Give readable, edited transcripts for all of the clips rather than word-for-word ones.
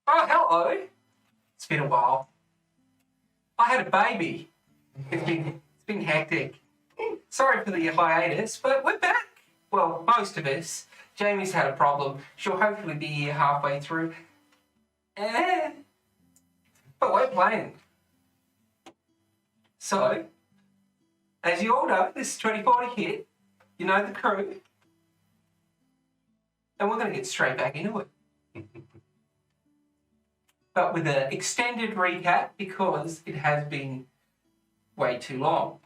Oh, hello. It's been a while. I had a baby. It's been hectic. Sorry for the hiatus, but we're back. Well, most of us. Jami's had a problem. She'll hopefully be here halfway through. But we're playing. So, as you all know, this is 2040 hit. You know the crew. And we're going to get straight back into it. But with an extended recap because it has been way too long.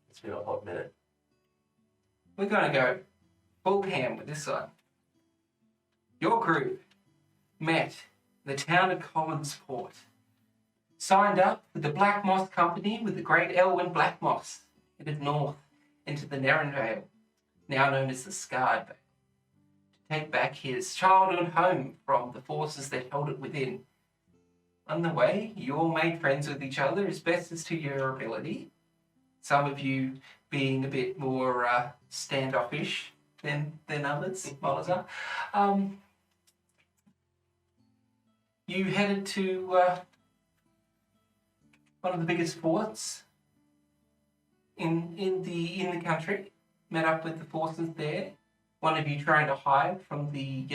It's been a hot minute. We're going to go full ham with this one. Your group met in the town of Collinsport. Signed up with the Black Moss Company with the great Elwyn Black Moss, headed north into the Narran Vale, now known as the Scarred Vale, to take back his childhood home from the forces that held it within. On the way, you all made friends with each other as best as to your ability, some of you being a bit more standoffish than others, Mollizer. You headed to one of the biggest forts in the country, met up with the forces there. One of you trying to hide from the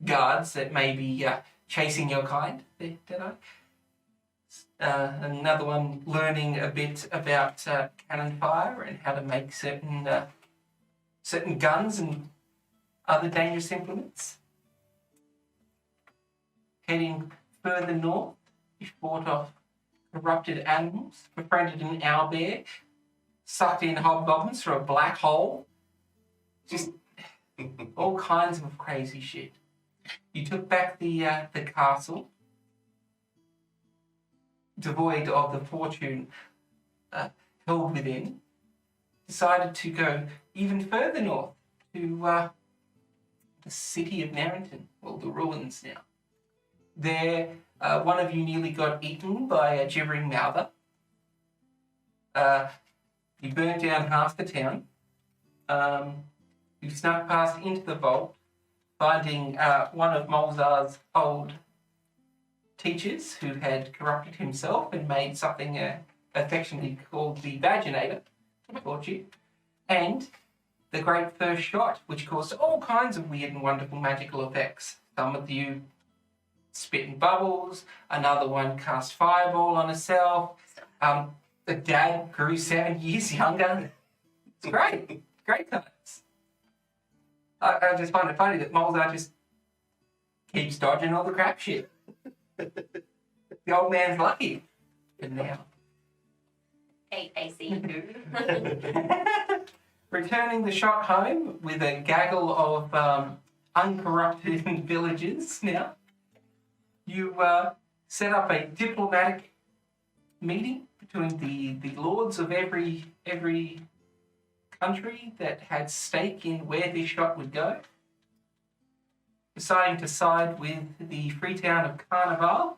guards that may be chasing your kind, Deadeye. Another one learning a bit about cannon fire and how to make certain guns and other dangerous implements. Heading further north, you fought off corrupted animals, befriended an owlbear, sucked in hobgoblins through a black hole. Just all kinds of crazy shit. You took back the castle, devoid of the fortune held within. Decided to go even further north to the city of Narrington, well, the ruins now. There, one of you nearly got eaten by a gibbering mouther. You burnt down half the town. You snuck past into the vault, finding one of Molzar's old teachers who had corrupted himself and made something affectionately called the Vaginator, taught you, and the Great First Shot, which caused all kinds of weird and wonderful magical effects. Some of you spitting bubbles, another one cast fireball on herself. The dad grew 7 years younger. It's great. Great times. I just find it funny that Molzar just keeps dodging all the crap shit. The old man's lucky. And now. Hey, AC. Returning the shot home with a gaggle of uncorrupted villagers now. You set up a diplomatic meeting between the lords of every country that had stake in where this shot would go, deciding to side with the free town of Carnival,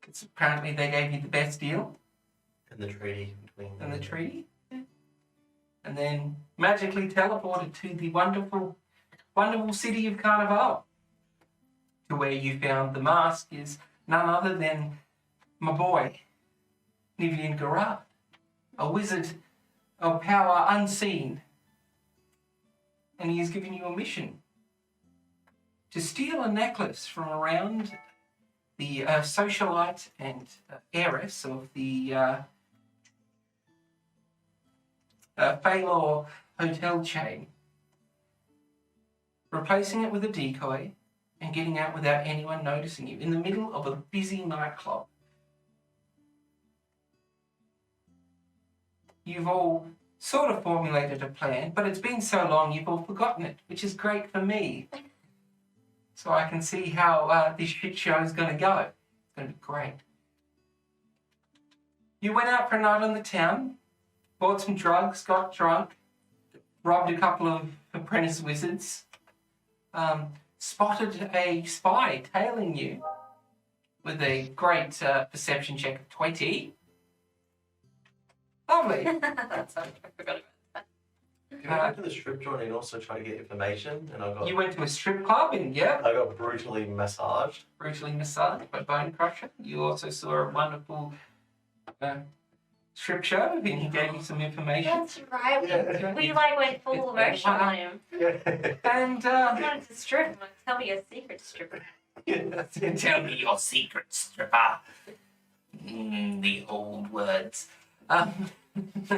because apparently they gave you the best deal. And the treaty between them. And the treaty. And then magically teleported to the wonderful, wonderful city of Carnival, to where you found the mask is none other than my boy, Nivian Garrard, a wizard of power unseen. And he has given you a mission to steal a necklace from around the socialite and heiress of the Phalor hotel chain, replacing it with a decoy and getting out without anyone noticing you in the middle of a busy nightclub. You've all sort of formulated a plan, but it's been so long you've all forgotten it, which is great for me. So I can see how this shit show is going to go. It's going to be great. You went out for a night on the town, bought some drugs, got drunk, robbed a couple of apprentice wizards, spotted a spy tailing you with a great perception check of 20. Lovely. That's I forgot about that. Did I go to the strip joint and also try to get information? And You went to a strip club and, yeah, I got brutally massaged. brutally massaged by Bone Crusher. You also saw a wonderful strip show and he gave you some information. That's right. Yeah. We like went full emotion on him. Yeah. And I wanted to strip him. Like, tell me your secret, stripper. tell me your secret, stripper. The old words. It's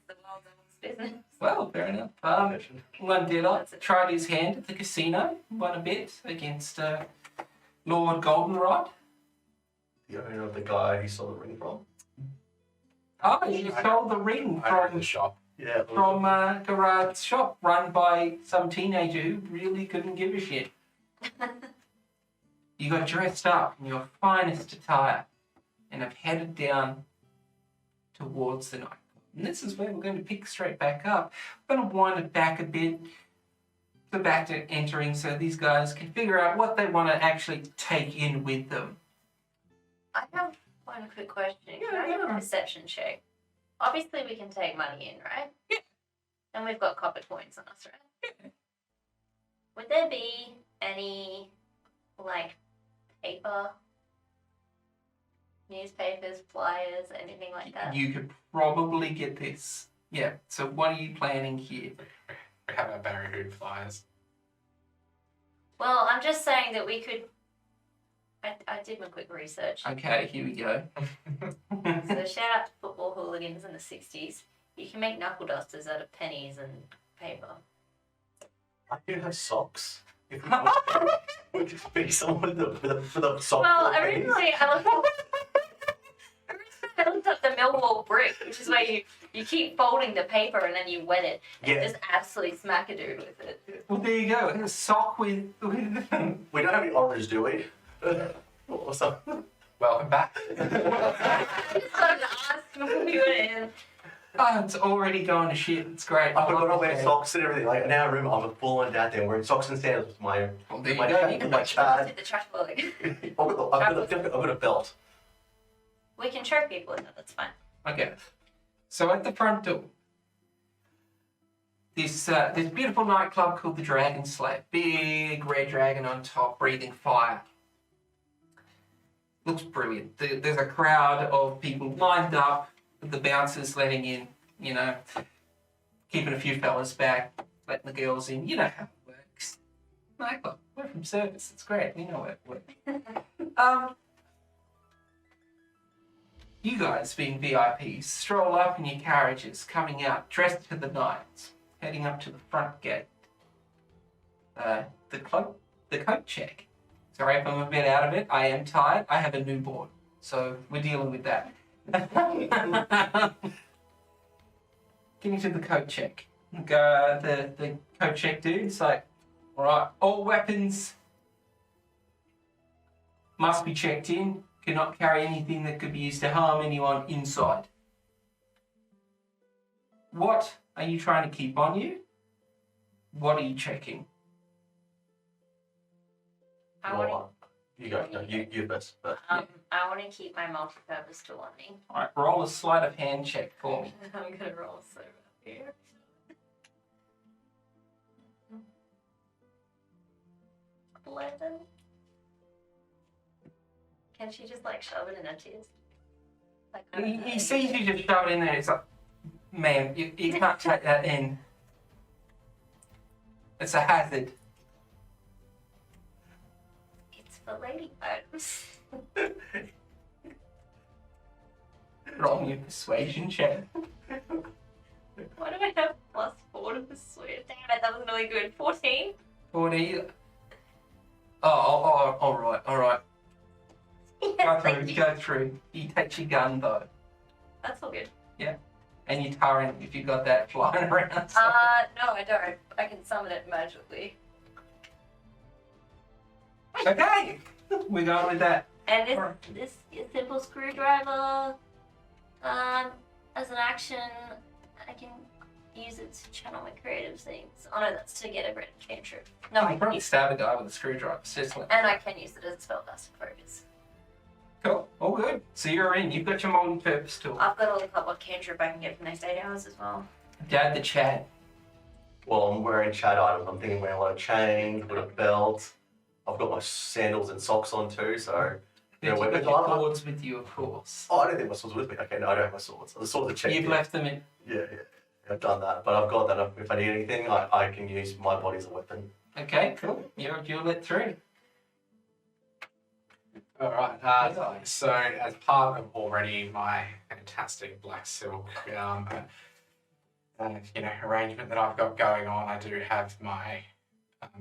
the wild dog's business. Well, fair enough. One Deadeye tried his hand at the casino, won a bit against Lord Goldenrod. The owner of the guy who stole the ring from. Oh, you stole the ring I know from the shop. Yeah. from Gerard's shop, run by some teenager who really couldn't give a shit. You got dressed up in your finest attire and have headed down towards the nightclub. And this is where we're going to pick straight back up. I'm going to wind it back a bit, go back to entering so these guys can figure out what they want to actually take in with them. I have one quick question. Can I have a perception check? Obviously, we can take money in, right? Yeah. And we've got copper coins on us, right? Yeah. Would there be any, like, paper, newspapers, flyers, anything like that? You could probably get this. Yeah, so what are you planning here? We have our barracuda flyers. Well, I'm just saying that we could. I did my quick research. Okay, here we go. So shout out to football hooligans in the 60s. You can make knuckle dusters out of pennies and paper. I do have socks. If we could fix someone with a sock. Well, full of pennies. originally I looked up the Millwall brick, which is where you keep folding the paper and then you wet it and Yeah. just absolutely smack a dude with it. Well, there you go. A sock with We don't have any orange, do we? Or something. Welcome back. I just wanted to ask before we went in. Oh, it's already going to shit. It's great. I forgot to wear it. socks and everything. Like in our room, I'm a full-on dad there wearing socks and sandals with my Well, there you my, go. You can my make chad. Hit the trash bag. I've got a belt. We can choke people in that, that's fine. Okay. So at the front door, this beautiful nightclub called the Dragonslayer. Big red dragon on top, breathing fire. Looks brilliant. There's a crowd of people lined up, with the bouncers letting in, you know, keeping a few fellas back, letting the girls in. You know how it works. Nightclub. We're from service. It's great. We know how it works. You guys, being VIPs, stroll up in your carriages, coming out, dressed to the nines, heading up to the front gate. The coat check. Sorry if I'm a bit out of it. I am tired. I have a newborn, so we're dealing with that. Getting to the coat check. The coat check dude's like, all right, all weapons must be checked in. Cannot carry anything that could be used to harm anyone inside. What are you trying to keep on you? What are you checking? You go. No, you first. But I want to keep my multi-purpose tool on me. Alright, roll a sleight of hand check for me. I'm going to roll so here. $11. Can she just like shove it in her tears? Like, He sees you just shove it in there. It's like, ma'am, you can't take that in. It's a hazard. It's for lady items. Roll your persuasion check. Why do I have +4 to persuade? Damn it, that was really good. 14? 40. Oh, alright. Go through. You take your gun though. That's all good. And your turret if you got that flying around. So. No, I don't. I can summon it magically. Okay, we're going with that. And this, Alright. this simple screwdriver, as an action, I can use it to channel my creative things. Oh no, that's to get a red cantrip. No, You I can can probably use, stab a guy with a screwdriver. Seriously. and I can use it as a spellcaster focus. Cool. All good. So you're in. You've got your multi-purpose tool. I've got a look up what cantrip I can get for the next 8 hours as well. Dad the Chad. Well, I'm wearing Chad items. I'm thinking wearing a chain with a belt. I've got my sandals and socks on too, so... But you've got your swords with you, of course. Oh, I don't think my swords are with me. Okay, no, I don't have my swords. The swords are checked. You've left them in. Yeah, I've done that. But I've got that. If I need anything, I can use my body as a weapon. Okay, cool. You're let through. All right. So, as part of already my fantastic black silk, arrangement that I've got going on, I do have my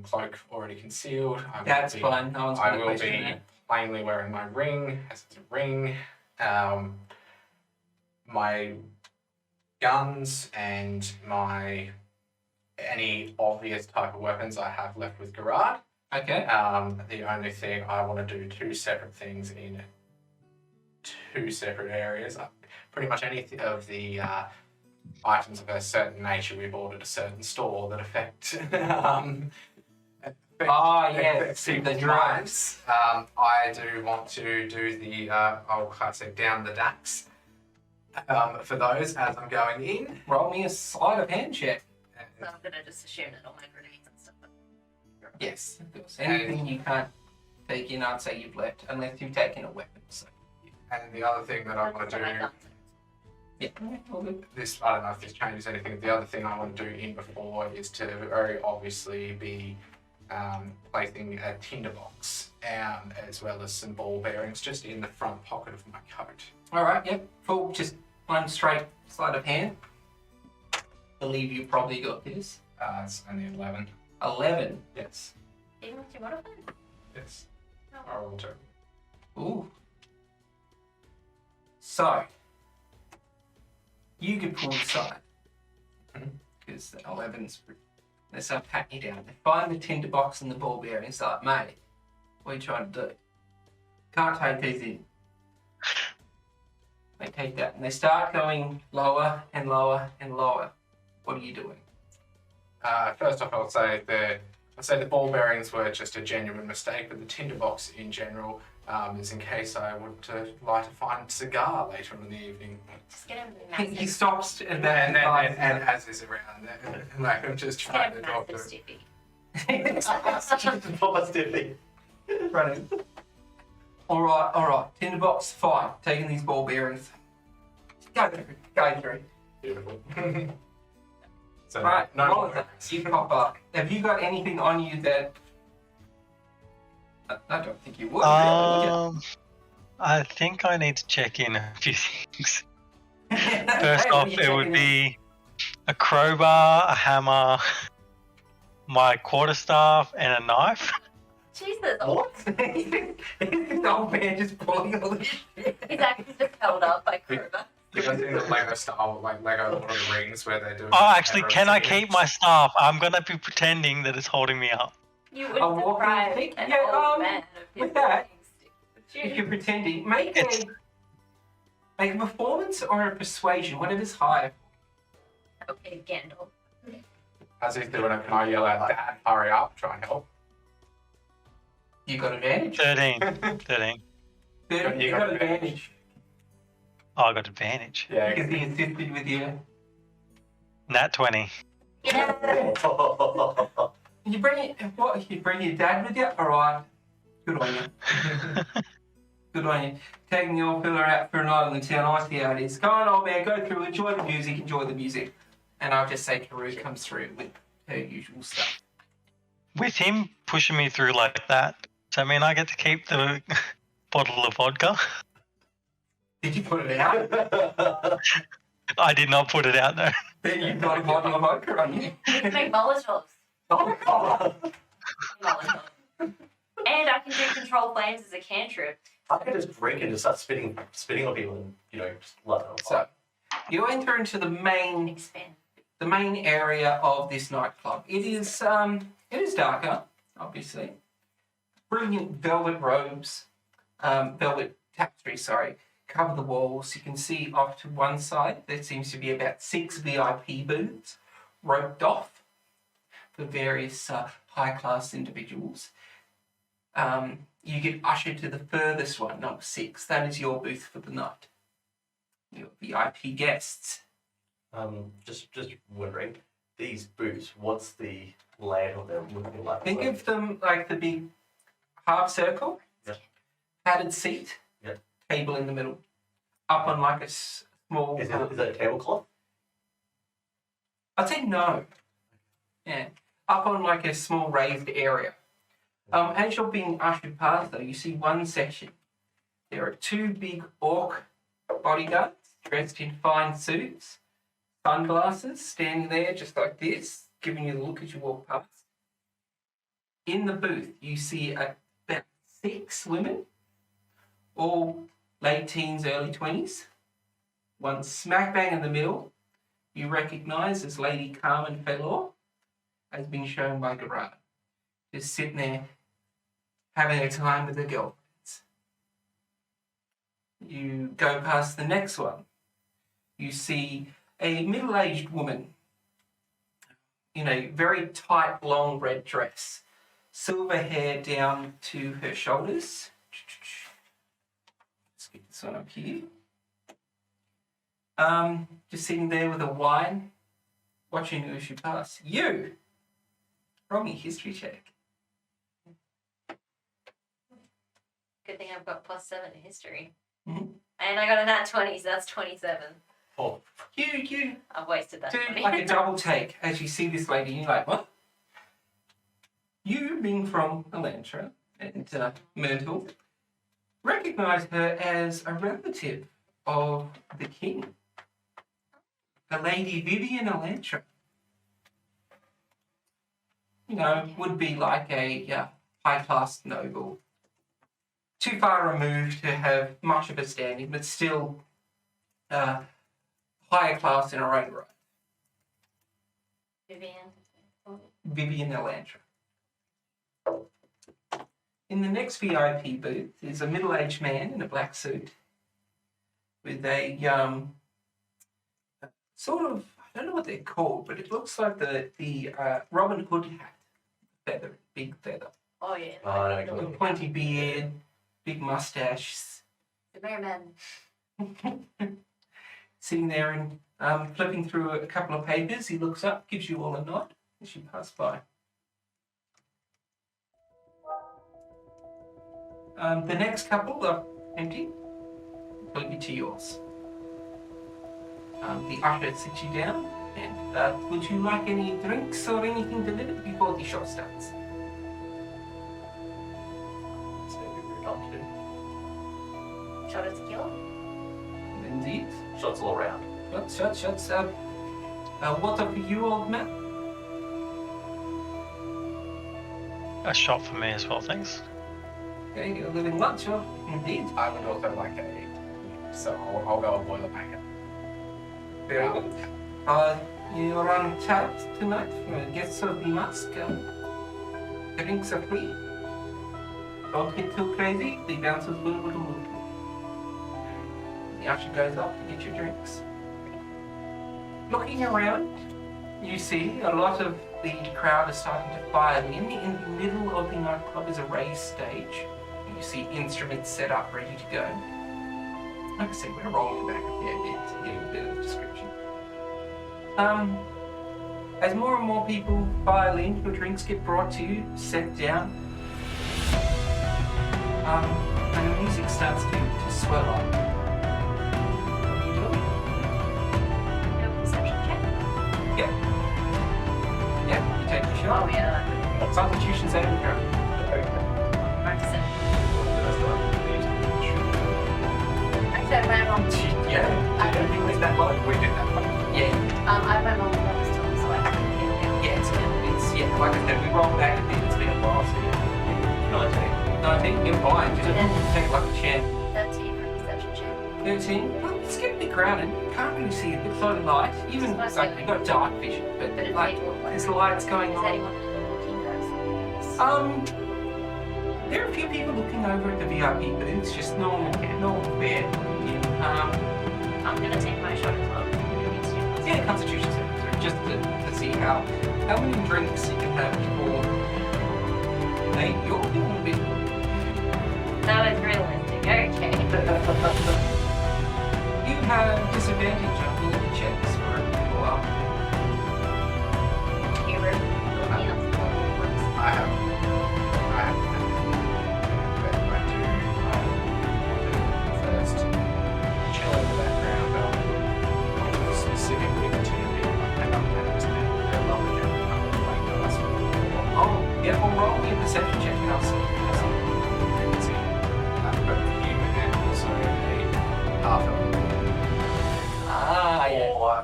cloak already concealed. That's fine. No one's I going to will question be that. plainly wearing my ring, as it's a ring, my guns, and my any obvious type of weapons I have left with Gerard. Okay. The only thing I want to do 2 separate things in 2 separate areas. Pretty much any of the items of a certain nature we've ordered a certain store that affect. Yes, the people's drugs. lives. I do want to do the I'll classic down the DAX for those as I'm going in. Roll me a sleight of hand check. So I'm gonna just assume that all my grenades and stuff. Yes, of course. Anything you can't take in, I'd say you've left, unless you've taken a weapon. So. And the other thing that I want to do. Yeah. All good. This, I don't know if this changes anything. The other thing I want to do in before is to very obviously be placing a tinderbox as well as some ball bearings just in the front pocket of my coat. All right. Yep. Full. Just one straight sleight of hand. Believe you probably got this. It's only 11. 11. Yes. Even with your modified? Yes. No. I will do. Ooh. So, you could pull aside. Because the 11's... They start patting you down. They find the tinderbox and the ball bearings. They're like, mate, what are you trying to do? Can't take these in. They take that. And they start going lower and lower and lower. What are you doing? First off, I'll say the ball bearings were just a genuine mistake, but the tinderbox in general is in case I would light a fine cigar later on in the evening. Just get him He massive. stops and And as is around there, like I'm just Just trying get to him talk massive to stiffy. Proper stiffy. running. Alright. Tinderbox, fine. Taking these ball bearings. Go through. Beautiful. So Right, no roll more it. bearings. You pop up. Have you got anything on you that... I don't think you would, really, would you? I think I need to check in a few things. First Hey, what off, are you it would checking be a crowbar, a hammer, my quarterstaff, and a knife. Jesus. What? This old man just pulling all this shit. He's actually just held up by Kroger. Have you seen the Lego style, like Lego Lord of the Rings, where they do? Oh, actually, can I keep my staff? I'm gonna be pretending that it's holding me up. You A would walking deprive stick? an Yeah, old man of his with that, walking stick. If you're pretending, make a performance or a persuasion, whatever's higher. Okay, Gandalf. As he's doing it, can I yell out, "Dad, hurry up, try and help"? You got advantage. 13. 13. You got advantage. Oh, I got advantage. Yeah. Because he assisted with you. Nat 20. Yeah. You bring your dad with you? Alright. Good on you. Good on you. Taking the old fella out for a night in the town, I see how it is. Go on, old man, go through, enjoy the music. And I'll just say Karou comes through with her usual stuff. With him pushing me through like that, does that mean I get to keep the bottle of vodka? Did you put it out? I did not put it out there. Then you've got a bottle of vodka on you. You can make Molotovs. Oh, Molotov. And I can do control flames as a cantrip. I could just drink and just start spitting on people and, just light it on So, fire. you enter into the main Expand. area of this nightclub. It is darker, obviously. Brilliant velvet robes, velvet tapestry, cover the walls. You can see off to one side there seems to be about 6 VIP booths roped off for various high-class individuals. You get ushered to the furthest one, number 6. That is your booth for the night. Your VIP guests. Just wondering, these boots, what's the layout of them looking like? Think of them like the big half circle, Yep. padded seat, Yep. table in the middle, up on like a small. Is that a tablecloth? I'd say no. Yeah, up on like a small raised area. As you're being ushered past, though, you see one section. There are two big orc bodyguards dressed in fine suits, sunglasses, standing there just like this, giving you the look as you walk past. In the booth, you see about 6 women, all late teens, early 20s. One smack bang in the middle, you recognise as Lady Carmen Felor, has been shown by Karou. Just sitting there, having a time with her girlfriends. You go past the next one. You see a middle-aged woman in a very tight, long red dress. Silver hair down to her shoulders. Let's get this one up here. Just sitting there with a wine, watching you as you pass. You! Roll me a history check. Good thing I've got +7 in history. Mhm. And I got a nat 20, so that's 27. Oh, You I've wasted that do 20. like a double take as you see this lady and you're like, what? You, being from Elanna and Myrtle, recognise her as a relative of the king, the Lady Vivian Elanna. You know, would be like a high-class noble. Too far removed to have much of a standing, but still higher class in her own right. Vivian Elanna. In the next VIP booth is a middle-aged man in a black suit with a sort of, I don't know what they're called, but it looks like the Robin Hood hat, feather, big feather. Oh, yeah. Oh, no, A pointy beard, big mustache, The merman. sitting there and flipping through a couple of papers. He looks up, gives you all a nod as you pass by. The next couple are empty, completely to yours. The usher sits you down, and would you like any drinks or anything delivered before the show starts? Shot of tequila? Indeed. shots all around. Shots. Water for you, old man? A shot for me as well, thanks. Okay, you're living lunch, or indeed. I would also like a, so I'll go a boiler packet. Very good. You're on tap tonight for guests of the mask. Drinks are free. Don't get too crazy, the bouncers will move. The usher goes up to get your drinks. Looking around, you see a lot of the crowd is starting to file in. In the middle of the nightclub is a raised stage. You see instruments set up, ready to go. Like I said, we're rolling back a fair bit to get a bit of description. As more and more people file in, your drinks get brought to you, set down, and the music starts to swell up. What are you doing? No perception check. Yeah, you take your shot. Oh, yeah. Constitution saving throw. Actually, I have my mom. Yeah, I don't think it's that low. We did that one. Yeah, I have my mom on this time, so I can get it down. yeah, like I said, we rolled back a bit, it's been a while, so yeah. 19, you're fine, just take like a champ. 13 for perception check. 13, well, it's getting a bit crowded, can't really see it, it's so light, even It's like, you've got dark vision, But but it like, may look like. there's lights going Is on. anyone looking guys? There are a few people looking over at the VIP booths, just normal fare. Yeah, I'm gonna take my shot as well. yeah, Constitution saving throw, just to see how many drinks you can have before. Hey, you're feeling a bit. That was realistic. Okay. You have disadvantage on ability checks for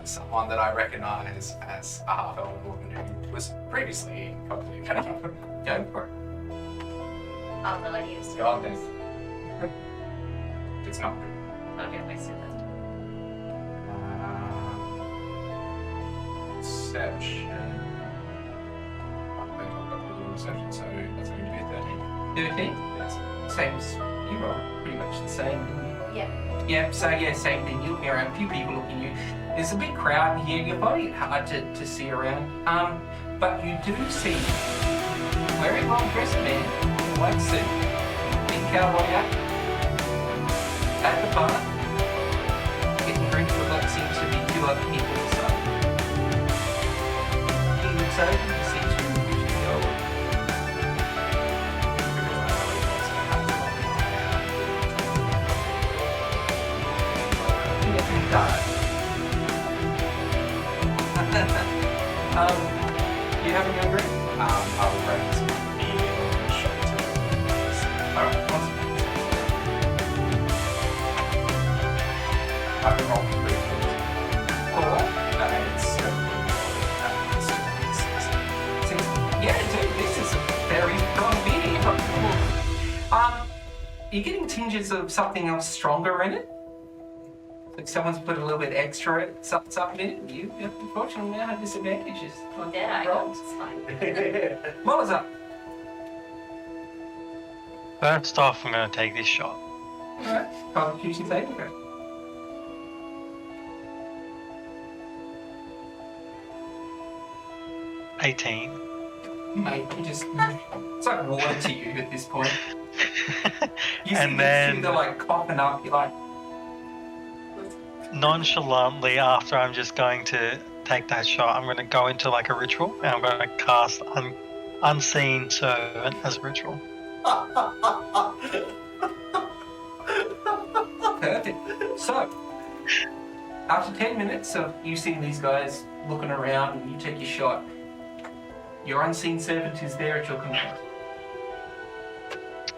someone that I recognise as a half-elven woman who was previously probably Go for it. I'll let you use it. God, it's not good. Don't get wasted then. Perception. I think I've got a little perception, so that's going to be 13. 13? Yes. Same as you rolled, pretty much the same, didn't you? Yeah. Yeah, so yeah, same thing. You're looking around, a few people looking at you. There's a big crowd in here. You're finding it hard to see around. But you do see a very well-dressed man, white suit, big cowboy hat, at the bar, getting drinks with what seems to be two other people inside. He looks over and sees you, which is go. You having a drink? I will grab this beer and shot to Alright, awesome. I can roll 3 Alright. Yeah, dude, this is a very strong beer. You're getting tinges of something else stronger in it. Like someone's put a little bit extra something in it. You unfortunately now have disadvantages. on Deadeye rolls. goes, it's fine. What was up? First off, I'm going to take this shot. Alright, Constitution saving throw. $18. Mate, you just it's like water to you at this point. You see And these then- two, they're like coughing up. You're like, Nonchalantly, after I'm just going to take that shot, I'm going to go into like a ritual, and I'm going to cast Unseen Servant as a ritual. perfect. So, after 10 minutes of you seeing these guys looking around and you take your shot, your unseen servant is there at your command.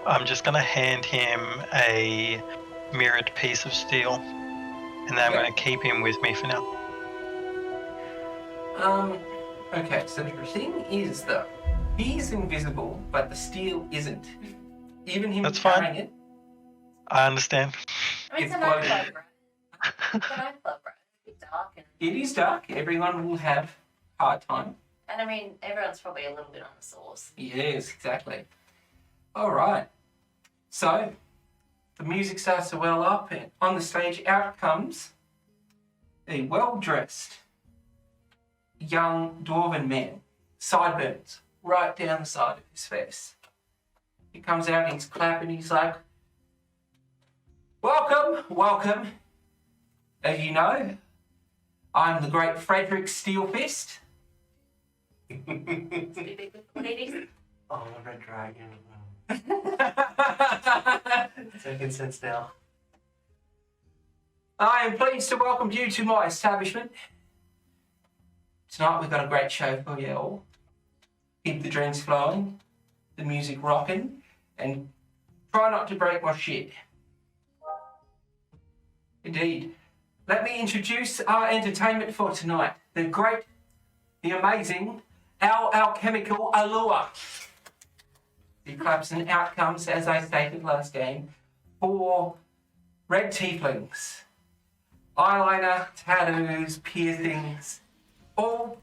I'm just going to hand him a mirrored piece of steel, and then I'm Yeah. going to keep him with me for now. Okay, so the thing is though, he's invisible, but the steel isn't. Even him That's fine. carrying it, I understand. I mean, it's a It's nightclub, floating. right? It's a nightclub, right? It's dark and it is dark. Everyone will have hard time. I mean, everyone's probably a little bit on the sauce. Yes, exactly. All right. So, the music starts to well up, and on the stage out comes a well-dressed young dwarven man, sideburns right down the side of his face. He comes out and he's clapping. He's like, "Welcome, welcome. As you know, I'm the great Frederick Steelfist." Ladies, Oh, the red dragon. It's making sense now. I am pleased to welcome you to my establishment. Tonight we've got a great show for you all. Keep the drinks flowing, the music rocking, and try not to break my shit. Indeed. Let me introduce our entertainment for tonight. The great, the amazing, our alchemical allure. He claps and out comes, as I stated last game, 4 red tieflings. Eyeliner, tattoos, piercings, all,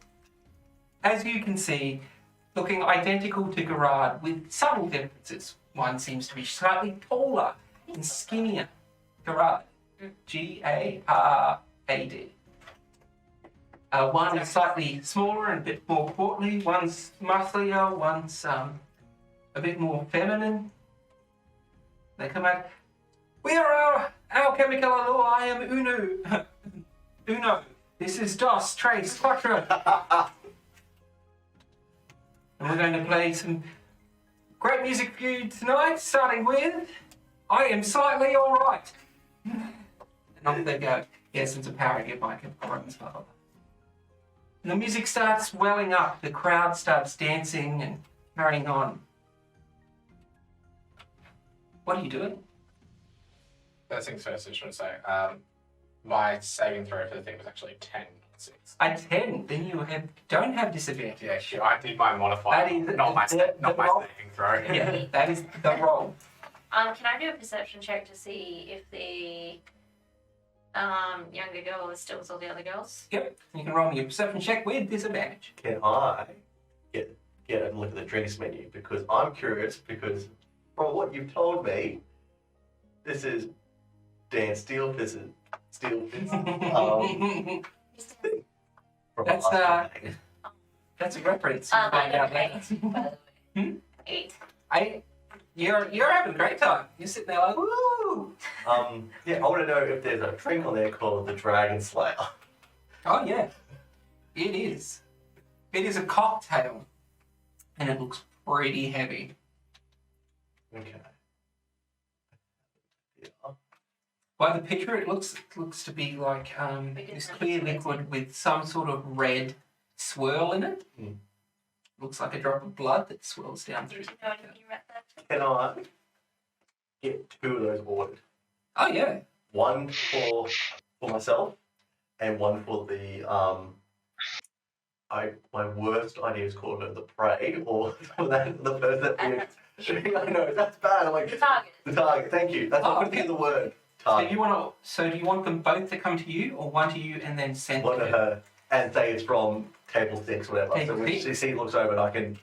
as you can see, looking identical to Garad with subtle differences. One seems to be slightly taller and skinnier. Garad. G-A-R-A-D. One is slightly smaller and a bit more portly. One's musclier. One's a bit more feminine. They come out. We are our alchemical allure. I am Uno. Uno. This is Dos, Tres, Quattro. And we're going to play some great music for you tonight, starting with I Am Slightly Alright. And off they go. Yes, it's a parody of my Capricorn's father. And the music starts welling up, the crowd starts dancing and carrying on. What are you doing? First things first, I just want to say, my saving throw for the thing was actually 10 6. A 10, then you don't have disadvantage. Yeah, sure. I did my modifier, That is not my the roll. saving throw. Yeah, that is the roll. Can I do a perception check to see if the younger girl is still with all the other girls? Yep, you can roll me a perception check with disadvantage. Can I get a look at the drinks menu? Because I'm curious, because from what you've told me, this is Dan Steelfish's from That's, last night. That's a reference. I Find out got later. 8, by the way. 8. You're having a great time. You're sitting there like, woo! Yeah, I want to know if there's a drink on there called the Dragonslayer. Oh yeah, it is. It is a cocktail, and it looks pretty heavy. Okay. Yeah. By the picture, it looks to be like this clear liquid with some sort of red swirl in it. Mm. Looks like a drop of blood that swirls down through. Did you know anything about that? Can I get 2 of those ordered? Oh yeah. One for myself, and one for the my worst idea is called the prey, or the person that I know that's bad. I'm like The target. the target. Thank you. That's what I'm thinking of the word. So Target. do you want them both to come to you, or one to you and then send One to to her? her, and say it's from table 6, whatever. Table So when six? she looks over, and I can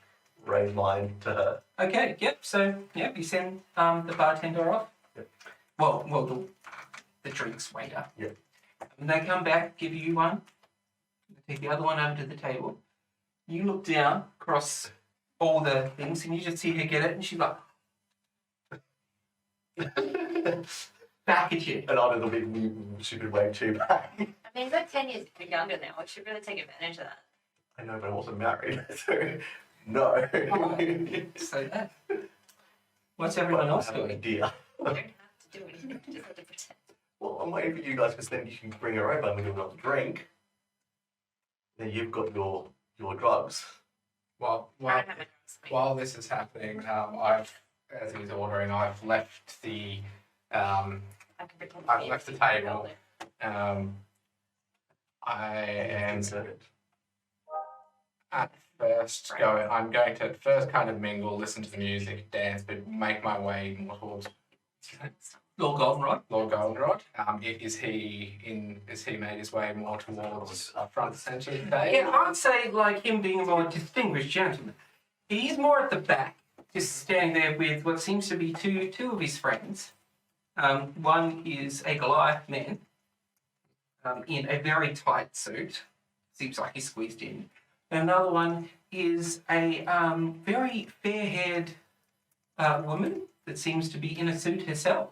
raise mine to her. Okay. Yep. So you send the bartender off. Yep. Well, the drinks waiter. Yep. And they come back, give you one. They take the other one over to the table. You look down across all the things, and you just see her get it, and she's like, back at you. And I do the big stupid wave too. I mean, he's like 10 years younger now. We should really take advantage of that. I know, but I'm also married, so no. So that. What's everyone else I have an doing? idea. You don't have to do anything. You just have to pretend. Well, I'm waiting for you guys because then you can bring her over and we do another drink. Then you've got your drugs. Well, I don't have my drugs. while this is happening, as he's ordering, I've left the I can pretend to I've be left the empty. table. I am at first going. I'm going to at first kind of mingle, listen to the music, dance, but make my way more towards Lord Goldenrod. Lord Goldenrod. Is he made his way more towards front and centre of the table? Yeah, I would say like him being a more distinguished gentleman. He's more at the back, just standing there with what seems to be two of his friends. One is a Goliath man in a very tight suit. Seems like he's squeezed in. And another one is a very fair-haired woman that seems to be in a suit herself.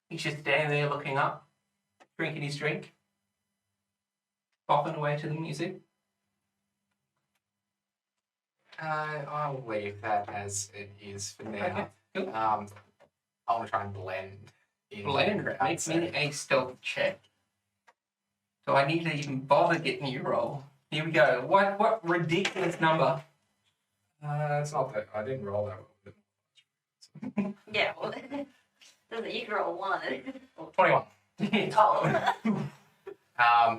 He's just standing there looking up, drinking his drink, bopping away to the music. I'll leave that as it is for now. Okay, cool. I want to try and blend in. Blend, the crowd, make so- me a stealth check. Do I need to even bother getting you roll? Here we go. What ridiculous number? It's not that I didn't roll that well. Yeah, well, doesn't you can roll 1? 21. Oh.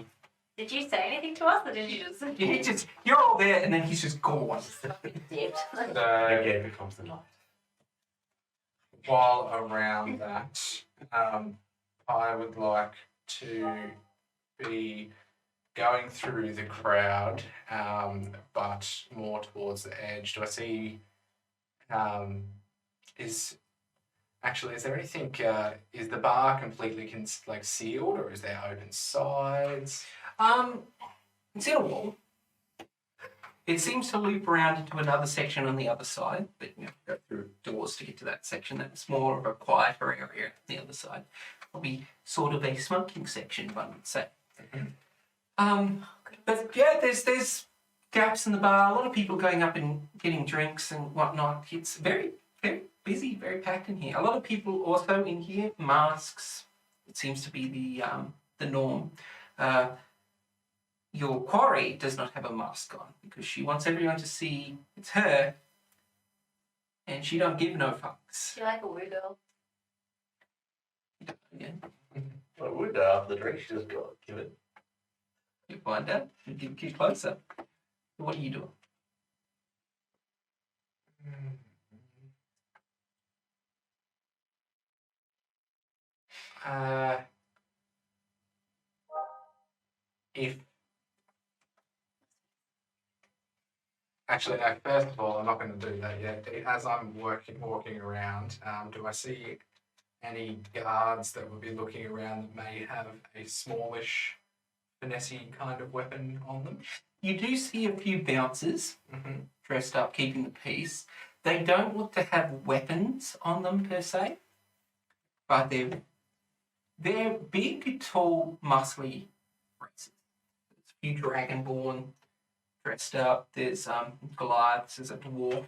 Did you say anything to us, or did you just You're all there, and then he's just gone. dipped? So Again becomes the night. while around that, I would like to be going through the crowd, but more towards the edge. Do I see? Is there anything? Is the bar completely sealed, or is there open sides? It's in a wall. It seems to loop around into another section on the other side, but you have to go through doors to get to that section. That's more of a quieter area on the other side. Probably sort of a smoking section, one would say. But yeah, there's gaps in the bar. A lot of people going up and getting drinks and whatnot. It's very, very busy, very packed in here. A lot of people also in here, masks. It seems to be the norm. Your quarry does not have a mask on because she wants everyone to see it's her, and she don't give no fucks. You like a weird girl? Yeah. I would after the drink she just got given. You find out. You get closer. What are you doing? If actually, no. First of all, I'm not going to do that yet. As I'm walking around, do I see any guards that would be looking around that may have a smallish, finessey kind of weapon on them? You do see a few bouncers Mm-hmm. dressed up, keeping the peace. They don't look to have weapons on them per se, but they're big, tall, muscly races. There's a few dragonborn dressed up. There's Goliaths. There's a dwarf.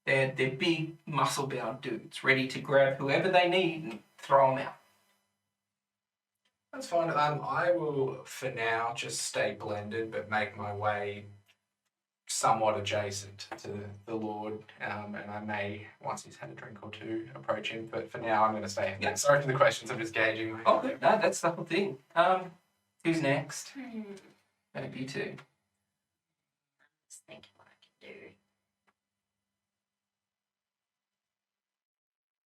They're big, muscle-bound dudes, ready to grab whoever they need and throw them out. That's fine. I will, for now, just stay blended, but make my way somewhat adjacent to the Lord, and I may, once he's had a drink or two, approach him. But for now, I'm going to stay. Yeah. Sorry for the questions. I'm just gauging. Oh, no, that's the whole thing. Who's next? Maybe you two. Just thinking what I can do.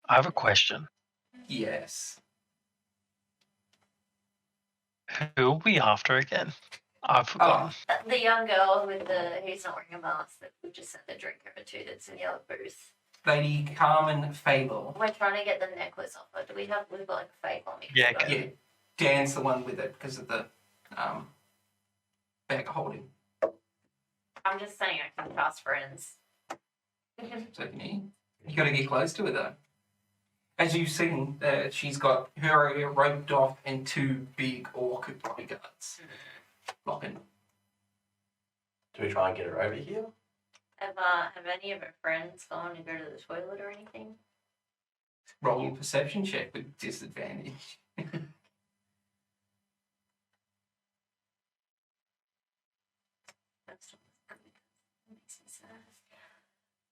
I have a question. Yes. Who are we after again? I've forgotten. The young girl with who's not wearing a mask that we just sent the drink over to that's in the other booth. Lady Carmen Fable. We're trying to get the necklace off her. We've got like a fake on me. Yeah, Yeah, Dan's the one with it because of the bag of holding. I'm just saying I can trust friends. So you got to get close to her though. As you've seen, she's got her area roped off and two big orc bodyguards blocking. Do we try and get her over here? Have any of her friends gone to go to the toilet or anything? Roll a perception check with disadvantage.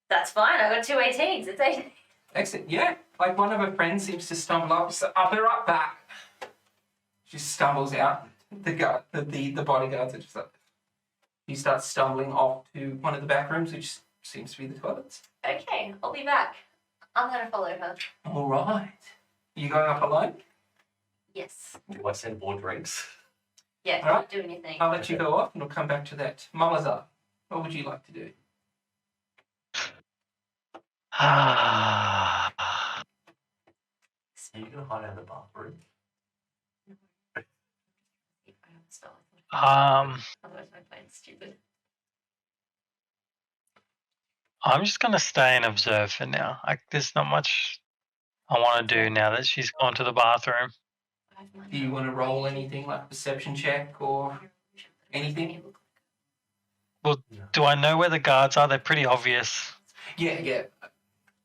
That's fine. I got 2 18s. It's 18. Excellent. Yeah, like one of her friends seems to stumble up. So up her up back. She stumbles out. The bodyguards are just like. She starts stumbling off to one of the back rooms, which seems to be the toilets. Okay, I'll be back. I'm gonna follow her. All right. You going up alone? Yes. Do I send more drinks? Yeah, All right. don't do anything. I'll let you go off, and we'll come back to that. Malazar, what would you like to do? Ah, Are you gonna hide out in the bathroom? Otherwise my phone's stupid. I'm just gonna stay and observe for now. There's not much I want to do now that she's gone to the bathroom. Do you want to roll anything like perception check or anything? Do I know where the guards are? They're pretty obvious. Yeah.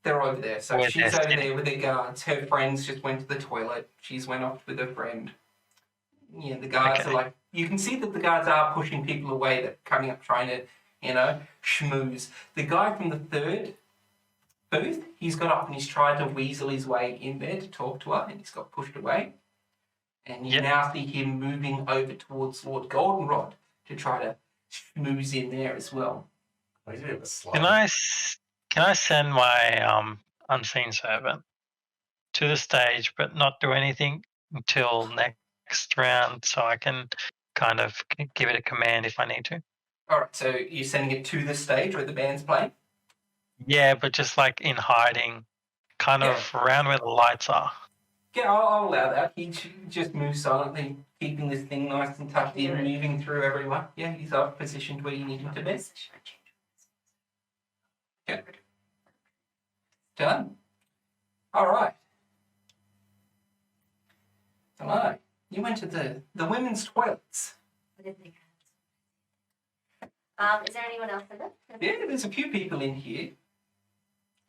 They're over there. So Where she's they're over sitting. there with her guards. Her friends just went to the toilet. She's went off with her friend. Yeah, the guards Okay. are like, you can see that the guards are pushing people away that are coming up trying to, schmooze. The guy from the third booth, he's got up and he's tried to weasel his way in there to talk to her and he's got pushed away. And you Yep. now see him moving over towards Lord Goldenrod to try to schmooze in there as well. Oh, he's a bit of a slut. Can I send my unseen servant to the stage, but not do anything until next round, so I can kind of give it a command if I need to? All right, so you're sending it to the stage where the band's playing? Yeah, but just like in hiding, kind of around where the lights are. Yeah, I'll allow that. He just moves silently, keeping this thing nice and tucked in, moving through everyone. Yeah, he's up positioned where you need him to be. Yeah. Done. All right. Hello. You went to the women's toilets. I didn't think is there anyone else in there? Yeah, there's a few people in here.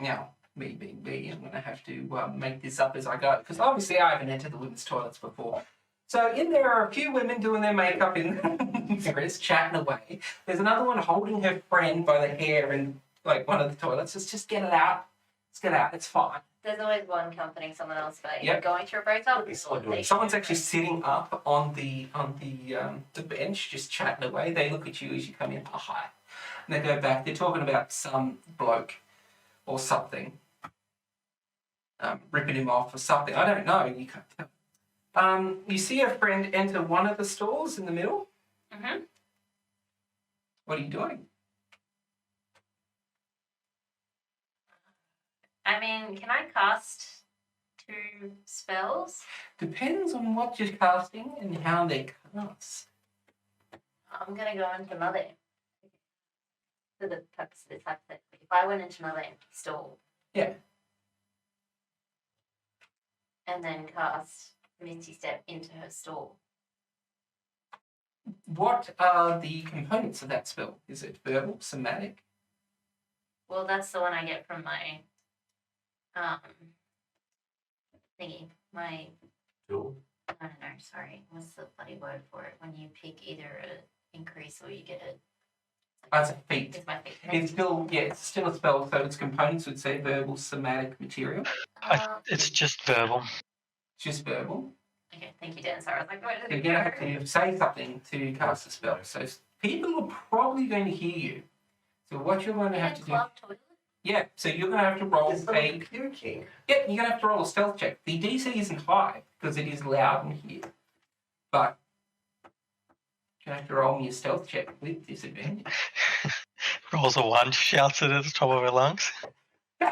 Now, me being me, I'm going to have to make this up as I go, because obviously I haven't entered the women's toilets before. So in there are a few women doing their makeup in dress, chatting away. There's another one holding her friend by the hair in like one of the toilets. Let's just get it out. Let's get out. It's fine. There's always one comforting someone else, but Yep. going through a breakup. Could be someone doing- Someone's actually sitting up on the bench, just chatting away. They look at you as you come in. Oh, hi. And they go back. They're talking about some bloke or something, ripping him off or something. I don't know. You can't tell. You see a friend enter one of the stalls in the middle. Mm-hmm. What are you doing? I mean, can I cast 2 spells? Depends on what you're casting and how they cast. I'm gonna go into another. For the purpose of this hypothetically, if I went into another empty stall. Yeah. And then cast Misty Step into her stall. What are the components of that spell? Is it verbal, somatic? Well, that's the one I get from my thingy. My Cool. I don't know. Sorry, what's the bloody word for it? When you pick either a increase or you get a. That's a feat. It's my feat. It's still a spell, so its components would say verbal, somatic, material. It's just verbal. Just verbal. Okay, thank you, Dan. Sorry, I was like, where did You're it going to go? have to say something to cast a spell. So people are probably going to hear you. So what you're going to have to do... Club toilet? Yeah, so you're going to have to roll It's a... like puking. Yeah, you're going to have to roll a stealth check. The DC isn't high because it is loud in here. But you're going to have to roll me a stealth check with disadvantage. Rolls a 1, shouts it at the top of her lungs. I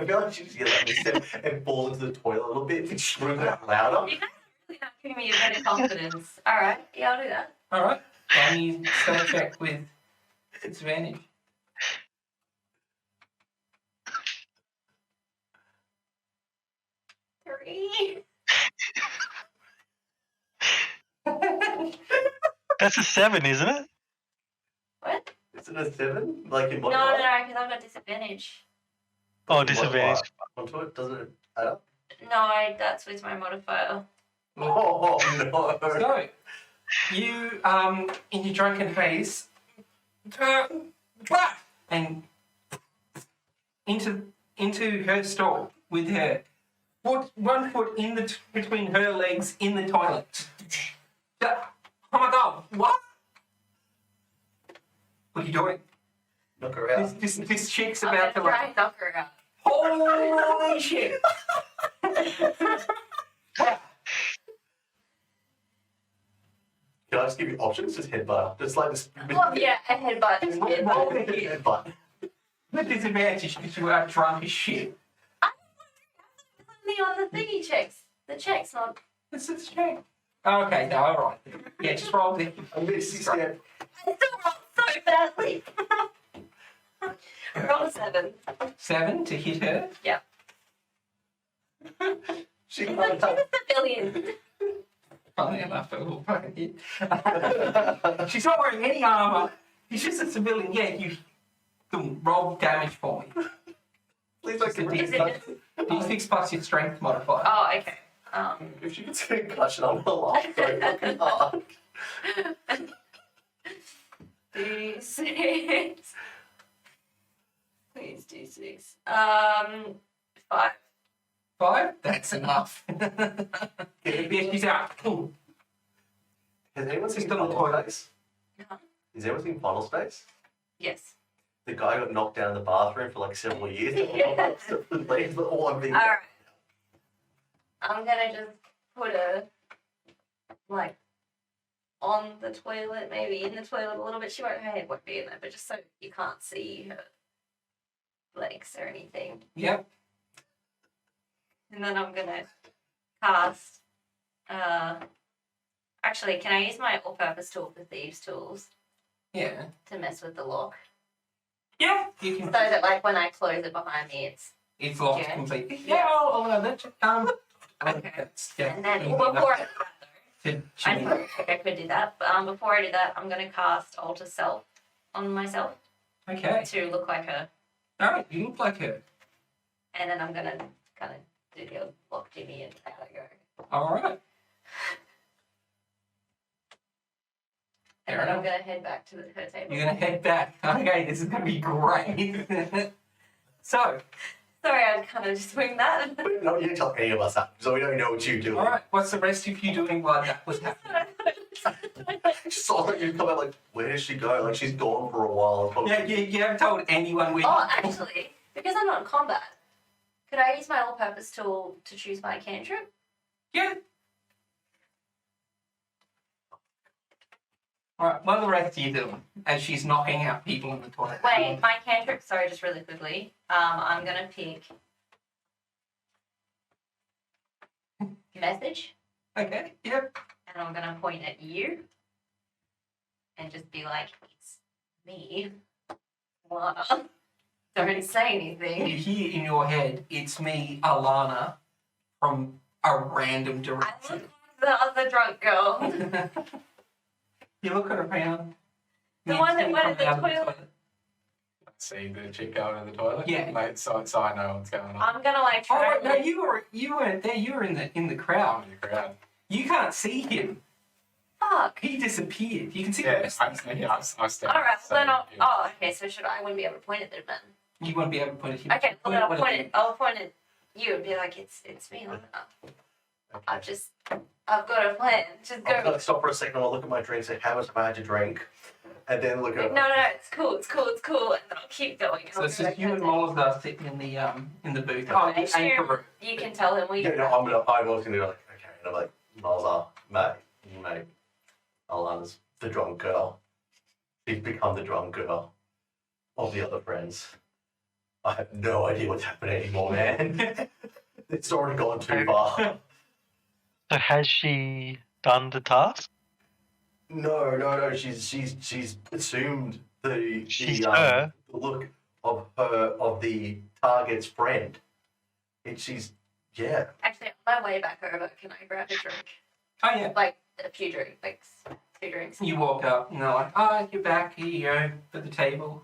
feel like she just yells at me and falls into the toilet a little bit and screams out louder. You guys are really not giving me a bit of confidence. Alright, yeah, I'll do that. All right. Roll me a stealth check with disadvantage. Three. That's a 7, isn't it? What? Is it a 7? Like in No, modifier? because I've got disadvantage. Oh, disadvantage. Onto it? Doesn't it add up? No, that's with my modifier. Oh, no. So, you, in your drunken haze, and into her stall with her one foot in between her legs in the toilet. Oh my god! What? What are you doing? Knock her out. This chick's I'm about to gonna try like. and knock her out. Holy shit! Can I just give you options? Just headbutt. Just like this. Oh, yeah, a headbutt. Just roll the hit. Headbutt. The disadvantage because you are drunk as shit. Me on the thingy checks. The checks, not. This is check. Okay, no, alright. Yeah, just roll the I missed you step. I still rolled so badly. Roll a 7. 7 to hit her. Yeah. She She's can't a civilian. Funny enough, it will fucking hit. She's not wearing any armor. She's just a civilian. Yeah, you roll damage for me. Please don't give her Is a it D6 plus your strength modifier. Oh, okay. If she gets a concussion, I'm gonna laugh so fucking hard. D6. Please, D6. 5. 5? That's enough. Yeah, she's out. Has anyone seen Just on the Final toilet. Space? No. Has anyone seen Final Space? Yes. The guy got knocked down in the bathroom for like several years. Yeah. But all I'm being Alright. I'm gonna just put her, like, on the toilet, maybe in the toilet a little bit. Her head won't be in there, but just so you can't see her legs or anything. Yep. And then I'm gonna cast, actually, can I use my all-purpose tool for Thieves' Tools Yeah. to mess with the lock? Yeah. You So can. that, like, when I close it behind me, It's locked Yeah. completely. Yeah. Yeah, I'll allow that. Okay. That's, yeah. and then, easy well, before I enough do that, to I cheat. didn't think I could do that, but before I do that, I'm going to cast Alter Self on myself Okay. to look like her, Alright, you look like her. and then I'm going to kind of do the old lock Jimmy and out I go. Alright. And Fair then I'm enough. gonna head back to her table. You're gonna head back. Okay, this is gonna be great. So, Sorry, I kind of just winged that. But no, you didn't tell any of us that, so we don't know what you do. all right, what's the rest of you doing while that was happening? Just saw you come out like, where does she go? Like she's gone for a while. Yeah, you haven't told anyone where. Oh, actually, because I'm not in combat, could I use my all-purpose tool to choose my cantrip? Yeah. All right, what are the rest of you doing as she's knocking out people in the toilet? Wait, my cantrip. Sorry, just really quickly. I'm gonna pick message, Okay. Yep. and I'm gonna point at you, and just be like, "It's me, Elanna." Don't say You anything. hear in your head, "It's me, Elanna," from a random I direction. look like the other drunk girl. You're looking around. The Me one that sitting went from in the out of toilet. See the chick going to the toilet? Yeah. Like, so I know what's going on. I'm gonna like Oh try. wait, no, you weren't there. You were in the crowd. In the crowd. You can't see him. Fuck. He disappeared. You can see the Yeah, rest of his I stand. All right. so, Well, then I'll. yeah. Oh, okay. So should I wouldn't be able to point at them then? You won't be able to point at him. Okay. Well, then I'll Point at point it. I'll point at you and be like, "It's me, Elanna." I've got a plan. Just I'm go. gonna stop for a second. I'll look at my drink, say how much have I had to drink, and then look at. No, it's cool, and then I'll keep going. So it's I'll just go you back and to Molotov sitting in the booth. Okay. Oh, I you aim for assume you can tell him we. Yeah, no, I'm also gonna be like, okay, and I'm like, Malza, mate, Alana's the drunk girl. She's become the drunk girl of the other friends. I have no idea what's happening anymore, man. It's already gone too far. So has she done the task? No. She's assumed She's her. the look of the target's friend. She's yeah. Actually, on my way back over, can I grab a drink? Oh yeah. Like a few drinks, like 2 drinks. You walk up and they're like, "Oh, you're back. Here you go for the table."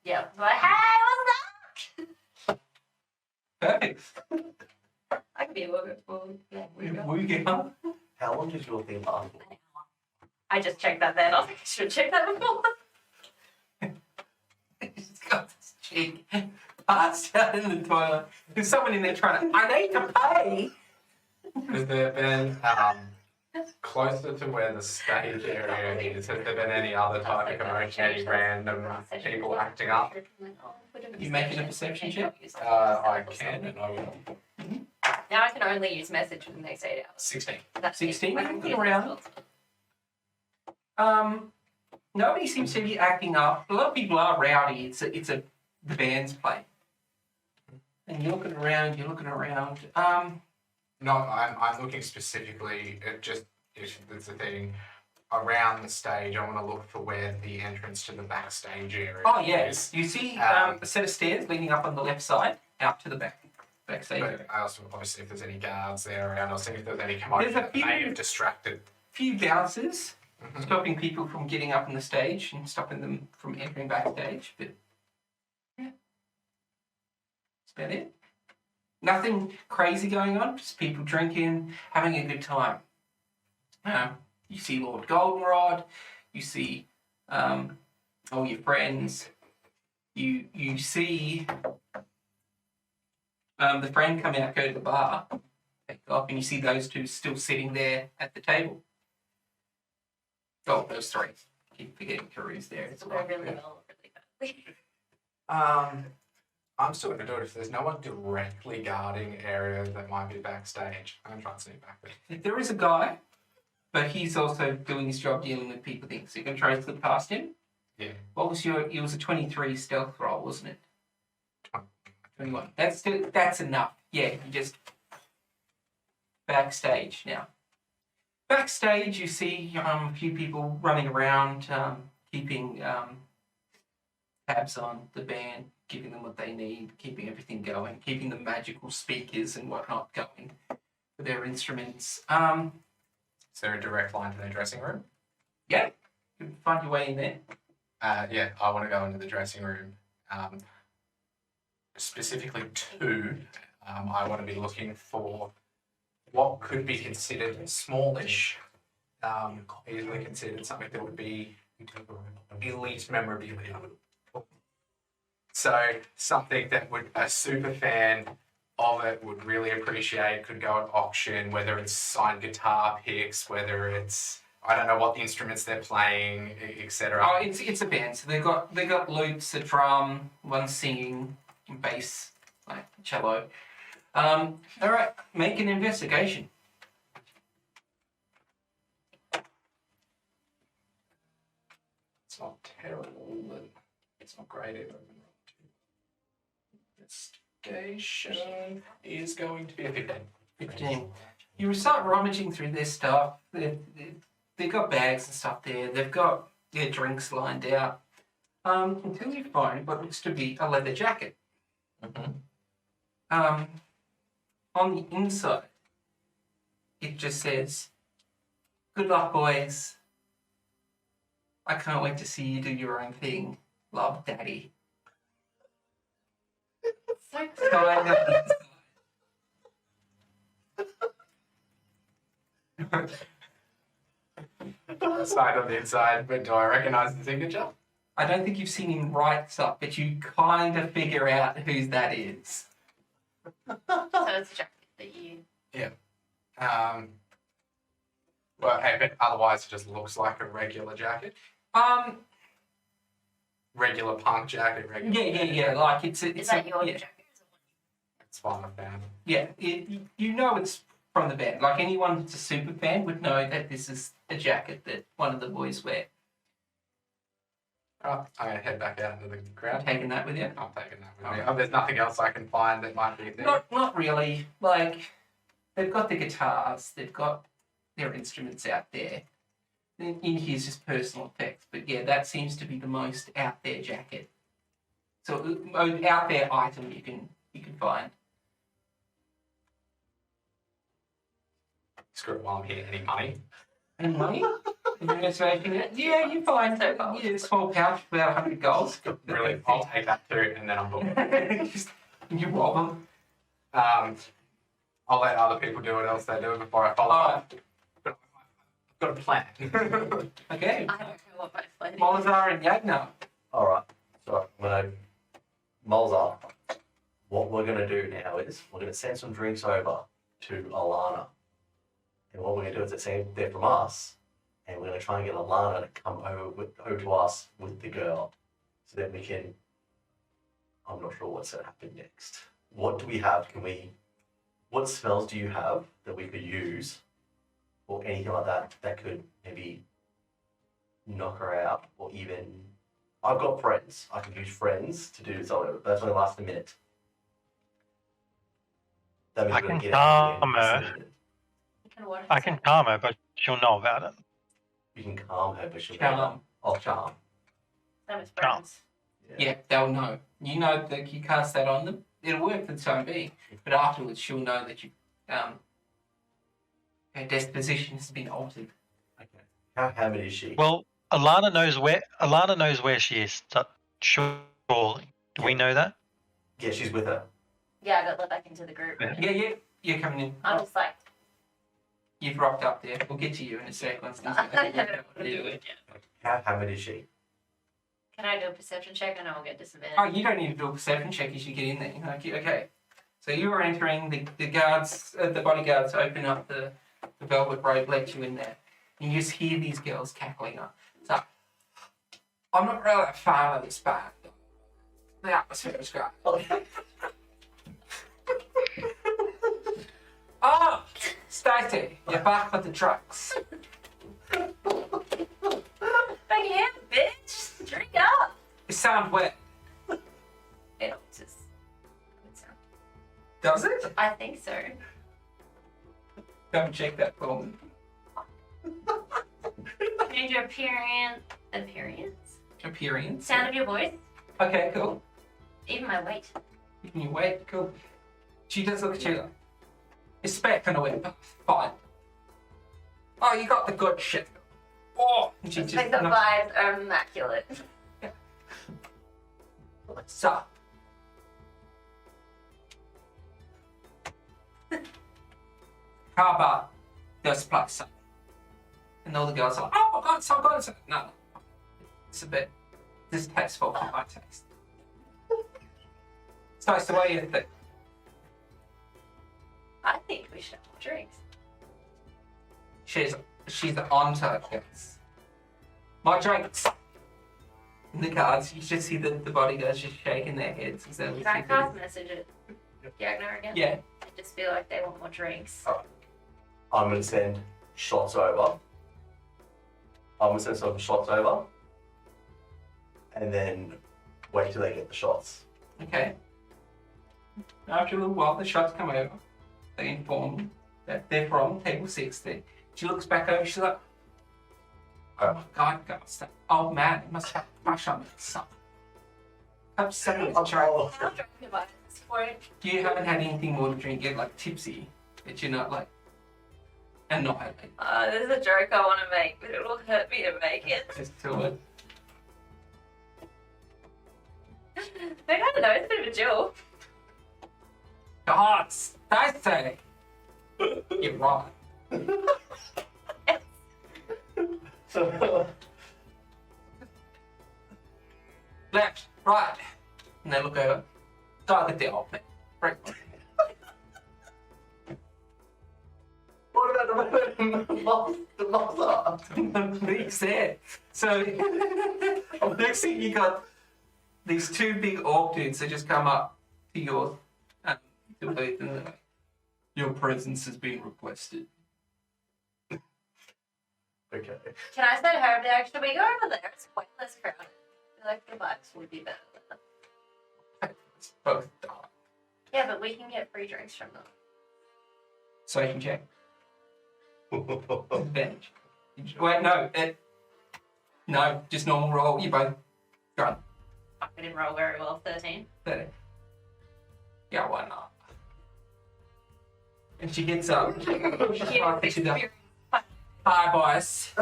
Yeah. Like, hey, what's Perfect. up? I could be a woman. Yeah, We go. How long does your thing last for? I just checked that then. I was like, I should have checked that before. He's got this chick passed out in the toilet. There's someone in there trying to. I need to pay. Has there been closer to where the stage area is? Has there been any other type of commotion? Any random people acting up? You making a perception check? I can and I will. Now I can only use message for the next 8 hours. 16. That's 16? it. Looking around. Nobody seems to be acting up. A lot of people are rowdy. It's the band's play. And you're looking around. No, I'm looking specifically at just if it's a thing around the stage. I want to look for where the entrance to the backstage area Oh yeah, is. you see Um, a set of stairs leading up on the left side out to the backstage. But I also want to see if there's any guards there around. I'll see if there's any commotion There's a that may few- have distracted. Few bouncers Mhm. stopping people from getting up on the stage and stopping them from entering backstage, but yeah, that's about it. Nothing crazy going on. Just people drinking, having a good time. You see Lord Goldenrod. You see all your friends. You see the friend come out, go to the bar, take off, and you see those two still sitting there at the table. Oh, those 3. Keep forgetting Karou's there as So well. we're really well, really badly. I'm still going to do it if there's no one directly guarding areas that might be backstage. I'm going to try and sneak back there. There is a guy, but he's also doing his job dealing with people things. So you're going to try to slip past him? Yeah. What was it was a 23 stealth roll, wasn't it? 21. That's enough. Yeah, you just backstage now. Backstage, you see a few people running around, keeping tabs on the band, giving them what they need, keeping everything going, keeping the magical speakers and whatnot going for their instruments. Is there a direct line to their dressing room? Yeah, you can find your way in there. Yeah, I want to go into the dressing room. Specifically 2, I want to be looking for what could be considered smallish, easily considered something that would be elite memorabilia. So something that a super fan of it would really appreciate, could go at auction, whether it's signed guitar picks, whether it's, I don't know what the instruments they're playing, etc. Oh, it's a band. So they got lutes, a drum, one singing, bass, like cello. All right, make an investigation. It's not terrible, but it's not great either. Investigation is going to be a 15. 15. You start rummaging through their stuff. They've got bags and stuff there. They've got their drinks lined out. Until you find what looks to be a leather jacket. Mm-hmm. On the inside, it just says, "Good luck, boys. I can't wait to see you do your own thing. Love, Daddy." So Signed on the inside. Signed on the inside, but do I recognise the signature? I don't think you've seen him write stuff, but you kind of figure out whose that is. it's a jacket that you. Well, hey, but otherwise it just looks like a regular jacket. Regular punk jacket, regular. Yeah. Like it's Is that your yeah. jacket? It's fine, I found. Yeah, you know it's from the band. Like anyone that's a super fan would know that this is a jacket that one of the boys wear. Oh, I'm going to head back out into the I'm crowd. taking that with you. I'm taking that with me. Oh, there's nothing else I can find that might be there. Not really. Like they've got the guitars, they've got their instruments out there. In here's just personal effects, but yeah, that seems to be the most out there jacket. So out there item you can find. Screw it while I'm here. Any money? And money? Yeah, you find a small pouch with about 100 gold. Brilliant. I'll take that too, and then I'm booked. You rob them. I'll let other people do what else they do before I follow up. But I've got a plan. Okay. I don't know what my plan is. Molazar and Yagnar. All right. So I'm gonna Molza. What we're gonna do now is we're gonna send some drinks over to Elanna, and what we're gonna do is it's there from us, and we're gonna try and get Elanna to come over to us with the girl, so that we can. I'm not sure what's gonna happen next. What do we have? What spells do you have that we could use, or anything like that that could maybe knock her out, or even I've got friends. I can use friends to do something, but that's only last a minute. That means I we're gonna can get everything calm her. succeeded. I can calm her, but she'll know about it. You can calm her, but she'll Charm. Oh, charm. Same as friends. Yeah, they'll know. You know that you cast that on them. It'll work for the time being, but afterwards she'll know that you her disposition has been altered. Okay. How hammered is she? Well, Elanna knows where she is. Surely, do we know that? Yeah, she's with her. Yeah, I got let back into the group. Yeah, you're coming in. I'm just like, You've rocked up there. We'll get to you in a sec once these I don't know what to do do it. it yet. How hammered is she? Can I do a perception check? I know I'll get disadvantage. Oh, you don't need to do a perception check as you get in there. Okay. So you are entering, the guards, the bodyguards open up the velvet robe, let you in there. And you just hear these girls cackling up. So, I'm not really a fan of this band. The atmosphere is great. Oh, Stacy, you're back with the trucks. Back here, bitch! Drink up! You sound wet. It'll just. Does it? I think so. Double check that for me. Change your appearance. Appearance. Sound of your voice. Okay, cool. Even my weight. Can you wait? Cool. She does look at you like, expecting a whip. Fine. Oh, you got the good shit. Oh, and she It's just like the vibes are immaculate. So. How about this place? And all the girls are like, oh my god, so good. So, no. It's a bit distasteful for my taste. So, what do you think? I think we should have more drinks. She's onto it, guys. My drinks. In the cards, you just see the bodyguards just shaking their heads. Can I cast message it? Yagnar again? Yeah. I just feel like they want more drinks. I'm gonna send shots over. And then wait till they get the shots. Okay. After a little while, the shots come over. They inform them that they're from table 60. She looks back over, she's like, oh my god, guys, that old man must have a crush on me or something. Have some of this drink. How drunk am I at this point? You haven't had anything more to drink, you're like tipsy, but you're not like annihilated. This is a joke I want to make, but it will hurt me to make it. Just do it. I don't know, it's a bit of a joke. God, Tyson! You're right. Left, right. And they look over. Target the old man. Right. What about the mother? Makes it. So, next thing you got these two big orc dudes that just come up to your booth and they're like, your presence has been requested. Okay. Can I say to her, should we go over there? It's quite less crowded. I feel like the bikes would be better there. It's both dark. Yeah, but we can get free drinks from them. So you can check. Advantage. Wait, no, just normal roll. You both drunk. I didn't roll very well, 13. 30. Yeah, why not? And she gets up. She's like, to the hi, boys.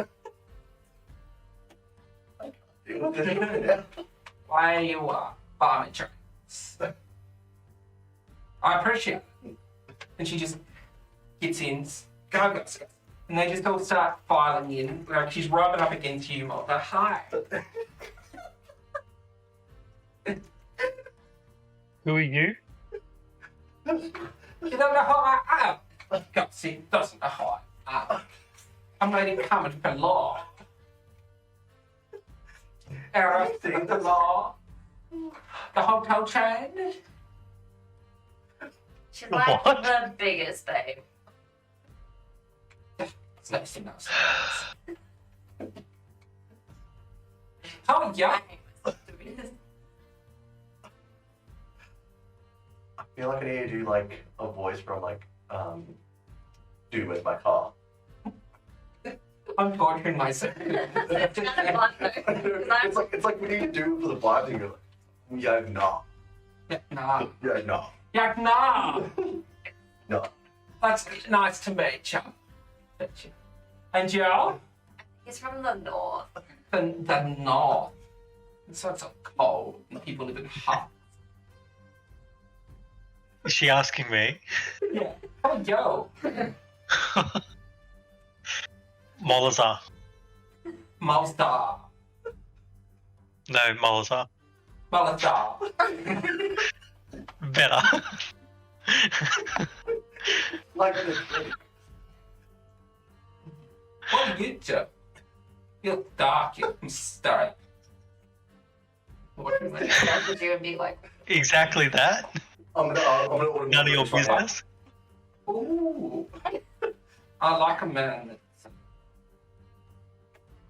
Why are you bombing drinks? I appreciate it. And she just gets in. Go. And they just all start filing in. Like she's rubbing up against you, Malta. Hi. Who are you? You don't know who I am. God, see, doesn't know who I am. I'm ready to come for law. Everything, the law. The hotel chain. She's like What? the biggest babe. It's nice to know. Oh, yeah. I feel like I need to do like a voice from like Dude, Where's My Car? I'm torturing myself. It's kind of fun though. 'cause I'm- It's like we need to do it for the vibe thing. You're like, Yagnar. Nah. Yagnar. Yeah, nah. No. That's nice to meet you. And you? He's from the north. The north. So it's so cold and people live in huts. Is she asking me? Yeah. Oh, yo. Molazar. Malstar. No, Molazar. Malstar. Better. Like What do you do? You're dark, you're starry. What do you mean? Look at you and be like, Exactly that. I'm gonna order None of your business. Ooh. I like a man that's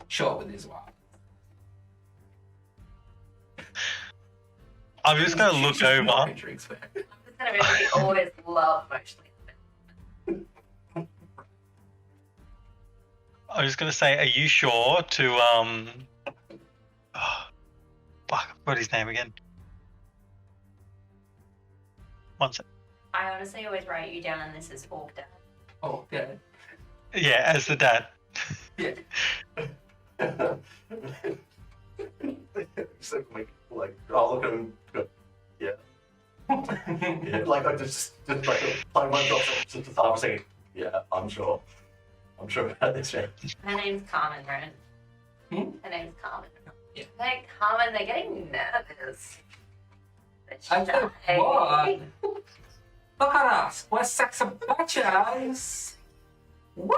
short with his wife. I'm just gonna look over. Drinks for him. I'm just gonna really always love emotionally. I'm just gonna say, are you sure to fuck, what his name again? One sec. I honestly always write you down and this is Orc Dad. Oh, yeah. Yeah, as the dad. Yeah. So like, I'll look at him. Go, yeah. Yeah. Like I just like play my drops just half a second. Yeah, I'm sure. I'm sure about this, man. Her name's Carmen, right? Hmm? Her name's Carmen. They're coming, they're getting nervous. I tell you what. Look at us. We're sexy bitches. Woo!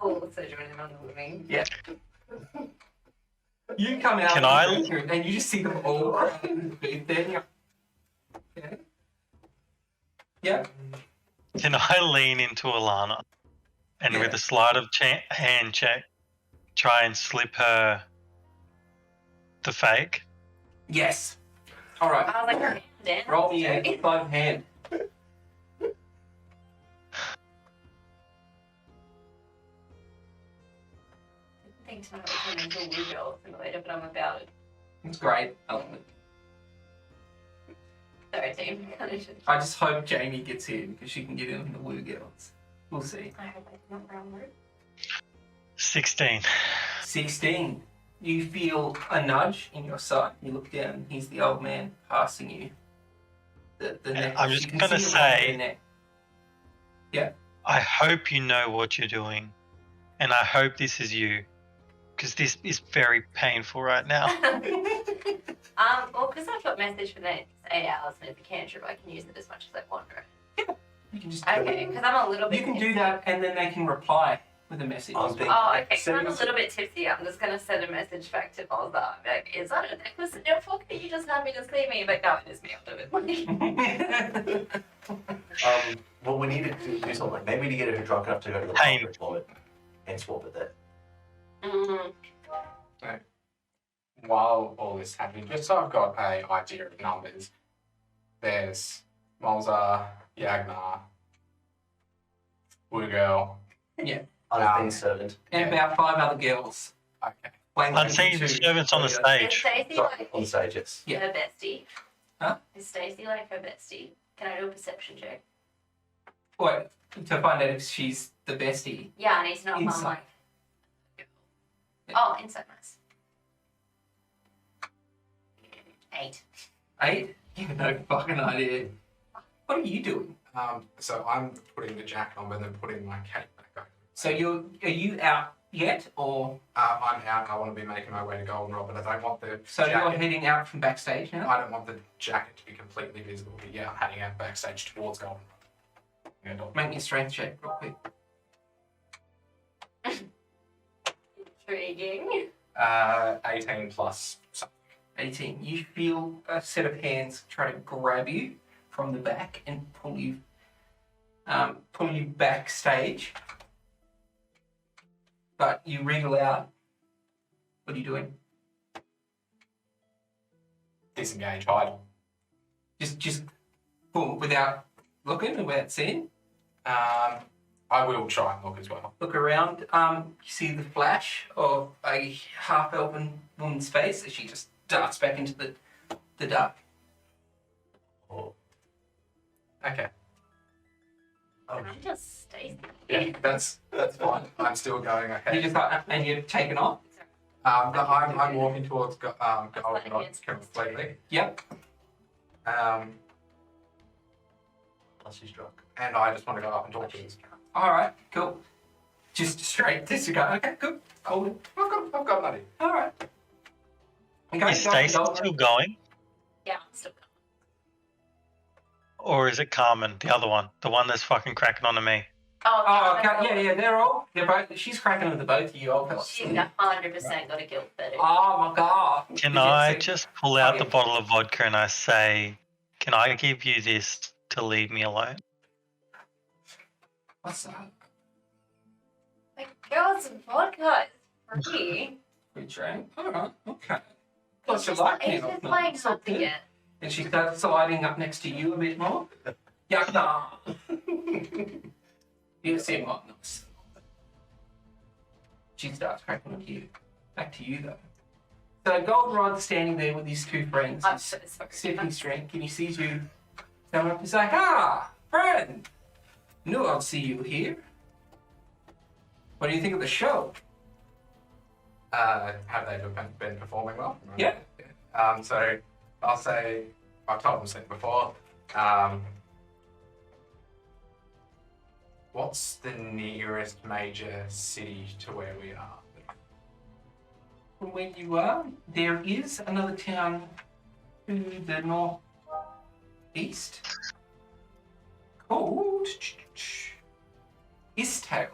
Oh, so joining on the living. Yeah. You come out Can of I- the dressing room and you just see them all crowded in the booth there. And you're, okay. Yeah. Can I lean into Elanna and with a sleight of hand check, try and slip her the fake? Yes. All right. I was like, damn. Roll me a sleight of hand. I think tonight we're turning into a woo girl simulator, but I'm about it. It's great. I love it. Sorry, team. I just hope Jami gets in because she can get in the Woo Girls. We'll see. I hope I don't brown root. 16. 16. You feel a nudge in your sight. You look down. He's the old man passing you. The neck. I'm You just can gonna see it around say- the neck. Yeah. I hope you know what you're doing. And I hope this is you. Because this is very painful right now. Well, because I've got message for the next 8 hours, and it's a cantrip, I can use it as much as I want, right? You can just. Okay, because I'm a little bit. You can do tipsy. that, and then they can reply with a message. I'm thinking- Oh, okay. So Send I'm a us- little bit tipsy. I'm just gonna send a message back to Malza. Like, is that a necklace in your pocket? You just happy to see me, but no, it is me. I'll do it. Well, we need to do something. Like maybe to get her drunk enough to go to the Pain. bathroom, swap it, and swap it there. Mm. While all this is happening, just so I've got an idea of numbers, there's Molza, Yagnar, Woo Girl. Unseen servant. And about 5 other girls. Okay. Playing Unseen two. servants on the Is stage. Stacey Sorry, like on stage, yes. Yeah. her bestie? Huh? Is Stacey like her bestie? Can I do a perception check? What? To find out if she's the bestie. Yeah, I need to know if I'm Insight. like. Yeah. Oh, insight, nice. 8. 8? You have no fucking idea. What are you doing? So I'm putting the jacket on, but then putting my cape back on. So are you out yet, or I'm out. I want to be making my way to Goldenrod, but I don't want the so you're jacket. heading out from backstage now? I don't want the jacket to be completely visible. But yeah, I'm heading out backstage towards Goldenrod. Yeah, Make me a strength check real quick. Intriguing. 18 plus something. 18. You feel a set of hands try to grab you from the back and pull you backstage. But you wriggle out. What are you doing? Disengage, hide. Just boom, without looking and without seeing. I will try and look as well. Look around. You see the flash of a half-elven woman's face as she just darts back into the dark. Oh. Okay. Can I just stay? Yeah, that's fine. I'm still going You ahead. just and you're taken off. I'm walking towards Goldenrod against completely. Yep. Plus she's drunk. And I just want to go up and talk to him. All right. Cool. Just straight disregard. Okay. Good. Hold it. I've got an idea. All right. Okay. Is Stacey still going? Yeah, I'm still going. Or is it Carmen, the other one? The one that's fucking cracking onto me? Oh, okay. Yeah. They're both. She's cracking with the both of you, old fellas. She's 100% got a guilt fetish. Oh my god. Can Did you I see- just pull out yeah. the bottle of vodka and I say, can I give you this to leave me alone? What's that? My God, some vodka is free. Free drink. All right. Okay. It's What's your just like? it's just playing hard to get. And she starts sliding up next to you a bit more. Yagnar. You see what? Nice. She starts cracking with you. Back to you though. So Goldenrod's standing there with his two friends. I'm He's so sorry. sipping his drink, and he sees you come up. He's like, "Ah, friend, knew I'd see you here. What do you think of the show?" Have they been performing well? Yeah. So I'll say I've told them this before. What's the nearest major city to where we are? from where you are, there is another town to the northeast called Istale,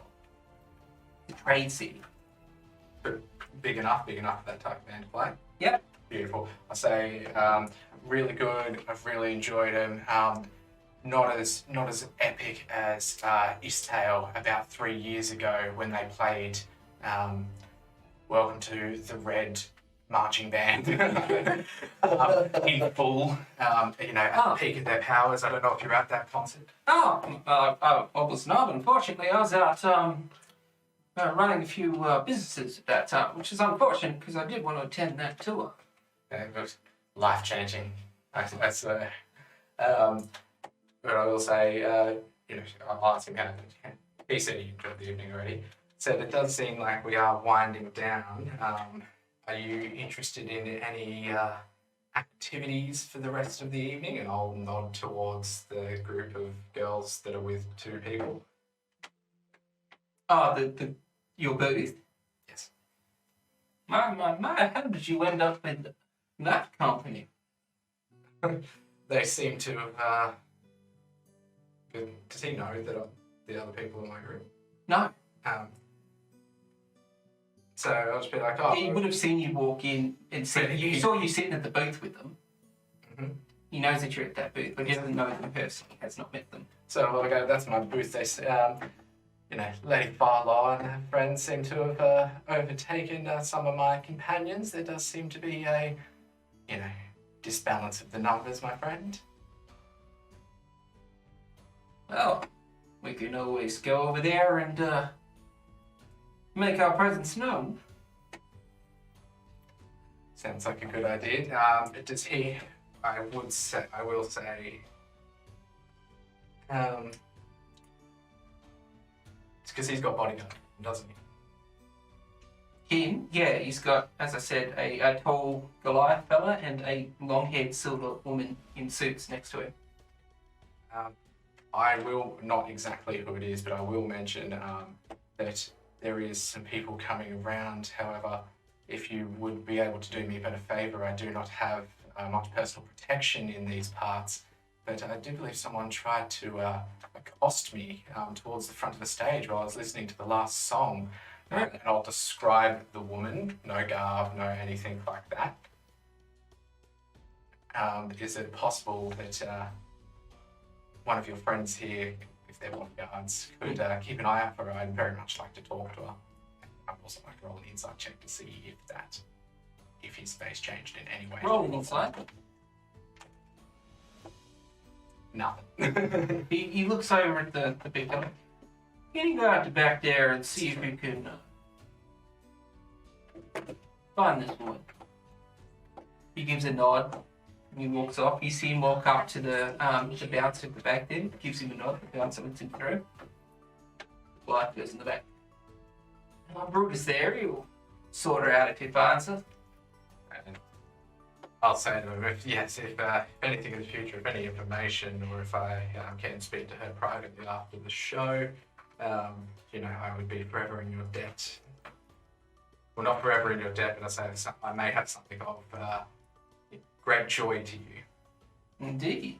the trade city. But big enough for that type of band to play. Yep. Beautiful. I say, really good. I've really enjoyed them. Not as epic as Istale about 3 years ago when they played Welcome to the Red Marching Band in full. At the peak of their powers. I don't know if you're at that concert. I was not, unfortunately. I was out running a few businesses at that time, which is unfortunate because I did want to attend that tour. It was life changing. But I will say, I'll ask him how he said he enjoyed the evening already. So it does seem like we are winding down. Are you interested in any activities for the rest of the evening? And I'll nod towards the group of girls that are with 2 people. Oh, your booth? Yes. My, how did you end up in that company? They seem to have. Does he know that the other people in my group? No. So I'll just be like, oh. He would have seen you walk in and he saw you sitting at the booth with them. Mm-hmm. He knows that you're at that booth, but he doesn't know them in person. He has not met them. So I'll go, that's my booth. They, Lady Farlaw and her friends seem to have overtaken some of my companions. There does seem to be a, disbalance of the numbers, my friend. Well, we can always go over there and make our presence known. Sounds like a good idea. Does he? I will say. It's because he's got bodyguard, doesn't he? Him, yeah, he's got, as I said, a tall Goliath fella and a long-haired silver woman in suits next to him. I will, not exactly who it is, but I will mention that there is some people coming around. However, if you would be able to do me a better favour, I do not have much personal protection in these parts, but I do believe someone tried to accost me towards the front of the stage while I was listening to the last song. And I'll describe the woman, no garb, no anything like that. Is it possible that one of your friends here, if they're bodyguards, could keep an eye out for her? I'd very much like to talk to her. I'd also like to roll an insight check to see if his face changed in any way. Roll an insight. Nothing. He looks over at the big guy. Can you go out the back there and see if you can find this woman? He gives a nod and he walks off. You see him walk up to the bouncer at the back there, gives him a nod, the bouncer lets him through. The light goes in the back. Brutus there, he'll sort her out if he finds her. And I'll say to him, if anything in the future, if any information, or if I can speak to her privately after the show, I would be forever in your debt. Well, not forever in your debt, but I may have something of great joy to you. Indeed.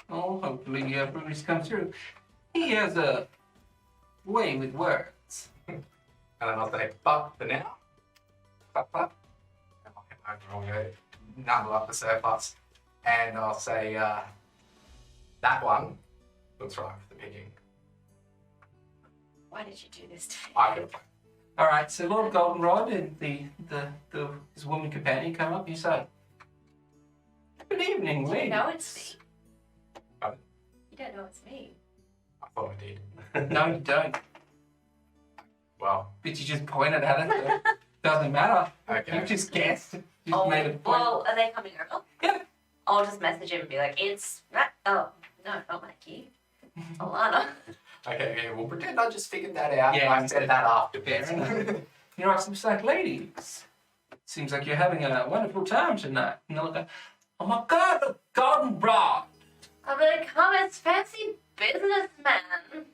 Oh, hopefully Brutus comes through. He has a way with words. And then I'll say, but for now, clap, clap. And I'll go number up the surplus. And I'll say, that one looks right for the picking. Why did you do this to me? I could have. All right, so Lord Goldenrod and his woman companion come up. You say, "Good evening, You ladies." know it's me. Pardon? You don't know it's me. I thought I did. No, you don't. Well, But you just pointed at it. So doesn't matter. okay. You just guessed. You made a point. Well, are they coming over? Yeah. I'll just message him and be like, it's right. Oh, no, not Maggie. Elanna. Okay, we'll pretend I just figured that out. Yeah, I said that after. Fair enough. You're right, it's like, ladies, seems like you're having a wonderful time tonight. And they're like, oh my God, a Goldenrod. I'm gonna come as fancy businessman.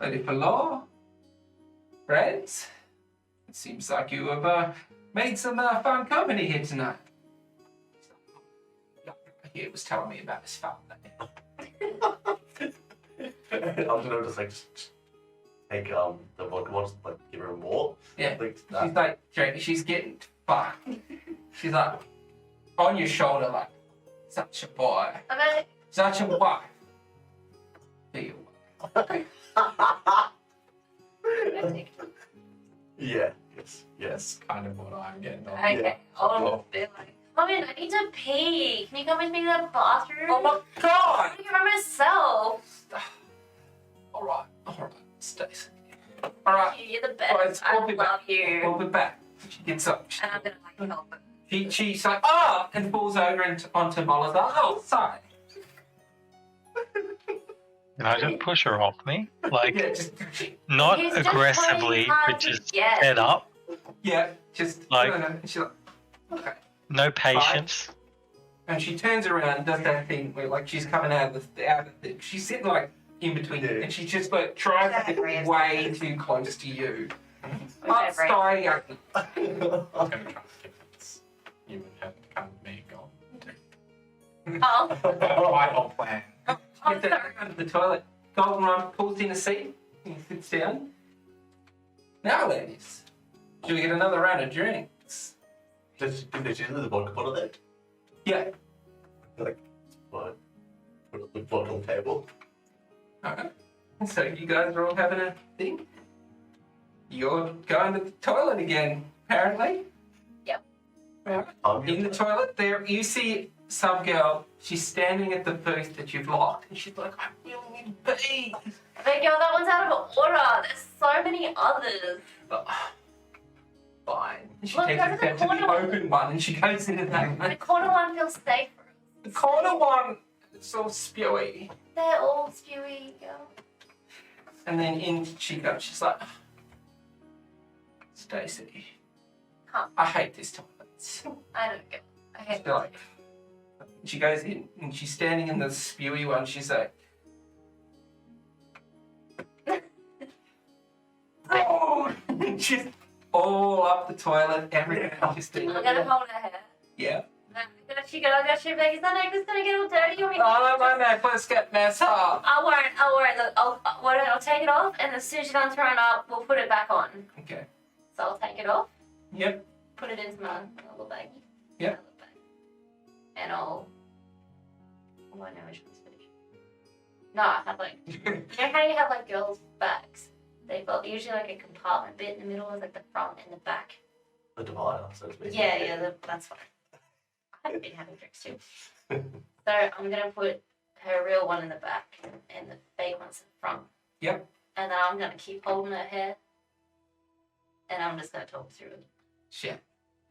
Lady for law, friends, Seems like you have made some fun company here tonight. He was telling me about his father. I'm gonna just take the vodka ones, like give her more. Yeah. Like She's that. like, Jake, she's getting fucked. She's like, on your shoulder, like, such a boy. Okay. Such a wife. Be your wife. Yeah. Yes. Kind of what I'm getting on. Okay. I'll be like, come in, I need to pee. Can you come with me to the bathroom? Oh my god! I'm by myself. Alright, Stacy. Alright, You're the best. Alright, I we'll be love back. you. We'll be back. She gets up. And I'm gonna like help her. She's like, and falls over onto Mola's like, oh, sorry. Can I just push her off me? Like, Yeah, just, not He's just aggressively, trying hard but to just get. head up. yeah, just, Like- and she's like, okay. No patience. And she turns around and does that thing where, like, she's coming out of the thing. She's sitting, like, in between you, and she just, like, tries to get way too close to you. But Which I Sky, I'm gonna try to convince you and her to come with me. Go on. Oh, My whole plan. get that out of the toilet. Goldenrod pulls in a seat and sits down. Now, ladies, should we get another round of drinks? Did they do the vodka bottle there? Yeah. Like, what? Put the vodka on the table. Alright. So you guys are all having a thing? You're going to the toilet again, apparently. Yep. Alright. In the toilet, there you see some girl. She's standing at the booth that you've locked, and she's like, "I really need to pee." but girl, that one's out of order. There's so many others. But, fine. And she Look, takes go to a the step to the corner. open one, and she goes into that The one. corner one feels safer. The corner one, it's all spewy. They're all spewy, girl. And then in she goes. She's like, Stacy, Huh. I hate this toilet. I don't get. I hate She's like, she goes in and she's standing in the spewy one. She's like, oh, she's all up the toilet, everything. Just I'm gonna hold her hair. yeah. She goes, I got you, Maggie. Is that necklace gonna get all dirty? You want me to Oh, my necklace get messed up. I won't. Look, I'll take it off, and as soon as you're done throwing up, we'll put it back on. Okay. So I'll take it off, Yep. put it into my little baggie. Yep. My little bag. And I'll. Oh, I know which one's finished. No, I have like. You know how you have like girls' bags? They've got usually like a compartment bit in the middle, is like the front and the back. The divider, so to speak. Yeah, that's fine. I haven't been having drinks too. So I'm gonna put her real one in the back and the fake ones in the front. Yep. And then I'm gonna keep holding her hair. And I'm just gonna talk through it. Shit.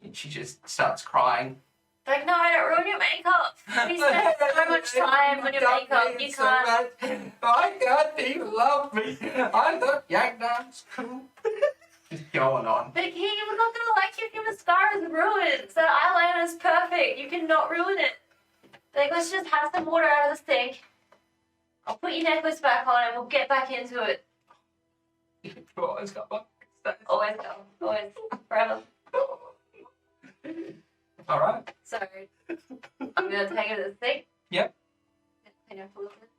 And she just starts crying. Like, no, don't ruin your makeup. We spent so much time on your makeup. You can't. I can't even love me. I thought Yagnar's cool. Just going on. But he was not gonna like you if your mascara's ruined. So eyeliner's perfect. You cannot ruin it. Like, let's just have some water out of the sink. I'll put your necklace back on and we'll get back into it. Your eyes got my Always go. Always. Forever. All right. So, I'm gonna take her to the sink. Yep. Clean her up a little bit.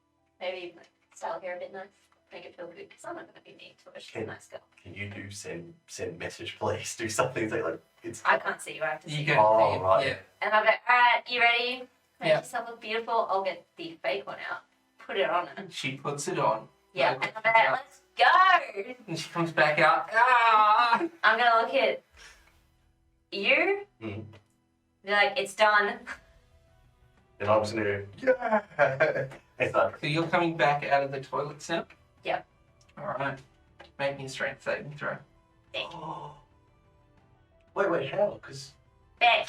Maybe even like, style her a bit nice. Make it feel good because I'm not gonna be mean to her. She's a nice girl. Can you do send message, please? Do something like it's. I can't see you. I have to see You you. go. Oh, right. Yeah. And I'll go, alright, you ready? Make Yeah. yourself look beautiful. I'll get the fake one out. Put it on her. And she puts it on. Yeah. No, And I'm like, let's go. And she comes back out. Ah! I'm gonna look at you. Mm. Be like, it's done. And I'm just gonna go, yeah. It's not. So you're coming back out of the toilets now? Yep. All right. Make me a strength saving throw. Wait, how? Because Back.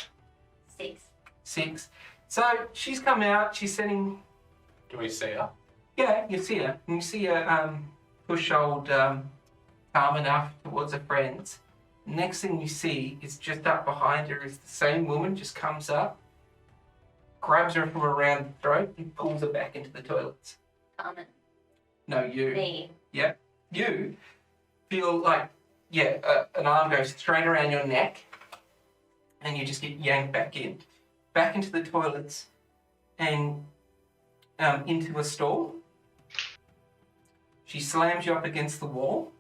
6. 6. So she's come out. She's sending. Do we see her? Yeah, you see her. You see her push old calm enough towards her friends. Next thing you see is just up behind her is the same woman just comes up, grabs her from around the throat and pulls her back into the toilets. Carmen. No, you. Me. You feel like an arm goes straight around your neck, and you just get yanked back into the toilets, and into a stall. She slams you up against the wall,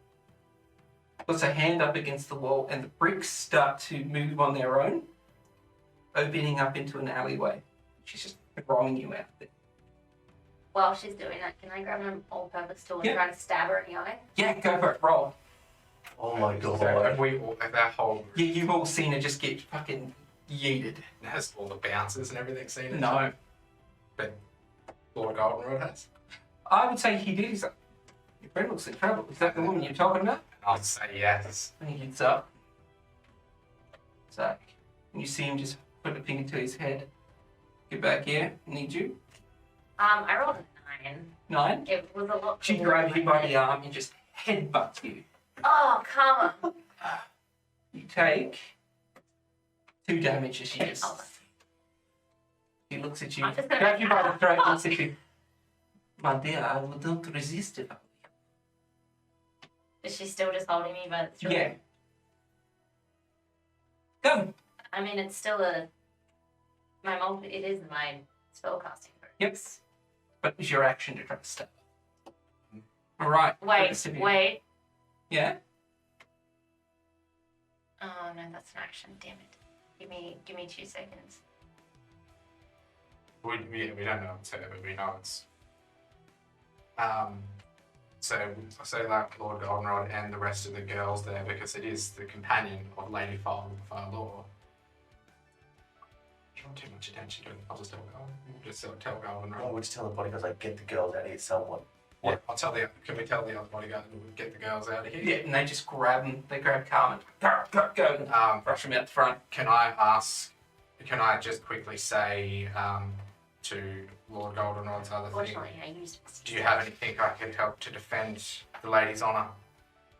puts her hand up against the wall, and the bricks start to move on their own, opening up into an alleyway. She's just throwing you out there. While she's doing that, can I grab an all-purpose tool and Yeah. try to stab her in the eye? Yeah, go for it, roll. Oh my So god. have we all, have that whole Yeah, you've all seen her just get fucking yeeted. has all the bounces and everything seen it? No. But Lord Goldenrod has? I would say he did. He's like, your friend looks in trouble. Is that the woman you're talking about? I'd say yes. And he gets up. It's like, and you see him just put a finger to his head. Get back here. Need you. I rolled a 9. 9. It was a lot. She cooler grabs than you I by did. the arm and just headbutts you. Oh, karma. You take 2 damage as she just. Oh, She looks at you, I'm just gonna grabs you by the throat, and fuck. looks at you. My dear, I will not resist it. Is she still just holding me by the throat? Yeah. Go. I mean, it's still it is my spellcasting. Yep. But it's your action to try to stab her. All right. Wait. Yeah. Oh no, that's an action. Damn it. Give me 2 seconds. We don't know what's it, but we know it's. So like Lord Goldenrod and the rest of the girls there, because it is the companion of Lady Farlaw. Not too much attention to it. I'll just tell Goldenrod. Oh, we'll just tell the bodyguards, like, get the girls out of here, someone. Yeah, can we tell the other bodyguard to get the girls out of here? Yeah, and they just grab them. They grab Carmen. Go. And rush them out the front. Can I just quickly say to Lord Goldenrod's other thing, Fortunately, I used. do you have anything I could help to defend the lady's honour?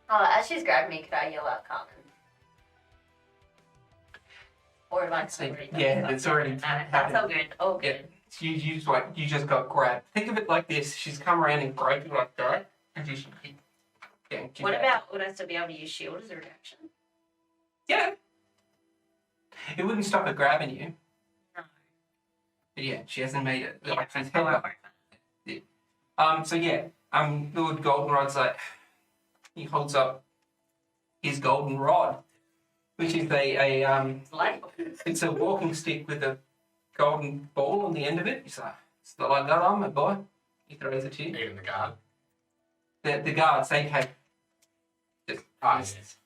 Oh, as she's grabbing me, could I yell out Carmen? Or have I already done Yeah, that? it's already No, happened. that's all good. All Yeah. good. You just got grabbed. Think of it like this. She's come around and grabbed you like that. And just yanked you What back. about, would I still be able to use shield as a reaction? Yeah. It wouldn't stop her grabbing you. No. But yeah, she hasn't made it. Yeah, Like, she's that's how I head work. So yeah, Lord Goldenrod's like, he holds up his golden rod, which is it's a walking stick with a golden ball on the end of it. He's like, it's not like that on my boy. He throws it to you. Even the guard? The guards, they take just Yes.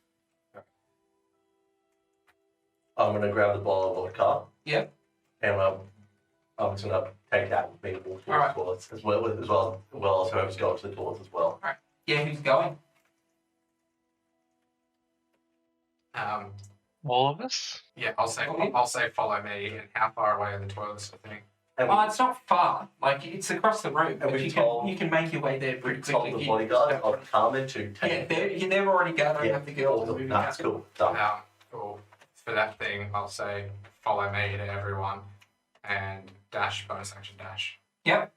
I'm gonna grab the bottle of vodka. Yep. And I'm just gonna take that with me and walk Alright. towards the toilets as well as whoever's going to the toilets as well. Yeah, who's going? All of us? Yeah, I'll say follow me. And how far away are the toilets? I think. And Oh, it's not far. Like it's across the room. But we've you told- can make your way there pretty we told quickly. the You- bodyguard of Carmen to Yeah, take they're already gathering Yeah, up the girls. and awesome. moving That's out. cool. Done. Cool. For that thing, I'll say follow me to everyone, and dash bonus action dash. Yep.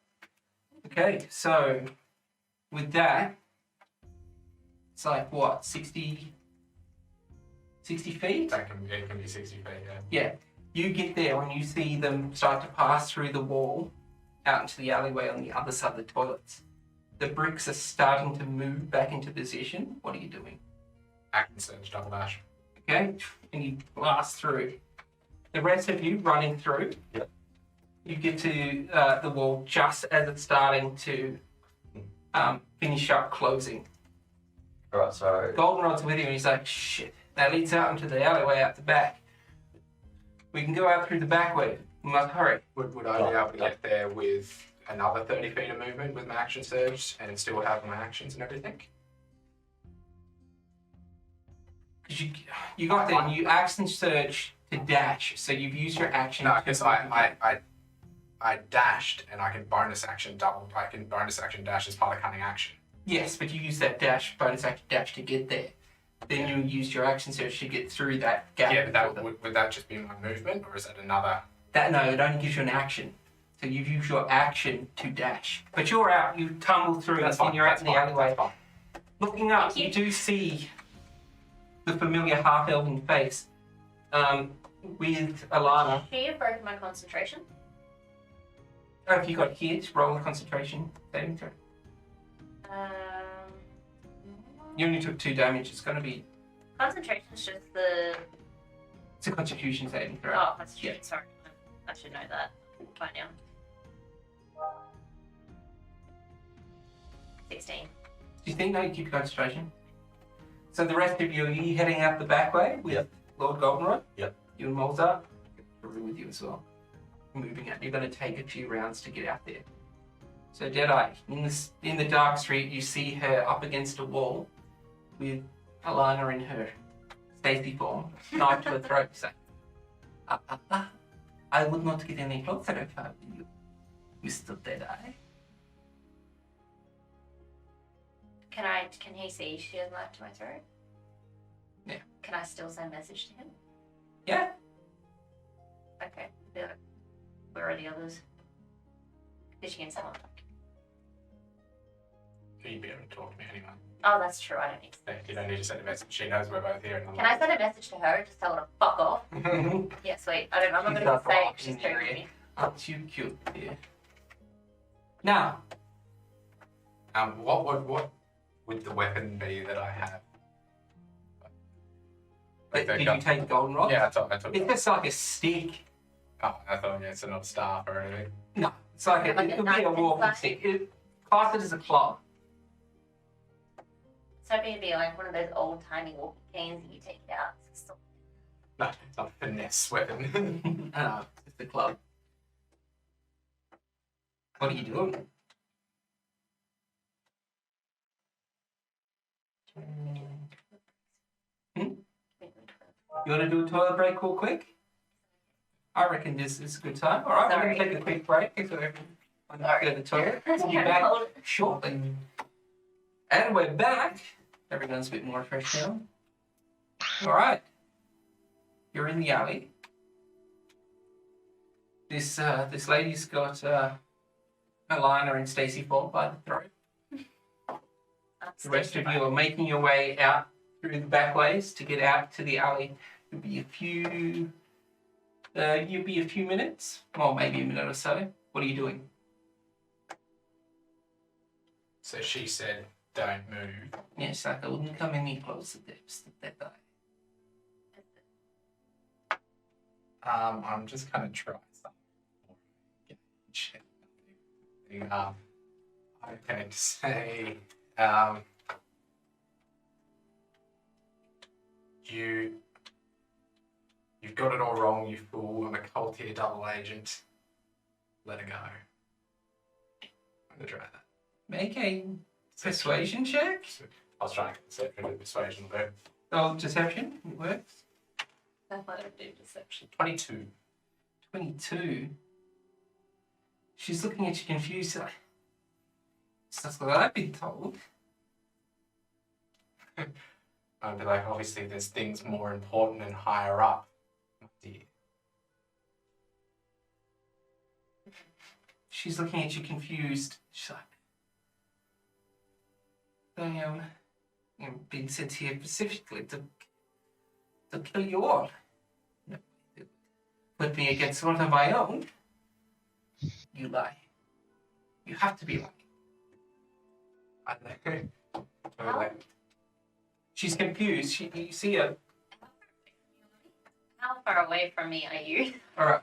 Okay, so with that, it's like what, 60 feet? It can be 60 feet. Yeah. Yeah. You get there when you see them start to pass through the wall out into the alleyway on the other side of the toilets. The bricks are starting to move back into position. What are you doing? Action surge double dash. Okay, and you blast through. The rest of you running through. Yep. You get to the wall just as it's starting to finish up closing. Alright, so Goldenrod's with you, and he's like, "Shit, that leads out into the alleyway out the back. We can go out through the back way. We must hurry." Would I be able to get there with another 30 feet of movement with my action surge and still have my actions and everything? Because you got there and you action surge to dash, so you've used your action. No, to- because I dashed and I can bonus action double. I can bonus action dash as part of cunning action. Yes, but you use that bonus action dash to get there. Then you use your action surge to get through that gap. Yeah, but would that just be my movement, or is that another? No, it only gives you an action. So you've used your action to dash. But you're out, you tumble through That's and fine. you're out That's in the fine. alleyway. That's fine. Looking up, Thank you. you do see the familiar half-elven face with Elanna. She have broken my concentration. Oh, if you got hit, roll a concentration saving throw. You only took 2 damage. It's going to be... Concentration's just the... It's a constitution saving throw. Oh, constitution, sorry. I should know that by now. 16. Do you think that you keep your concentration? So the rest of you, are you heading out the back way with Yep. Lord Goldenrod? Yep. You and Molzar? Karou with you as well. Moving out. You're going to take a few rounds to get out there. So Deadeye, in the dark street, you see her up against a wall with Elanna in her safety form, knife to her throat. So, I would not get any closer if I were you, Mr. Deadeye. Can he see she has knife to my throat? Yeah. Can I still send a message to him? Yeah. Okay. Be like, where are the others? Because she can someone. You'd be able to talk to me anyway. Oh, that's true. I don't need to. You don't need to send a message. She knows we're both here. And Can I send a message to her and just tell her to fuck off? Yeah, sweet. I'm not She's going to not say wrong she's in the talking area. to me. Aren't too cute, dear. Now, what would the weapon be that I have? did you take Goldenrod? Yeah, I took It's it. just like a stick. Oh, I thought it's not a staff or anything. No, it's like Like it a could be a knife walking inside? stick. Class it as a club. So it'd be like one of those old timey walking canes and you take it out. It's still- No, it's not a finesse weapon. No, it's a club. What are you doing? You want to do a toilet break real quick? I reckon this is a good time. All right, we're going to take a quick break. So I'm going to go to the toilet. We'll be back shortly. And we're back. Everyone's a bit more fresh now. All right. You're in the alley. This lady's got Elanna and Stacy fall by the throat. The rest of you are making your way out through the back ways to get out to the alley. It'll be a few minutes, or maybe a minute or so. What are you doing? So she said, "Don't move." Yes, like I wouldn't come any closer to that guy. I'm just gonna try something. I'm going to say, you've got it all wrong, you fool. I'm a cult here, double agent. Let her go. I'm gonna try that. Make a persuasion check. I was trying to get deception to persuasion, but Oh, deception. It works. That's why I don't do deception. 22. 22. She's looking at you confused. Like, that's what I've been told. I'd be like, obviously, there's things more important and higher up. My dear. She's looking at you confused. She's like, I've been sent here specifically to kill you all. No, put me against one of my own. You lie. You have to be lying. I don't know. I'm like, She's confused. You see her. How far away from me are you? All right.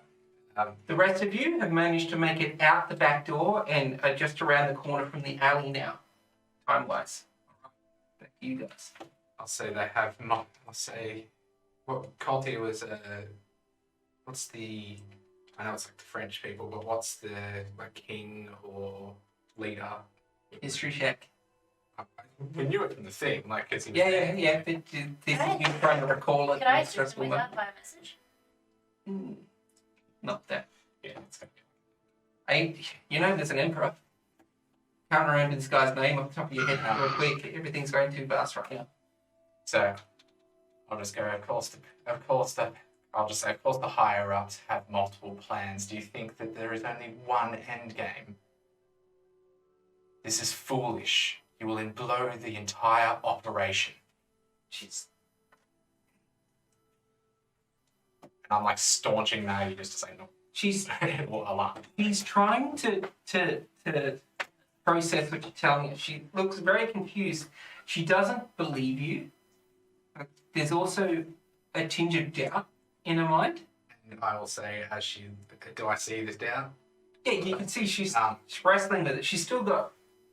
um, The rest of you have managed to make it out the back door and are just around the corner from the alley now, time-wise. Back to you guys. I'll say they have not. I'll say what Colty was. What's the? I know it's like the French people, but what's the like king or leader? History check. We knew it from the thing, like because he was Yeah. This is you trying to recall it. Could I It's just stressful, with but- that by message? Not that. Yeah, it's gonna be. There's an emperor. Can't remember this guy's name off the top of your head real quick. Everything's going too fast right now. So I'll just go. I'll just say, of course, the higher ups have multiple plans. Do you think that there is only one end game? This is foolish. You will blow the entire operation. She's And I'm like staunching Maggie just to say no. She's Or alarm. She's trying to process what you're telling her. She looks very confused. She doesn't believe you. There's also a tinge of doubt in her mind. And I will say, as she, do I see this down? Yeah, you can see she's wrestling with it. She's still got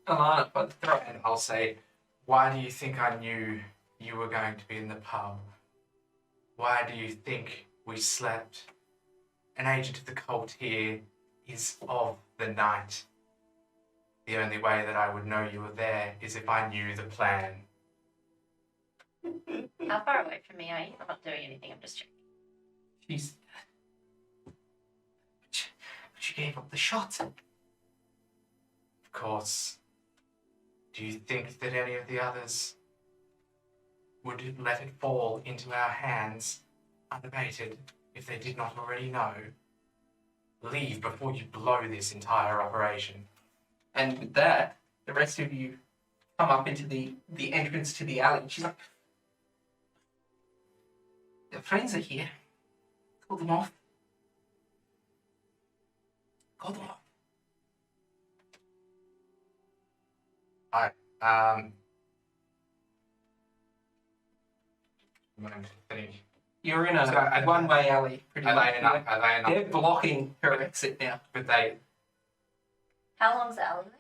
Elanna by the throat. And I'll say, why do you think I knew you were going to be in the pub? Why do you think we slept? An agent of the cult here is of the night. The only way that I would know you were there is if I knew the plan. How far away from me are you? I'm not doing anything. I'm just checking. She's. But she gave up the shot. Of course. Do you think that any of the others would let it fall into our hands unabated if they did not already know? Leave before you blow this entire operation. And with that, the rest of you come up into the entrance to the alley. She's like, their friends are here. Call them off. Call them off. I'm going to think. You're in a So, one-way alley, pretty much. Are they They're blocking her exit now. But they, How long's the alleyway?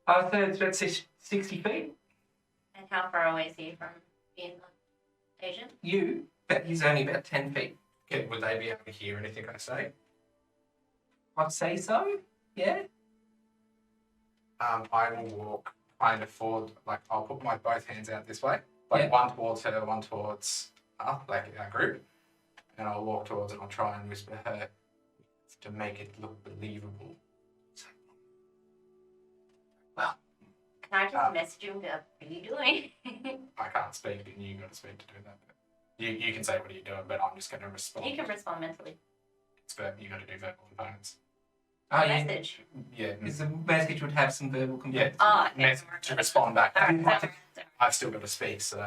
I would say it's about 60 feet. And how far away is he from being the agent? You, but he's only about 10 feet. would they be able to hear anything I say? I'd say so, yeah. I will walk kind of forward, like I'll put my both hands out this way, like Yeah. one towards her, one towards us, like our group, and I'll walk towards it and I'll try and whisper her to make it look believable. Well, Can I just message you and be like, what are you doing? I can't speak and you got to speak to do that. But you can say what are you doing, but I'm just going to respond. You can respond mentally. But you got to do verbal components. oh, yeah. Message. Yeah. Because the message would have some verbal components. Oh, okay. To respond back. Alright, sorry. I've still got to speak, so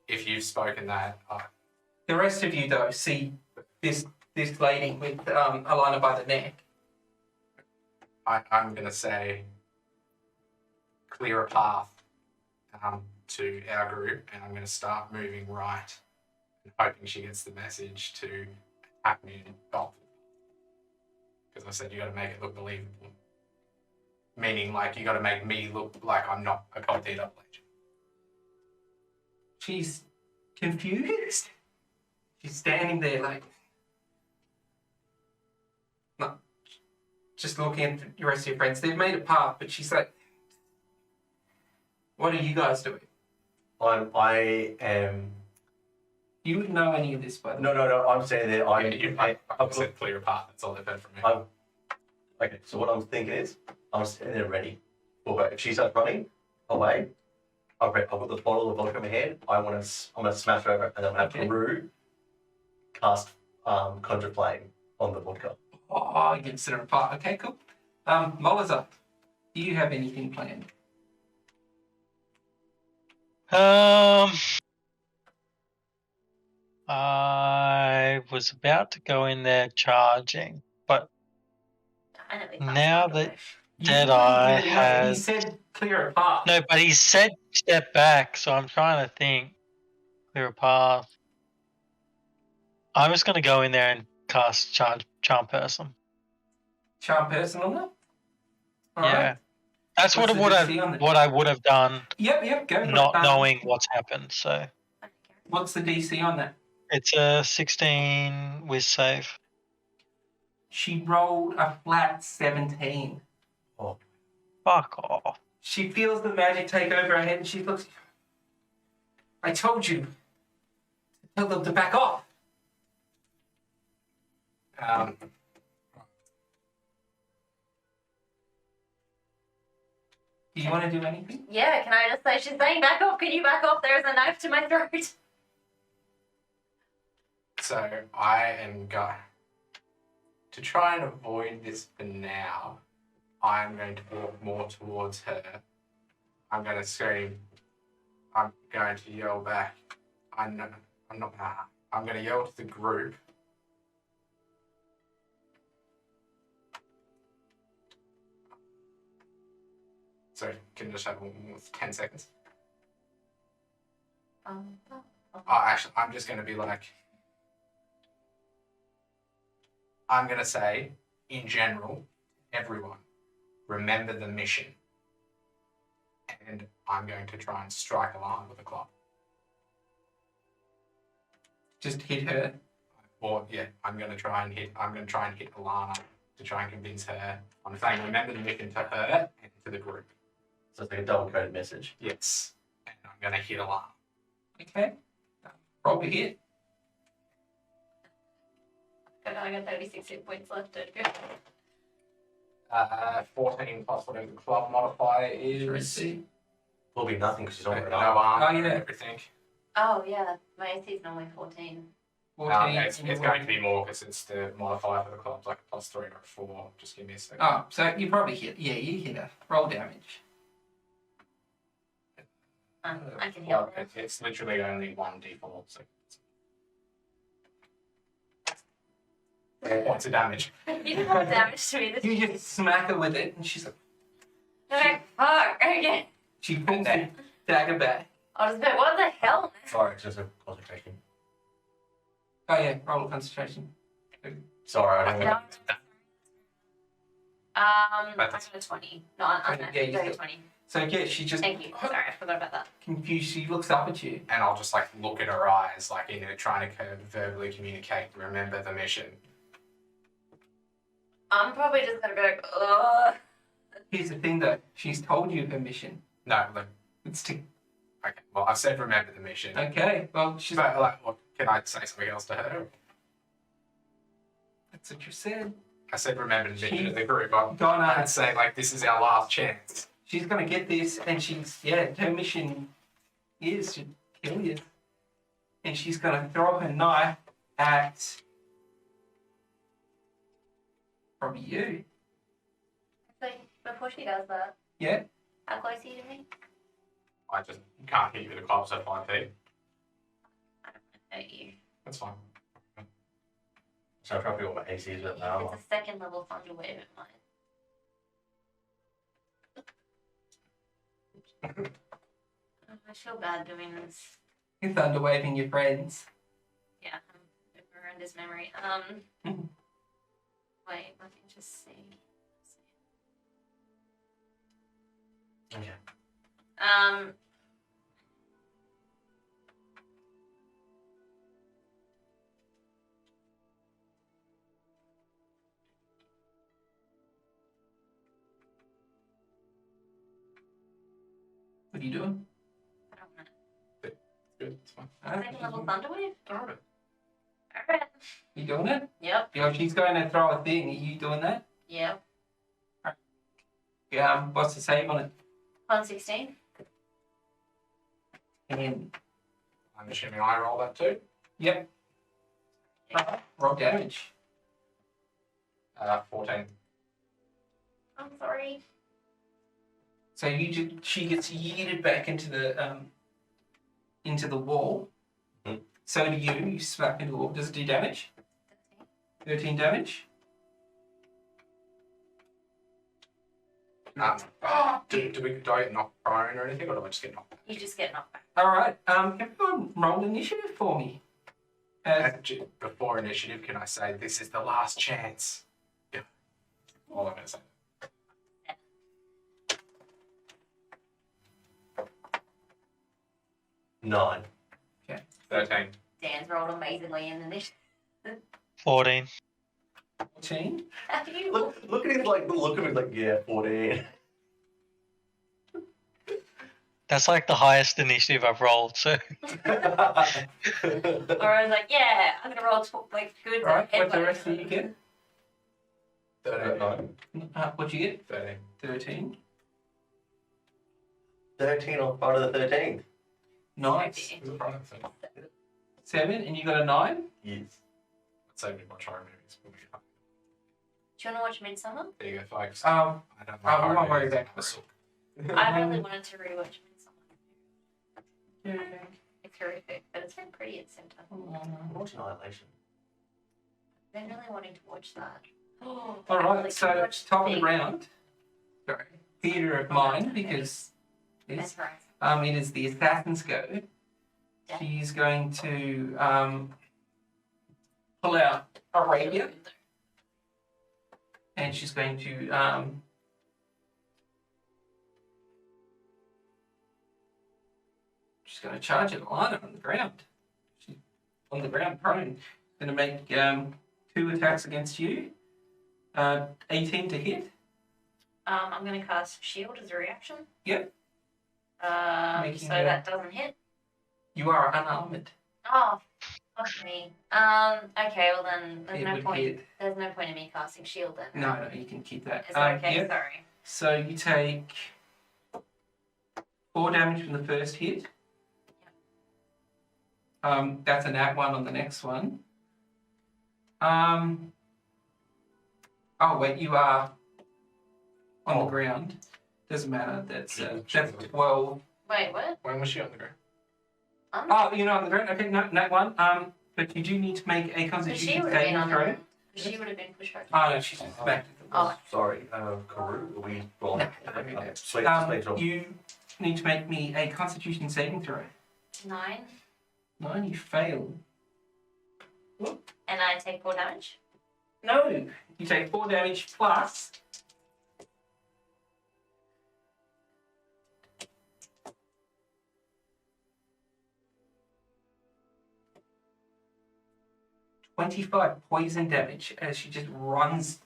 if you've spoken that, The rest of you, though, see this lady with Elanna by the neck. I'm going to say clear a path to our group, and I'm going to start moving right and hoping she gets the message to attack me and golf. Because I said you got to make it look believable. Meaning, like, you got to make me look like I'm not a cult agent. She's confused. She's standing there like, not just looking at the rest of your friends. They've made a path, but she's like, what are you guys doing? I am. You wouldn't know any of this, by the way. No. I'm saying that I've said clear a path. That's all they've heard from me. Okay, so what I'm thinking is, I'm standing there ready. Okay, if she starts running away, I've got the bottle of vodka in my hand. I'm gonna smash her over, and then I'm gonna have Karou cast conjure flame on the vodka. Oh, you can set it apart. Okay, cool. Mollizer, do you have anything planned? I was about to go in there charging, but now that Deadeye He has said clear a path. no, but he said step back, so I'm trying to think. Clear a path. I'm just going to go in there and cast charm person. Charm person on that? All yeah, right. that's What's the DC on it? what I would have done, Yep, go for it. not knowing what's happened. So What's the DC on that? it's a 16 with save. She rolled a flat 17. Oh, Fuck off. She feels the magic take over her head and she looks. I told you. Tell them to back off. Do you want to do anything? Yeah, can I just say, she's saying back off, can you back off? There's a knife to my throat. So I am going to try and avoid this for now. I'm going to walk more towards her. I'm going to scream. I'm going to yell back. I'm going to yell to the group So can you just have 10 seconds? Oh, Oh, actually, I'm just going to be like, I'm going to say, in general, everyone, remember the mission. And I'm going to try and strike Elanna with a club. Just hit her. Or yeah, I'm going to try and hit Elanna to try and convince her. I'm saying remember the mission to her and to the group. So it's like a double coded message. Yes. And I'm going to hit Elanna. Okay. Roll a hit. good. I got 36 hit points left. Don't go. 14 plus whatever the club modifier is. Accuracy. Will be nothing because she's not No got arm Oh, and yeah. everything. Oh yeah, my AC is normally 14. 14. It's going to be more because it's the modifier for the club's like a +3 or a 4. Just give me a second. Oh, so you probably hit. Yeah, you hit her. Roll damage. I can help. Well, it's literally only 1d4. So 4 points of damage. You did more damage to me this You just smack her with it, and she's like, I'm like, fuck, okay. she pulls the dagger back. I was like, what the hell? Sorry, it's just a concentration. Oh yeah, roll a concentration. Sorry, I don't No. know. I got a 20. No, I'm Yeah, you got a still- 20. So yeah, she just Thank you. Sorry, I forgot about that. confused. She looks up at you. And I'll just like look at her eyes, like trying to verbally communicate. Remember the mission. I'm probably just gonna be like, ugh. Here's the thing though, she's told you her mission. No, like It's to. okay. Well, I've said remember the mission. Okay, well she's But like, what, can I say something else to her? that's what you said. I said remember the mission She's of the group. I'd gonna. say like this is our last chance. She's gonna get this, and her mission is to kill you, and she's gonna throw her knife at probably you. So before she does that, Yeah. how close are you to me? I just can't hit you with a club, so 5 feet. I don't want to hurt you. That's fine. So I'm trying to figure what my AC is with now. It's a second level thunder wave at mine. Oh, I feel bad doing this. You're thunder waving your friends. Yeah, Miranda's memory. Mhm. Wait, let me just see. Okay. What are you doing? I don't know. Good. It's fine. Second level thunder wave? Alright. Alright. You doing it? Yep. You know, she's going to throw a thing. Are you doing that? Yep. What's the save on it? 116. And I'm assuming I roll that too. yep. Roll damage. 14. I'm sorry. So she gets yeeted back into the wall. Mhm. So do you. You smack into the wall. Does it do damage? 13 damage. Do I get knocked prone or anything, or do I just get knocked back? You just get knocked back. All right. Everyone roll initiative for me. Before initiative, can I say this is the last chance? Yeah. All I'm going to say. Nine. 13. Dan's rolled amazingly in this. 14. 14. Have you? Look at his like the look of it like yeah 14. That's like the highest initiative I've rolled. So Or I was like, yeah, I'm gonna roll good. All right. What's the headbutt. rest of you get? 13. What'd you get? 13. 13. 13 on part of the 13th. Nice. Is it prone? 7, and you got a 9. Yes. Let's say we watch horror movies. Do you want to watch Midsummer? There you go, folks. Um, I don't we horror won't worry movies. about Whistle. I really wanted to rewatch Midsummer. Yeah. It's horrific, but it's very pretty at the same time. Watch Annihilation. I've been really wanting to watch that. All right. So top of the round. Sorry. theatre of mind because That's right. it is the assassin's go. Yeah. She's going to pull out a rapier and she's going to charge at Elanna on the ground. She's on the ground prone. Going to make 2 attacks against you. 18 to hit. I'm going to cast shield as a reaction. Yep. So that doesn't hit. You are unarmed. Oh, fuck me. Okay, well then there's It no would point. hit. There's no point in me casting shield then. No, you can keep that. Is that okay? Yep. Sorry. So you take 4 damage from the first hit. That's a nat 1 on the next one. Oh wait, you are on the ground. Doesn't matter. That's 12. Wait, what? When was she on the ground? Oh, you're not on the ground. Okay, no, nat 1. But you do need to make a She Constitution would have been saving on the throw. ground. She would have been pushed back. Oh no, she's smacked. Oh. Sorry, Karou, are we rolling? Sweet, You need to make me a Constitution saving throw. 9. 9, you fail. And I take 4 damage. No, you take 4 damage plus. $25 poison damage as she just runs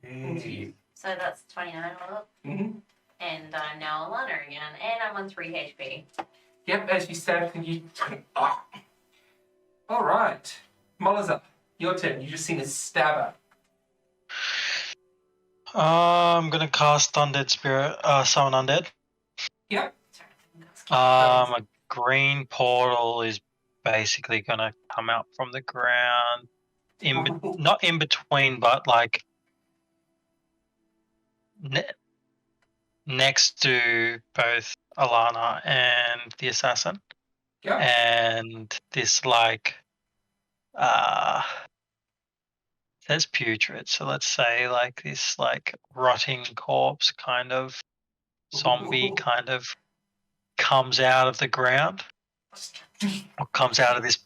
into you. So that's 29 all up. Mm-hmm. And I'm now Elanna again. And I'm on 3 HP. Yep, as you stab and you. Oh. All right, Molliza, your turn. You just seen a stabber. I'm gonna cast Undead Spirit, Summon Undead. Yep. A green portal is basically gonna come out from the ground, not in between, but like next to both Elanna and the assassin. Yeah. And this like says putrid, so let's say like this like rotting corpse kind of zombie kind of comes out of the ground, or comes out of this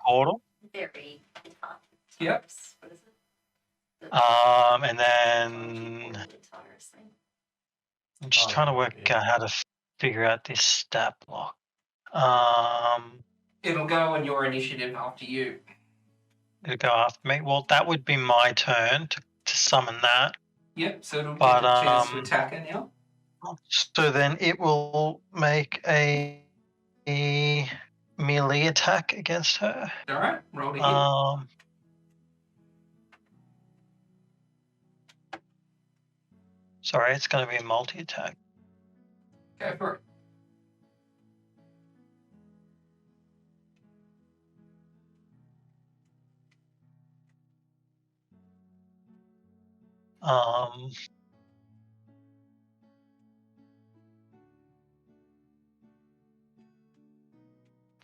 portal. Very tough. Yep. What is it? And then Guitarist thing. I'm just trying to work out how to figure out this stat block. It'll go on your initiative after you. It'll go after me. Well, that would be my turn to summon that. Yep, so it'll But, get a chance to attack her now. So then it will make a melee attack against her. Alright, roll to hit. Sorry, it's going to be a multi-attack. Go for it.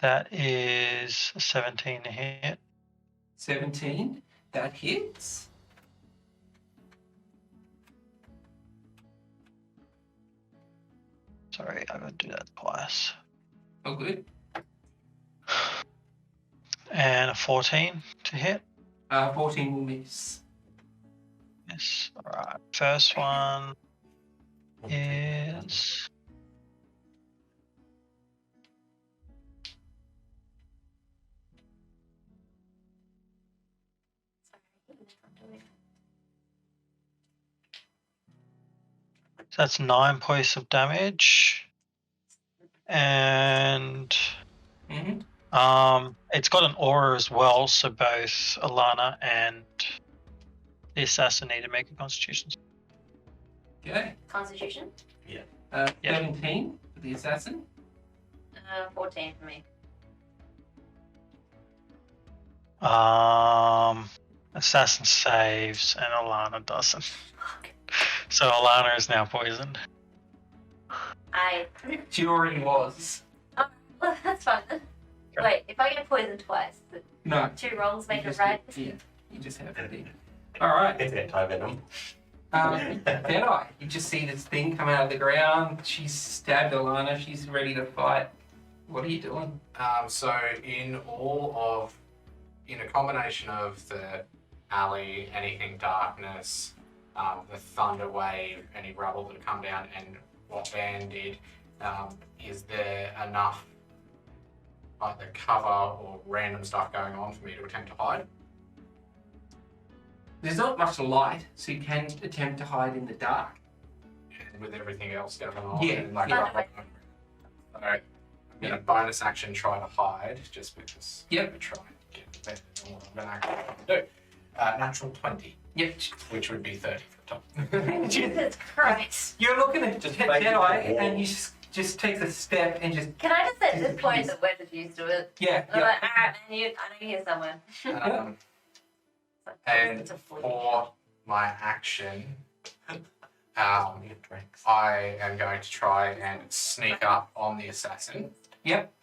That is a 17 to hit. 17, that hits. Sorry, I gotta do that twice. Oh, good. And a 14 to hit. 14 will miss. Yes. Alright. First one is so that's 9 points of damage. And it's got an aura as well, so both Elanna and the assassin need to make a constitution. Okay. Constitution? 17 for the assassin. 14 for me. Assassin saves and Elanna doesn't. So Elanna is now poisoned. She already was. Oh, well, that's fine. Wait, if I get poisoned twice, No. 2 rolls make You it just right? Yeah, you just have to be. Alright. It's anti-venom. Deadeye, you just see this thing come out of the ground. She's stabbed Elanna. She's ready to fight. What are you doing? So in a combination of the alley, anything darkness, the thunder wave, any rubble that come down, and what Van did, is there enough either cover or random stuff going on for me to attempt to hide? There's not much light, so you can attempt to hide in the dark. And with everything else going on, Yeah, and like, yeah. so I'm gonna bonus action try to hide, just because. Yep. I'm trying to get better than what I'm gonna actually do. Natural 20, Yep. which would be 30 for the top. Jesus Christ. You're looking at Just Deadeye, make it warm. and you just take a step and just Can I just at this point the word is used to it? yeah. I'm like, alright, man, I know you're here somewhere. And It's a fleet. for my action, I am going to try and sneak up on the assassin. Yep.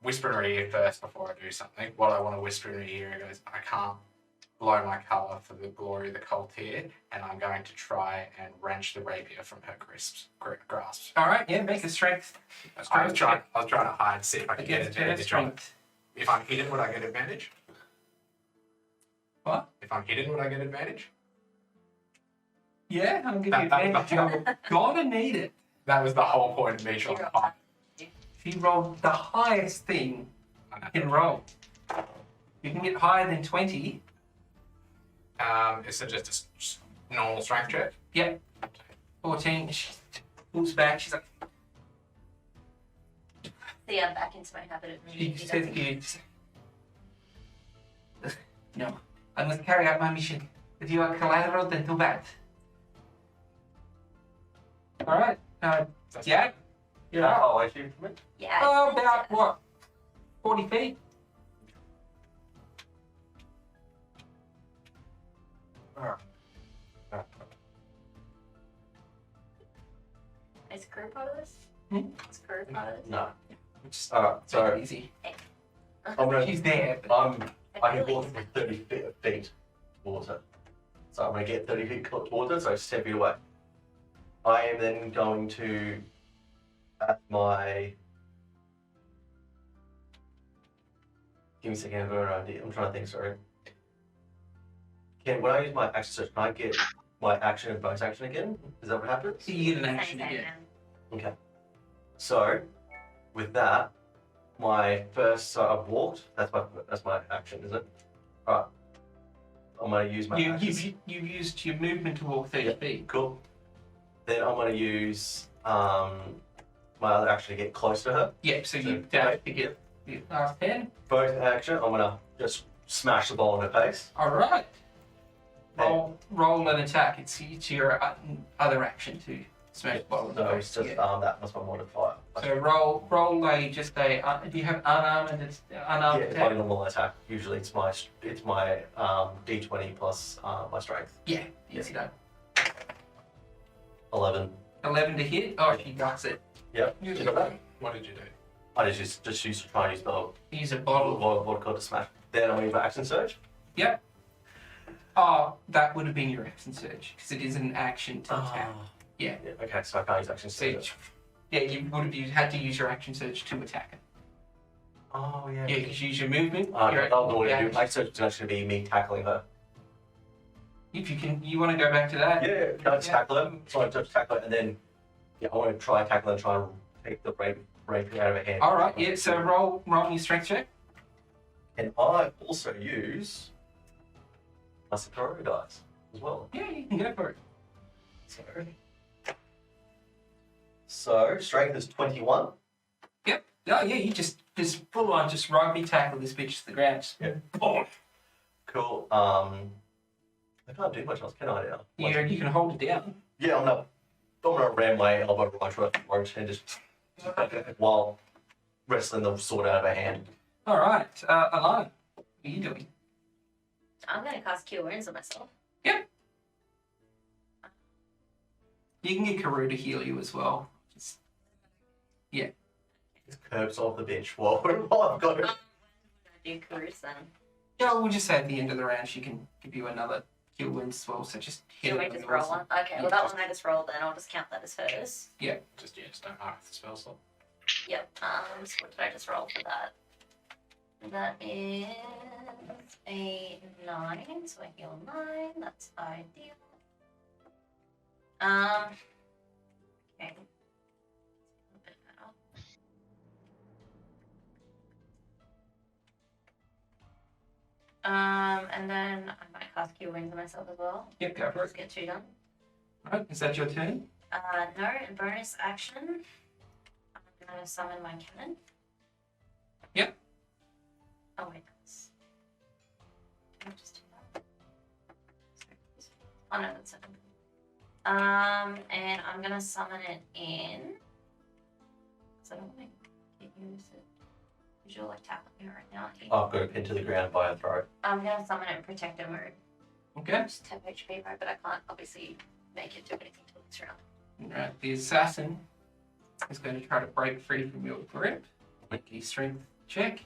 Whisper in her ear first before I do something. What I want to whisper in her ear is, I can't blow my colour for the glory of the cult here, and I'm going to try and wrench the rapier from her grasp. All right. Yeah. Make a strength. I was trying to hide, see if I can get Against her advantage on it. strength. If I'm hidden, would I get advantage? What? If I'm hidden, would I get advantage? Yeah. I'm giving you advantage. You're gonna need it. That was the whole point of me trying to hide. She rolled the highest thing you can roll. You can get higher than 20. Is it just a normal strength check? Yep. 14. She pulls back. She's like, See, I'm back into my habit of she reading. says to you, no, I must carry out my mission. If you are collateral, then too bad. All right. Yeah. Yeah, oh, I shoot from it. Yeah. About what? 40 feet? Is Karou part of this? Hmm? Is Karou part of this? No. Just Alright, so easy. I'm gonna. She's there. But I can walk for 30 feet towards her. So I'm gonna get 30 feet towards her, so 10 feet away. I am then going to at my. Give me a second, I've got an idea. I'm trying to think, sorry. When I use my action search, can I get my action and bonus action again? Is that what happens? you get an action again. Okay. So, with that, my first, so I've walked. That's my action, is it? All right. I'm gonna use my action. You used your movement to walk 30 feet. Cool. Then I'm gonna use my other action to get close to her. Yep. So you So, have to get the last 10. Both action. I'm gonna just smash the ball in her face. All right. Roll an attack. It's your other action to smash the bottle. So it's just that must be my modifier. So roll a just a. Do you have unarmed Yeah, it's my attack? normal attack. Usually it's my D20 plus my strength. Yeah, easy done. 11. 11 to hit. Oh, she ducks it. Yep. You You got that? What did you do? I just used to try and use the Use a bottle. vodka to smash. Then I'm gonna use my action surge. Yep. Oh, that would have been your action surge because it is an action to attack. Yeah. Okay, so I can't use action So, surge. yeah, you would have had to use your action surge to attack it. Oh yeah. Yeah, because you use your movement. Okay, your that was what I action- do. My surge is actually be me tackling her. If you want to go back to that. Yeah, can I just tackle her? So I just tackle her, and then I want to try tackle her and try and take the rapier out of her hand. All right. Yeah. So roll your strength check. And I also use my Karou dice as well. Yeah, you can go for it. So strength is 21. Yep. Oh yeah, you just full on just rugby tackle this bitch to the ground. Yeah. Boom. Cool. I can't do much else, can I now? You can hold it down. Yeah, I'm gonna ram my elbow right to her throat and just while wrestling the sword out of her hand. All right, Elanna, what are you doing? I'm gonna cast Cure Wounds on myself. You can get Karou to heal you as well. Just curbs off the bench while I've got it. I do Karou then. Yeah, we'll just say at the end of the round she can give you another kill wounds as well, so just Do hit we it. just roll one? Okay, Yeah, well that just- one I just rolled then. I'll just count that as hers. Just don't mark the spell slot. Yep. So what did I just roll for that? That is a 9, so I heal 9. That's ideal. Okay. A bit better. And then I might cast Cure Wounds on myself as well. Yep, go for it. Just get 2 done. Right, is that your turn? No, in bonus action, I'm gonna summon my cannon. Yep. Oh wait, that's. Can I just do that? Oh no, that's it. And I'm gonna summon it in. Cause I don't think it use it. You're like tapping me right now. I've got it pinned to the ground by a throat. I'm gonna summon it in protector mode. Okay. Just 10 HP mode, but I can't obviously make it do anything till this round. Right, the assassin is going to try to break free from your grip. Make a strength check.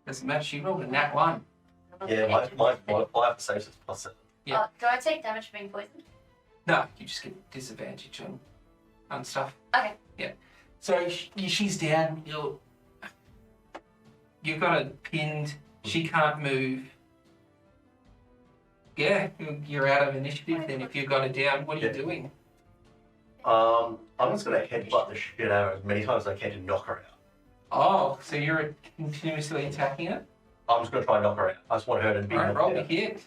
Doesn't matter, she rolled a nat 1. Yeah, my modifier for saves is +7. Yeah. Do I take damage for being poisoned? No, you just get disadvantage on stuff. Okay. Yeah. So she's down. You've got her pinned. She can't move. Yeah, you're out of initiative then if you've got her down. What are you doing? I'm just gonna headbutt the shit out of her as many times as I can to knock her out. Oh, so you're continuously attacking her? I'm just gonna try and knock her out. I just want her to be Alright, roll knocked the out. hit.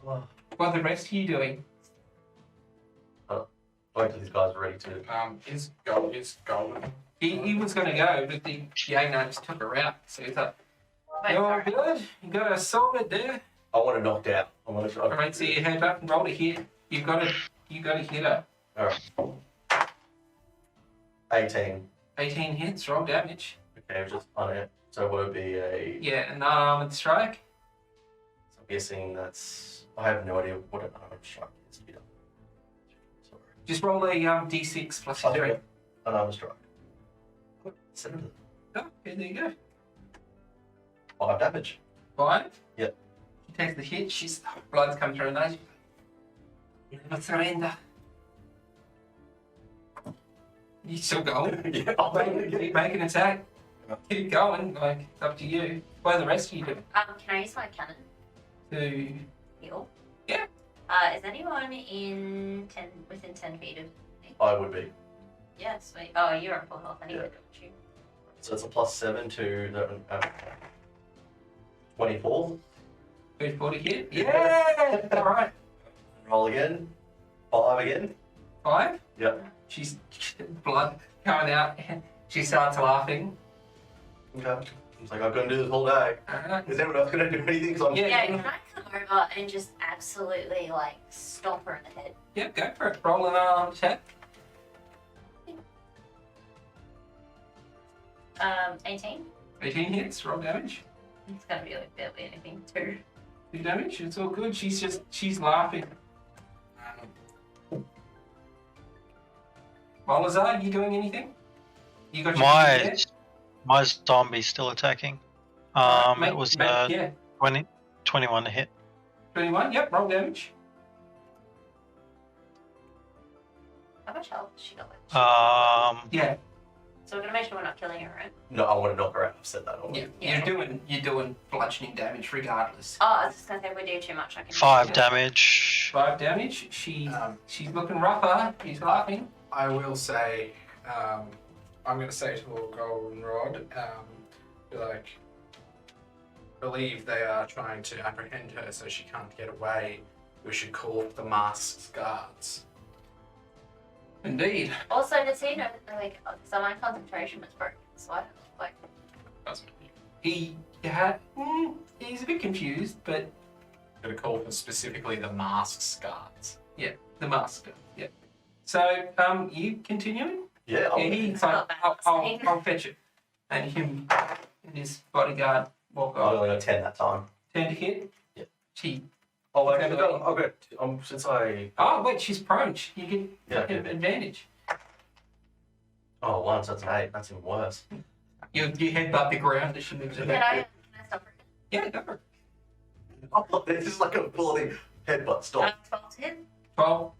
What are the rest of you doing? Wait till these guys are ready to. Is golden. He was going to go, but the Yagnar just took her out. So he's like, Wait, you're sorry. good. You got her sorted there. I want her knocked out. Alright, so you head up and roll a hit. You got to hit her. Alright. 18. 18 hits, roll damage. Okay, just on it. So would it be a? Yeah, an unarmored strike. So I'm guessing that's. I have no idea what an unarmed strike is. Yeah. Sorry. Just roll a d6 plus your 3. Unarmed strike. 7. Oh, okay, there you go. 5 damage. 5? Yep. She takes the hit, blood's coming through her nose. You never surrender. You still going? Yeah. Keep making an attack. Keep going, like, it's up to you. What are the rest of you doing? Can I use my cannon To... to heal? Yeah. Is anyone within 10 feet of me? I would be. Yeah, sweet. Oh, you're at full health anyway, Yeah. don't you? So it's a +7 to the 24. 40 hit? Yeah! Alright. Roll again. 5 again. 5? Yep. She's blood coming out. She starts laughing. Okay. It's like I'm gonna do this whole day. Is anyone else gonna do anything? 'Cause I'm Yeah. Yeah, can I come over and just absolutely like stomp her in the head? Yep, go for it. Roll an unarmed attack. 18. 18 hits, roll damage. It's gonna be like barely anything. 2. 2 damage, it's all good. She's laughing. Malazar, you doing anything? You got your My zombie's still attacking. It was yeah. 21 to hit. 21, yep, roll damage. How much health has she got left? Yeah, So we're gonna make sure we're not killing her, right? No, I want to knock her out. I've said that already. yeah. Yeah. You're doing bludgeoning damage regardless. Oh, I was just gonna say if we do too much, I can. 5 damage. 5 damage. She's looking rougher. She's laughing. I will say, I'm going to say to Lord Goldenrod, be like, believe they are trying to apprehend her so she can't get away. We should call the masked guards. Indeed. Also, does he know that like so my concentration was broken, so I like. Doesn't He's a bit confused, but Going to call for specifically the masked guards. the master. Yeah. So, you continuing? Yeah. Yeah, he's like, I'll fetch it. And him and his bodyguard walk I off. only got 10 that time. 10 to hit? Yeah. She. Oh, actually, I'll go. Since I. Oh, wait, she's prone. You get Yeah. advantage. Oh, 1, so that's an 8. That's even worse. You headbutt the ground as she moves it Can I back. stop her? Yeah, go for it. Oh, this is like a full thing. Headbutt, stop. 12 to hit. 12.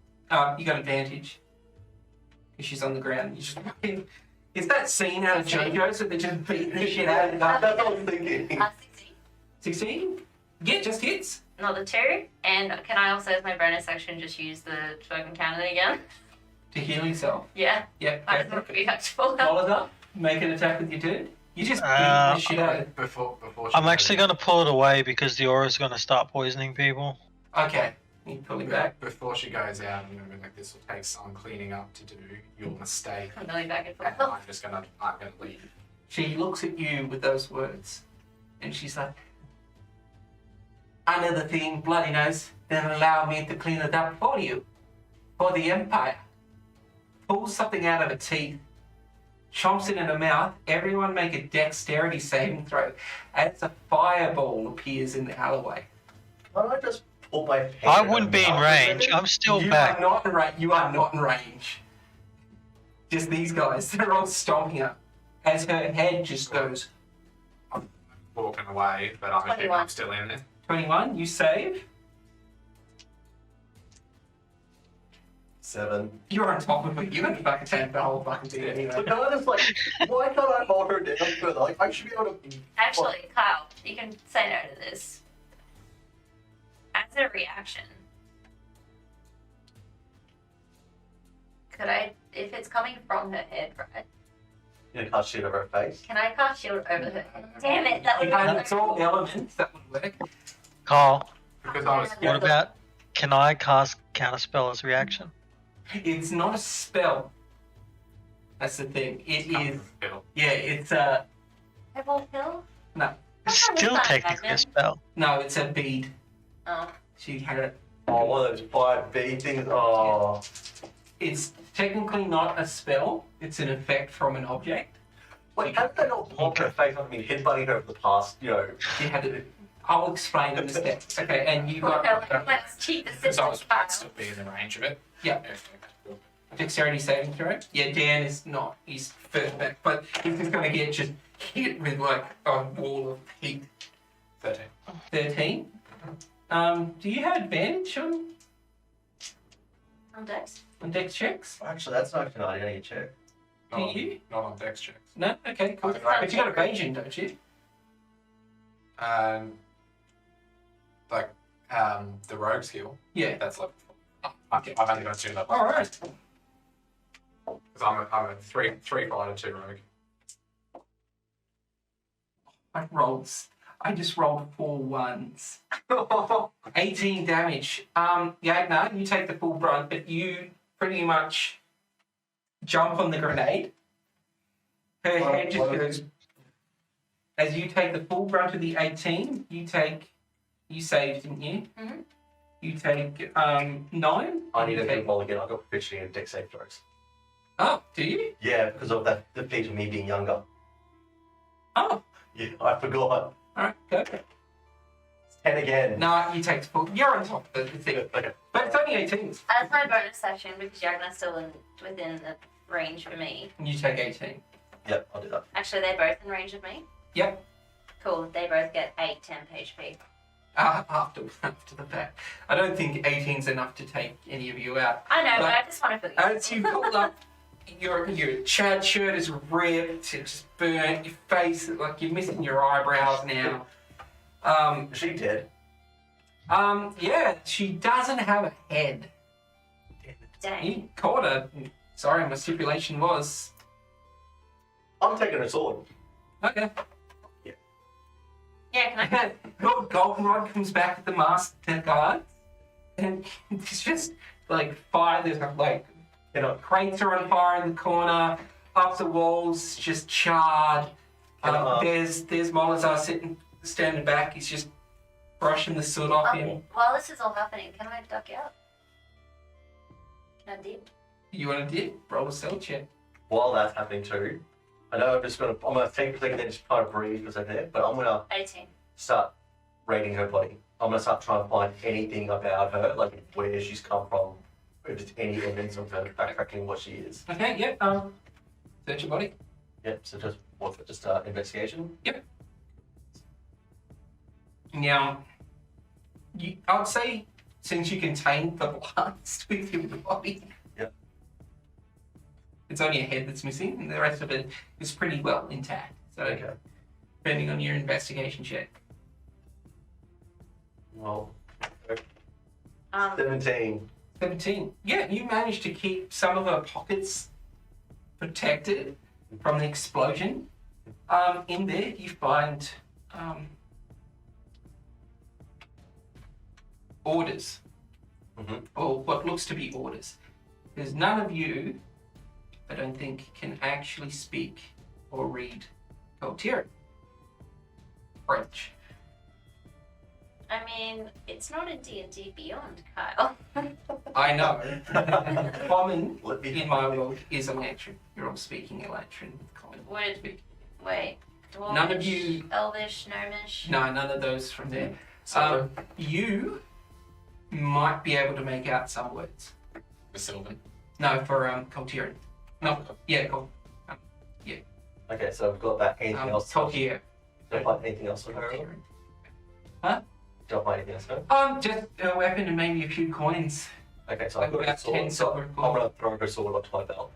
You got advantage. Because she's on the ground. You just fucking... Is that scene out of JoJo's where they're just beating the shit out of the That's what I was thinking. 16. 16? Yeah, just hits. Not the 2. And can I also, as my bonus action, just use the token counter again? To heal yourself. Yeah. Yeah, I go just for want it. to be actual. Oliver, make an attack with your turn. You just beat the shit out of... Before I'm actually going to pull it away because the aura's going to start poisoning people. Okay. You pull him back. Before she goes out, I'm gonna be like, this will take some cleaning up to do. Your mistake. I'm going back and And forth. I'm gonna leave. She looks at you with those words. And she's like... Another thing, bloody nose, then allow me to clean it up for you. For the Empire. Pulls something out of her teeth. Chomps it in her mouth. Everyone make a dexterity saving throw. As a fireball appears in the alleyway. Why don't I just pull my head? I wouldn't be in range. I'm still You back. are not in range. You are not in range. Just these guys. They're all stomping her. As her head just goes. Walking away, but I'm assuming 21. I'm still in there. 21, you save. 7. You're on top of it. You're gonna fucking take the whole fucking thing But anyway. can I just like, why can't I hold her down further? Like, I should be able to. Actually, Kyle, you can say no to this. As a reaction, could I, if it's coming from her head, right? You know, cast shit over her face. Can I cast shield over her head? Damn it, that would You can, be it's all elements. That would work. Carl, Because I was. what about... Can I cast counterspell as a reaction? It's not a spell. That's the thing. It is. Bill. Yeah, it's a. Pebble pill? No. It's That's not still that technically a magnet. spell. No, it's a bead. Oh. She had it. Oh, one of those 5B things. Oh. It's technically not a spell. It's an effect from an object. Wait, how did they not block her face? I've been headbutting her for the past, You had to. I'll explain in a step. Okay, and you Well, got let's cheat the Because I system, was Kyle. still be in the range of it. Yeah. dexterity saving throw. Yeah, Dan is not. He's further back, but he's just going to get just hit with like a wall of heat. 13. 13. Do you have advantage on Dex? dex checks? Actually, that's not an idea. Check. Do you? Not on dex checks. No? Okay, cool. Okay. But you got evasion, don't you? The rogue skill. Yeah. That's level 4. I've only got 2 levels. Alright. Because I'm a 3 fighter, 2 rogue. I just rolled 4 ones. 18 damage. Yagnar, you take the full brunt, but you pretty much jump on the grenade. Her head just goes. As you take the full brunt of the 18, you saved, didn't you? Mm-hmm. You take 9. I need You a take- hit roll again. I've got proficiency in dex save throws. Oh, do you? Yeah, because of that the feat of me being younger. Oh, Yeah, I forgot. alright, go. 10 again. No, you take the full. You're on top of the thing. Okay. But it's only 18. As my bonus action, because Yagnar's still within the range for me. And you take 18. Yep, I'll do that. Actually, they're both in range of me. Yep. Cool. They both get 8 temp HP. After the fact. I don't think 18's enough to take any of you out. I know, but But I just want to feel As you pull up, your Chad shirt is ripped, it's just burnt, your face, like you're missing your eyebrows now. Is she dead? Yeah, she doesn't have a head. Dang. You caught her. Sorry, my stipulation was. I'm taking a sword. Okay. Yeah, can I? Your goldenrod comes back at the master guard, and it's just like fire. There's like crates are on fire in the corner. Up the walls, just charred. There's Molazar standing back. He's just brushing the soot off him. While this is all happening, can I duck out? Can I dip? You want to dip? Roll a stealth check. While that's happening too, I know I'm gonna take a second and just kind of breathe because I'm there, but I'm gonna 18. start raiding her body. I'm gonna start trying to find anything about her, like where she's come from, if there's any evidence of her backtracking what she is. Okay. Yep. Search your body. Yep. So just what's it? Just investigation. Now, I'd say since you contained the blast with your body. Yep. It's only a head that's missing, and the rest of it is pretty well intact. So, Okay. depending on your investigation check. Well, Um, 17. 17. Yeah, you managed to keep some of her pockets protected from the explosion. In there, you find orders, or what looks to be orders. Because none of you, I don't think, can actually speak or read Coltier French. I mean, it's not a D&D Beyond, Kyle. I know. Common Let me in my world is Elantrian. You're all speaking Elantrian with common. Would speak. wait. Dwarvish, None of you- Elvish, Gnomish. No, none of those from there. So You might be able to make out some words. the Sylvan. No, for Coltier. No, yeah, cool. Okay, so we've got that. Anything else? Coltier. Don't find anything else on her? Don't find anything else on her? Just a weapon and maybe a few coins. Okay, so Like I've got a about 10 sword. So silver I'm coins. gonna throw her sword onto my belt.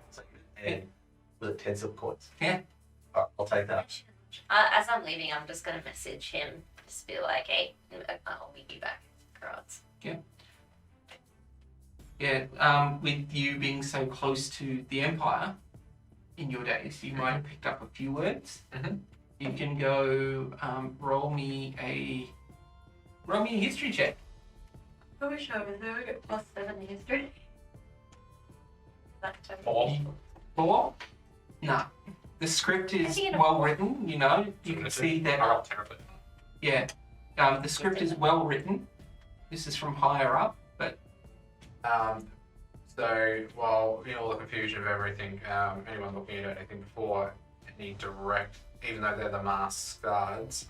And was it 10 silver coins? Yeah. Alright, I'll take that. As I'm leaving, I'm just gonna message him. Just be like, hey, I'll meet you back. Cards. Yeah, with you being so close to the Empire in your days, you might have picked up a few words. Mhm. You can go roll me a history check. I wish I was there. I got +7 in history. That 4. 4? Nah. The script is I think it- well written, you know. You can see that. I rolled terribly. Yeah. The script is well written. This is from higher up, but So, while in all the confusion of everything, anyone looking at anything before any direct, even though they're the masked guards,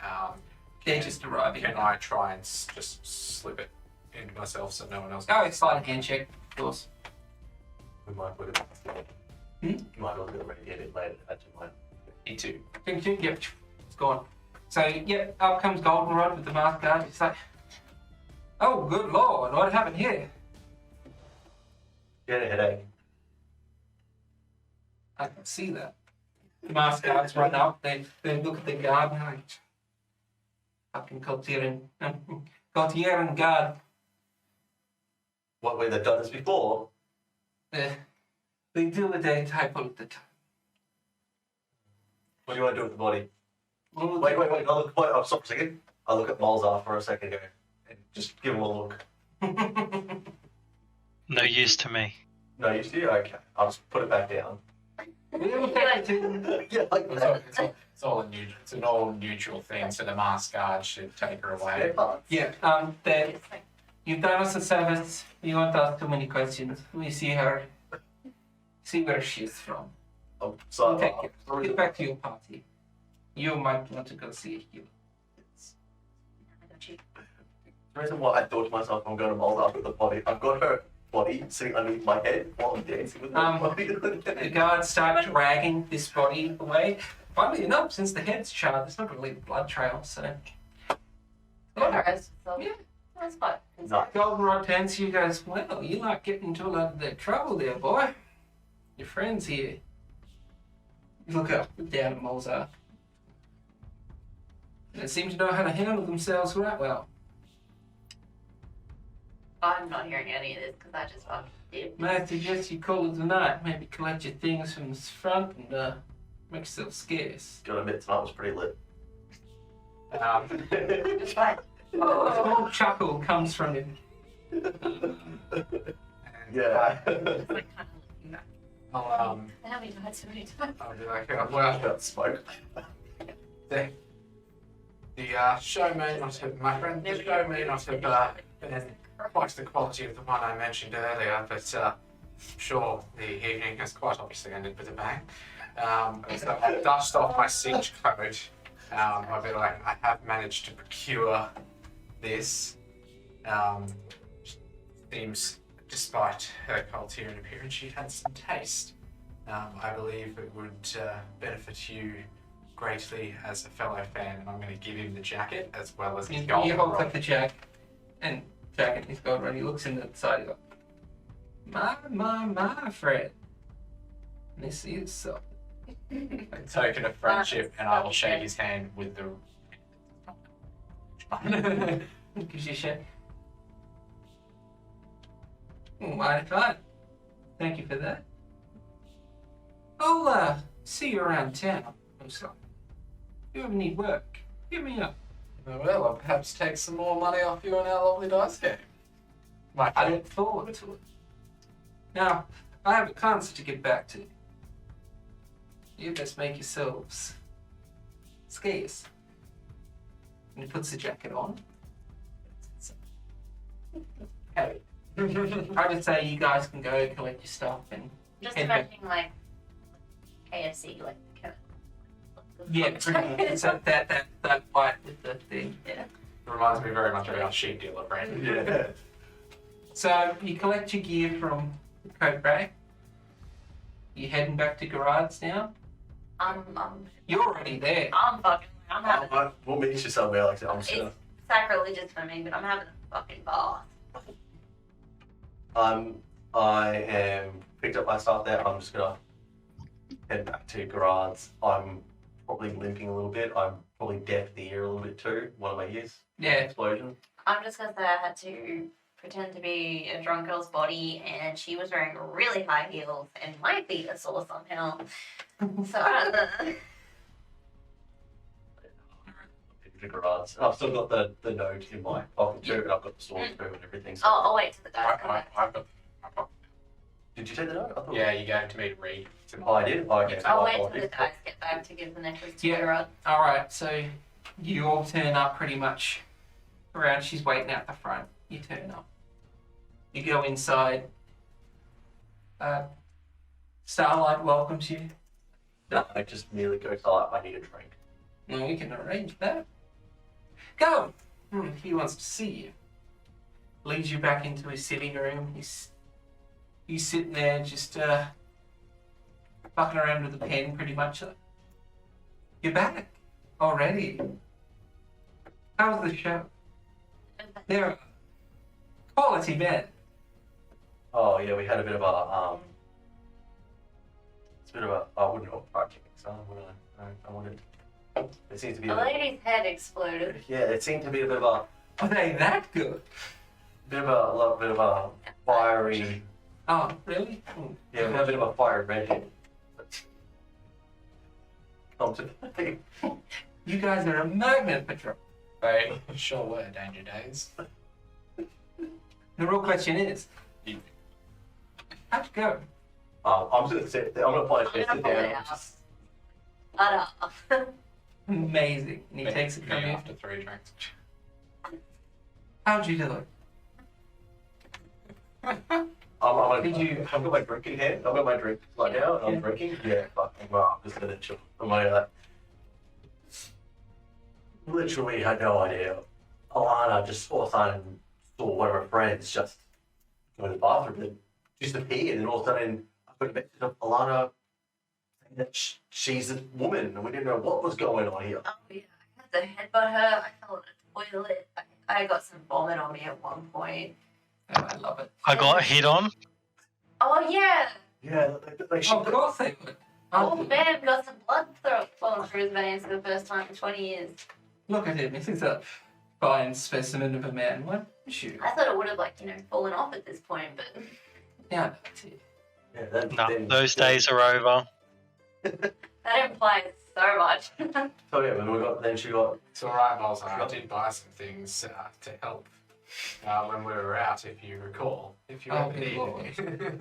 they're just arriving. can I try and just slip it into myself so no one else? Oh, it's slide hand check, of course. We might look at that. You might look at it a bit later. That's mine. E2. Yep, it's gone. So, yep, up comes Goldenrod with the masked guard. It's like, oh, good lord, what happened here? Get a headache. I can see that. The masked guards run up, they look at the guard and like, fucking Coltier and guard. What way they've done this before? They do what they type all the time. What do you want to do with the body? Well, Wait. I'll stop for a second. I'll look at Malzar for a second ago. And just give him a look. No use to me. No, you see? Okay. I'll just put it back down. We'll take it to- Yeah, like that. It's an all neutral thing, so the masked guard should take her away. Yeah, that you've done us a service. You won't ask too many questions. We see her, see where she's from. I'm sorry. We'll take it. Get back to your party. You might want to go see a healer. The reason why I thought to myself, I'm going to Malzar with the body, I've got her body sitting underneath my head while I'm dancing with her body. The guards start dragging this body away. Funnily enough, since the head's charred, there's not going to leave a blood trail, so. Yeah. Yeah. That's fine. Nice. Goldenrod turns to you and goes, well, you like getting into a lot of the trouble there, boy. Your friends here. You look up, down at Malzar. They seem to know how to handle themselves right well. I'm not hearing any of this because I just fucking did. May I suggest you call it a night? Maybe collect your things from the front and make yourself scarce. Gotta admit, tonight was pretty lit. It's fine. A little chuckle comes from him. Yeah. It's like kind of I'll now we died so many times. I'll be like, well, Smoke. the show may not have, my friend, the show may not have been quite the quality of the one I mentioned earlier, but I'm sure the evening has quite obviously ended with a bang. So I'll dust off my siege coat. I'll be like, I have managed to procure this. Seems, despite her Coltier appearance, she had some taste. I believe it would benefit you greatly as a fellow fan, and I'm going to give him the jacket as well as the He gold. holds up the jack, and jacket he's got on. He looks into the side. He's like, my friend. This is something. A token of friendship, and I will shake his hand with the. Gives you a shake. Mighty fine. Thank you for that. I'll see you around town. If you ever need work, hit me up. Well, I'll perhaps take some more money off you on our lovely dice game. I look forward to it. Now, I have a concert to get back to. You best make yourselves scarce. And he puts the jacket on. Hey. I would say you guys can go collect your stuff and Just head back. imagining like KFC, like Yeah, pretty much. So that fight with the thing. Yeah. It reminds me very much of our sheep dealer friend. Yeah. So you collect your gear from the coat rack. You heading back to Garage now? I'm You're already there. I'm having We'll meet you somewhere like that. I'm just it's gonna. sacrilegious for me, but I'm having a fucking bath. I am picked up my stuff there. I'm just gonna head back to Garage. I'm probably limping a little bit. I'm probably deaf the ear a little bit too. One of my ears. Yeah. Explosion. I'm just gonna say I had to pretend to be a drunk girl's body, and she was wearing really high heels, and my feet are sore somehow. So I don't know. To Garage. And I've still got the note in my pocket too, and I've got the sword too and everything. So. I'll wait till the guys come back. I've got my pocket. Did you take the note? I thought. Yeah, you gave it to me to read. Oh, I did. Oh, okay. I'll wait till the guys get back to give the necklace to Yeah. Gerard. Alright, so you all turn up pretty much around. She's waiting out the front. You turn up. You go inside. Starlight welcomes you. No, I just merely go. Oh, I need a drink. No, we can arrange that. Go! He wants to see you. Leads you back into his sitting room. He's sitting there just fucking around with a pen pretty much. You're back already. How was the show? They're quality men. Oh yeah, we had a bit of a it's a bit of a I wouldn't know project. So I wanted. It seems to be A lady's head exploded. yeah. It seemed to be a bit of a Are they that good? bit of a fiery. Oh, really? Yeah, we had a bit of a fiery red. Come to think. You guys are a magnet patrol. They sure were danger days. The real question is, how'd you go? I'm just gonna sit there. I'm gonna probably I'm sit gonna down. pull it out. Amazing. And he takes it from me you. after 3 drinks. How'd you do it? Did you- I've got my drink in hand. I've got my drink right now, and I'm drinking. Yeah, fucking well, I'm just gonna chill. I'm like that. Literally had no idea. Elanna just all of a sudden saw one of her friends just go to the bathroom and disappeared, and all of a sudden I got a message of Elanna saying that she's a woman, and we didn't know what was going on here. Oh yeah, I had to headbutt her. I fell in a toilet. I got some vomit on me at one point. Oh, I love it. I got hit on. Oh yeah, Yeah, like she. Oh, of course they would. old man got some blood flowing through his veins for the first time in 20 years. Look at him. He's a fine specimen of a man. What? Shoot. I thought it would have fallen off at this point, but Yeah, I know, too. Yeah, then, No, those days are over. that implies so much. So yeah, then she got. It's alright, Miles. I did buy some things to help when we were out, if you recall. If you Oh, ever good need lord. any.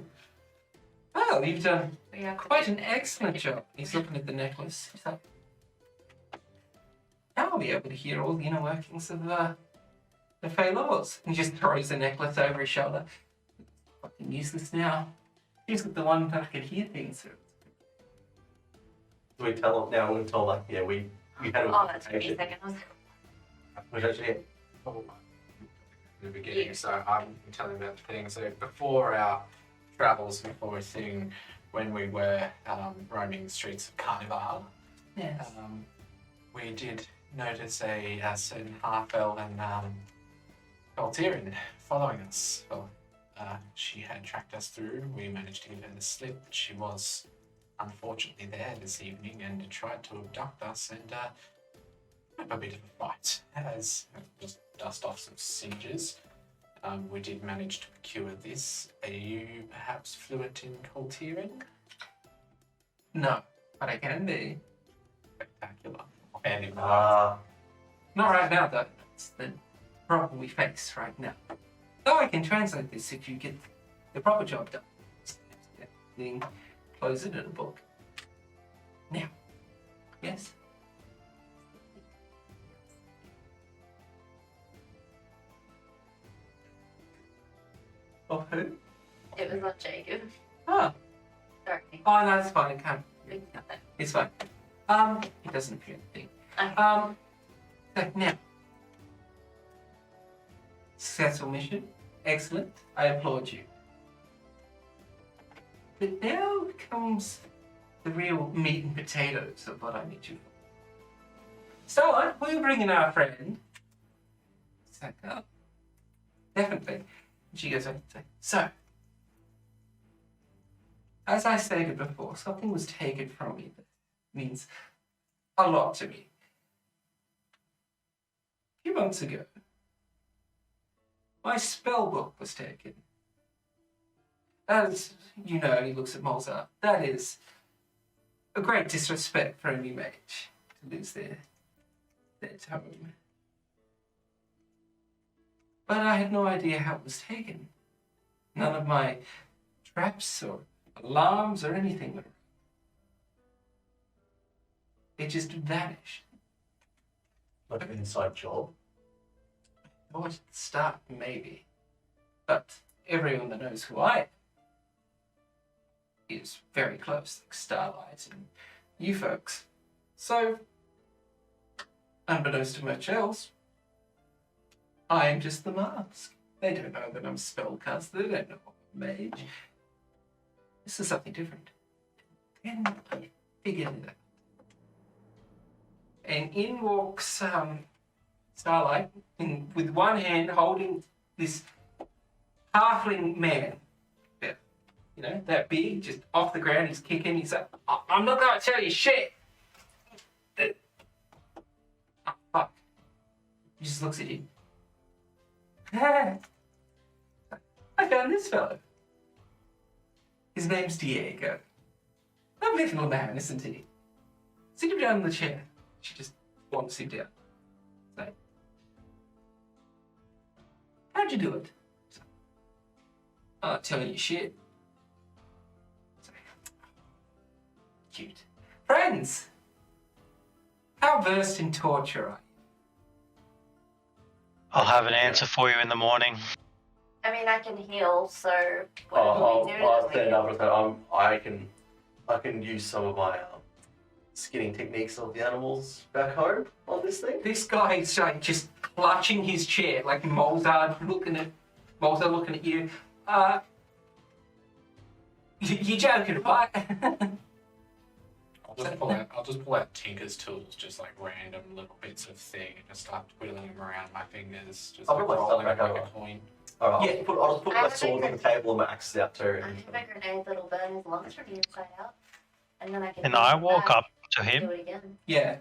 Well, you've done We have to quite do- an excellent job. He's looking at the necklace. He's like, now I'll be able to hear all the inner workings of the Fey laws. He just throws the necklace over his shoulder. Fucking useless now. He's got the one that I could hear things through. We tell them now. We tell them like, yeah, we had a Oh, that took me a conversation. second. I was Which actually, In the beginning, Yeah. so I'm telling about the thing. So before our travels, before we sing, when we were roaming the streets of Carnival, Yes. we did notice a certain half-elven Voltirian following us. Well, she had tracked us through. We managed to give her the slip. She was unfortunately there this evening and tried to abduct us and have a bit of a fight. As just dust off some singes. We did manage to procure this. Are you perhaps fluent in cold hearing? No, but I can be. Spectacular. And in Ah, Not right now, though. That's the problem we face right now. Though I can translate this if you get the proper job done. Then close it in a book. Now. Yes? Of who? It was not Jacob. Ah. Sorry. Oh, no, it's fine. It can't. We can cut that. It's fine. It doesn't appear anything. Okay. So now. Successful mission. Excellent. I applaud you. But now comes the real meat and potatoes of what I need you for. So, will you bring in our friend? It's like, oh, definitely. And she goes on. So, as I stated before, something was taken from me that means a lot to me. A few months ago, my spell book was taken. As you know, he looks at Mozart. That is a great disrespect for any mage to lose their tome. But I had no idea how it was taken. None of my traps or alarms or anything went wrong. It just vanished. like an inside job. I wanted to start, maybe. But everyone that knows who I am is very close, like Starlight and you folks. So, unbeknownst to much else, I am just the mask. They don't know that I'm a spellcaster, they don't know I'm a mage. This is something different. And I figured it out. And in walks Starlight, with one hand holding this halfling man. Yeah, you know, that big, just off the ground, he's kicking, he's like, I'm not gonna tell you shit! Oh, fuck. He just looks at you. I found this fellow. His name's Diego. Lovely little man, isn't he? Sit him down in the chair. She just wants him down. Like, how'd you do it? I'm not telling you shit. It's like, cute. Friends! How versed in torture are you? I'll have an answer for you in the morning. I mean, I can heal, so what do we do? I'll stand up and say, I can use some of my skinning techniques of the animals back home on this thing. This guy is like just clutching his chair, like Mozart looking at you. You're joking, right? I'll just pull out Tinker's tools, just like random little bits of thing, and just start twiddling them around my fingers, just I'll like put my rolling stuff them back like a over. coin. Alright, Yeah. I'll just put my sword on the table and my axe out too. I have a grenade that'll burn his lungs from the inside out, and then I can. And use I it walk back up to and him. Do it again. Yeah.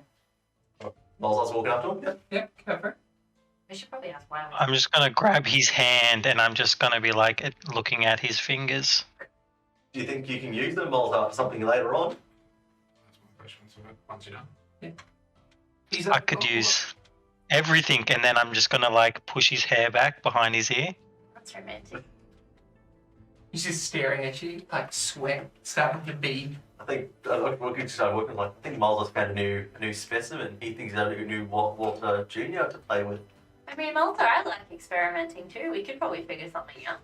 While I was walking up to him, yeah. Yep, go for it. We should probably ask why. I'm just gonna grab his hand and I'm just gonna be like looking at his fingers. Do you think you can use them for something later on? That's my question. So once you're done. He's I like, could "Oh, use everything, and then I'm just gonna like push his hair back behind his ear. That's romantic. He's just staring at you, like sweat starting to bead. I think we could start working like I think Miles has found a new specimen. He thinks he's a new Walter Jr. to play with. I mean, Malta, I like experimenting too. We could probably figure something out.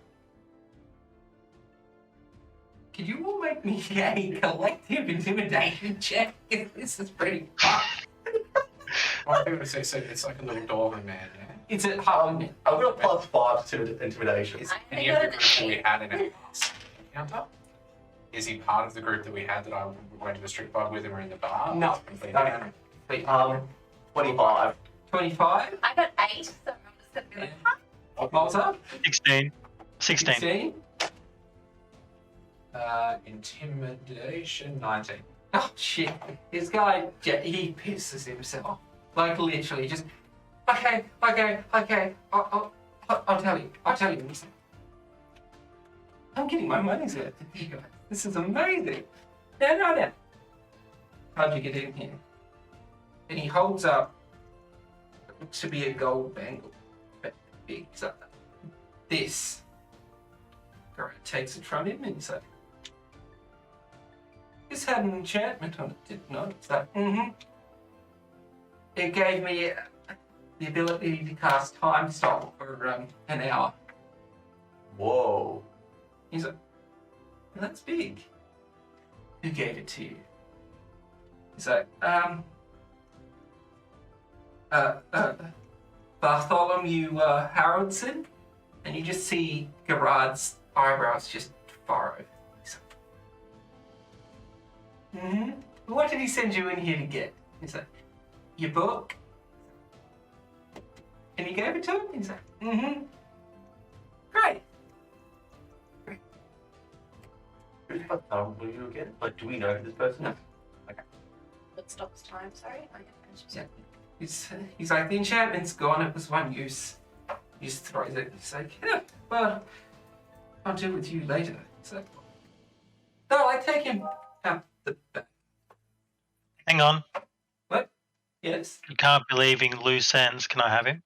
Could you all make me a collective intimidation check? This is pretty fun. Well, I think it's like a little dwarven man, yeah? It's a hard I've got a +5 to intimidation. Is Any of the group that we had in our last encounter? Is he part of the group that we had that I went to the strip club with and were in the bar? No. Completely No. different. 25. 25? I got 8, so I'm just gonna be like, huh? Malta? 16. 16. 16? Intimidation 19. Oh, shit. This guy, he pisses himself. Like, literally, just, okay. I'll tell you. I'm getting my money's worth. This is amazing. No. How'd you get in here? And he holds up what looks to be a gold bangle. Big. So, this. Karou takes it from him and he's like, this had an enchantment on it, didn't it? It's like, It gave me the ability to cast Time Stop for an hour. Whoa. He's like, well, that's big. Who gave it to you? He's like, Bartholomew Haraldson, and you just see Gerard's eyebrows just furrow. He's like, what did he send you in here to get? He's like, your book? And you gave it to him? He's like, great. Who's Bartholomew you again? Like, do we know who this person is? What stops time? Sorry, I Yeah. He's like, the enchantment's gone, it was one use. He just throws it. He's like, yeah, well, I'll deal with you later. So, no, I take him out the back. Hang on. What? Yes? You can't be leaving loose ends. Can I have him?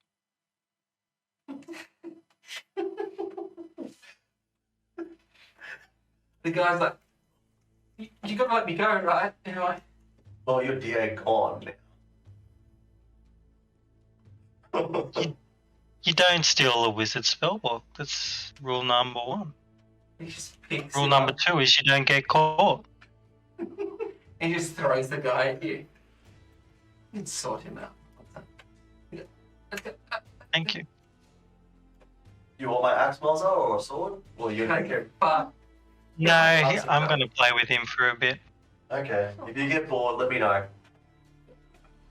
The guy's like, you gotta let me go, right? And I'm like, Well, your DA gone now. You don't steal a wizard spellbook. That's rule number 1. he just picks Rule it number up 2 is you don't get caught. and just throws the guy at you. You can sort him out. Thank you. You want my axe, Malza, or a sword? Well, you take care. But No, Yeah, I'm going to play with him for a bit. Okay. If you get bored, let me know.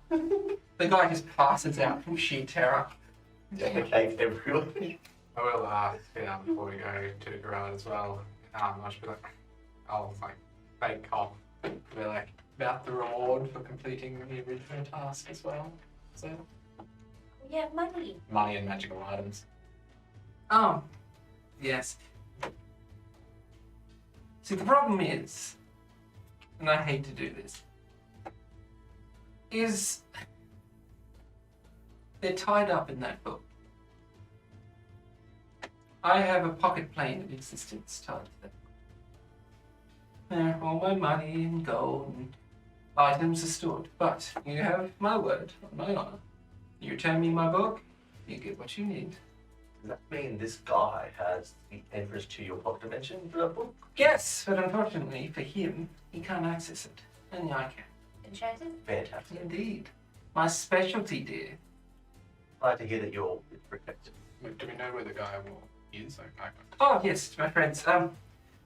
the guy just passes out from sheer terror. Cake everywhere. I will ask before we go to the garage as well. I should be like, I'll like fake cop. Be like about the reward for completing the original task as well. So Yeah, money. money and magical items. Yes. See, the problem is, and I hate to do this, is they're tied up in that book. I have a pocket plane of existence tied to that book. There, all my money and gold and items are stored, but you have my word, my honor. You return me my book, you get what you need. Does that mean this guy has the entrance to your pocket dimension for that book? Yes, but unfortunately for him, he can't access it. Only I can. Enchanted? Fantastic. Indeed. My specialty, dear. Glad to hear that you're protected. Do we know where the guy is? Like, Oh, yes, my friends.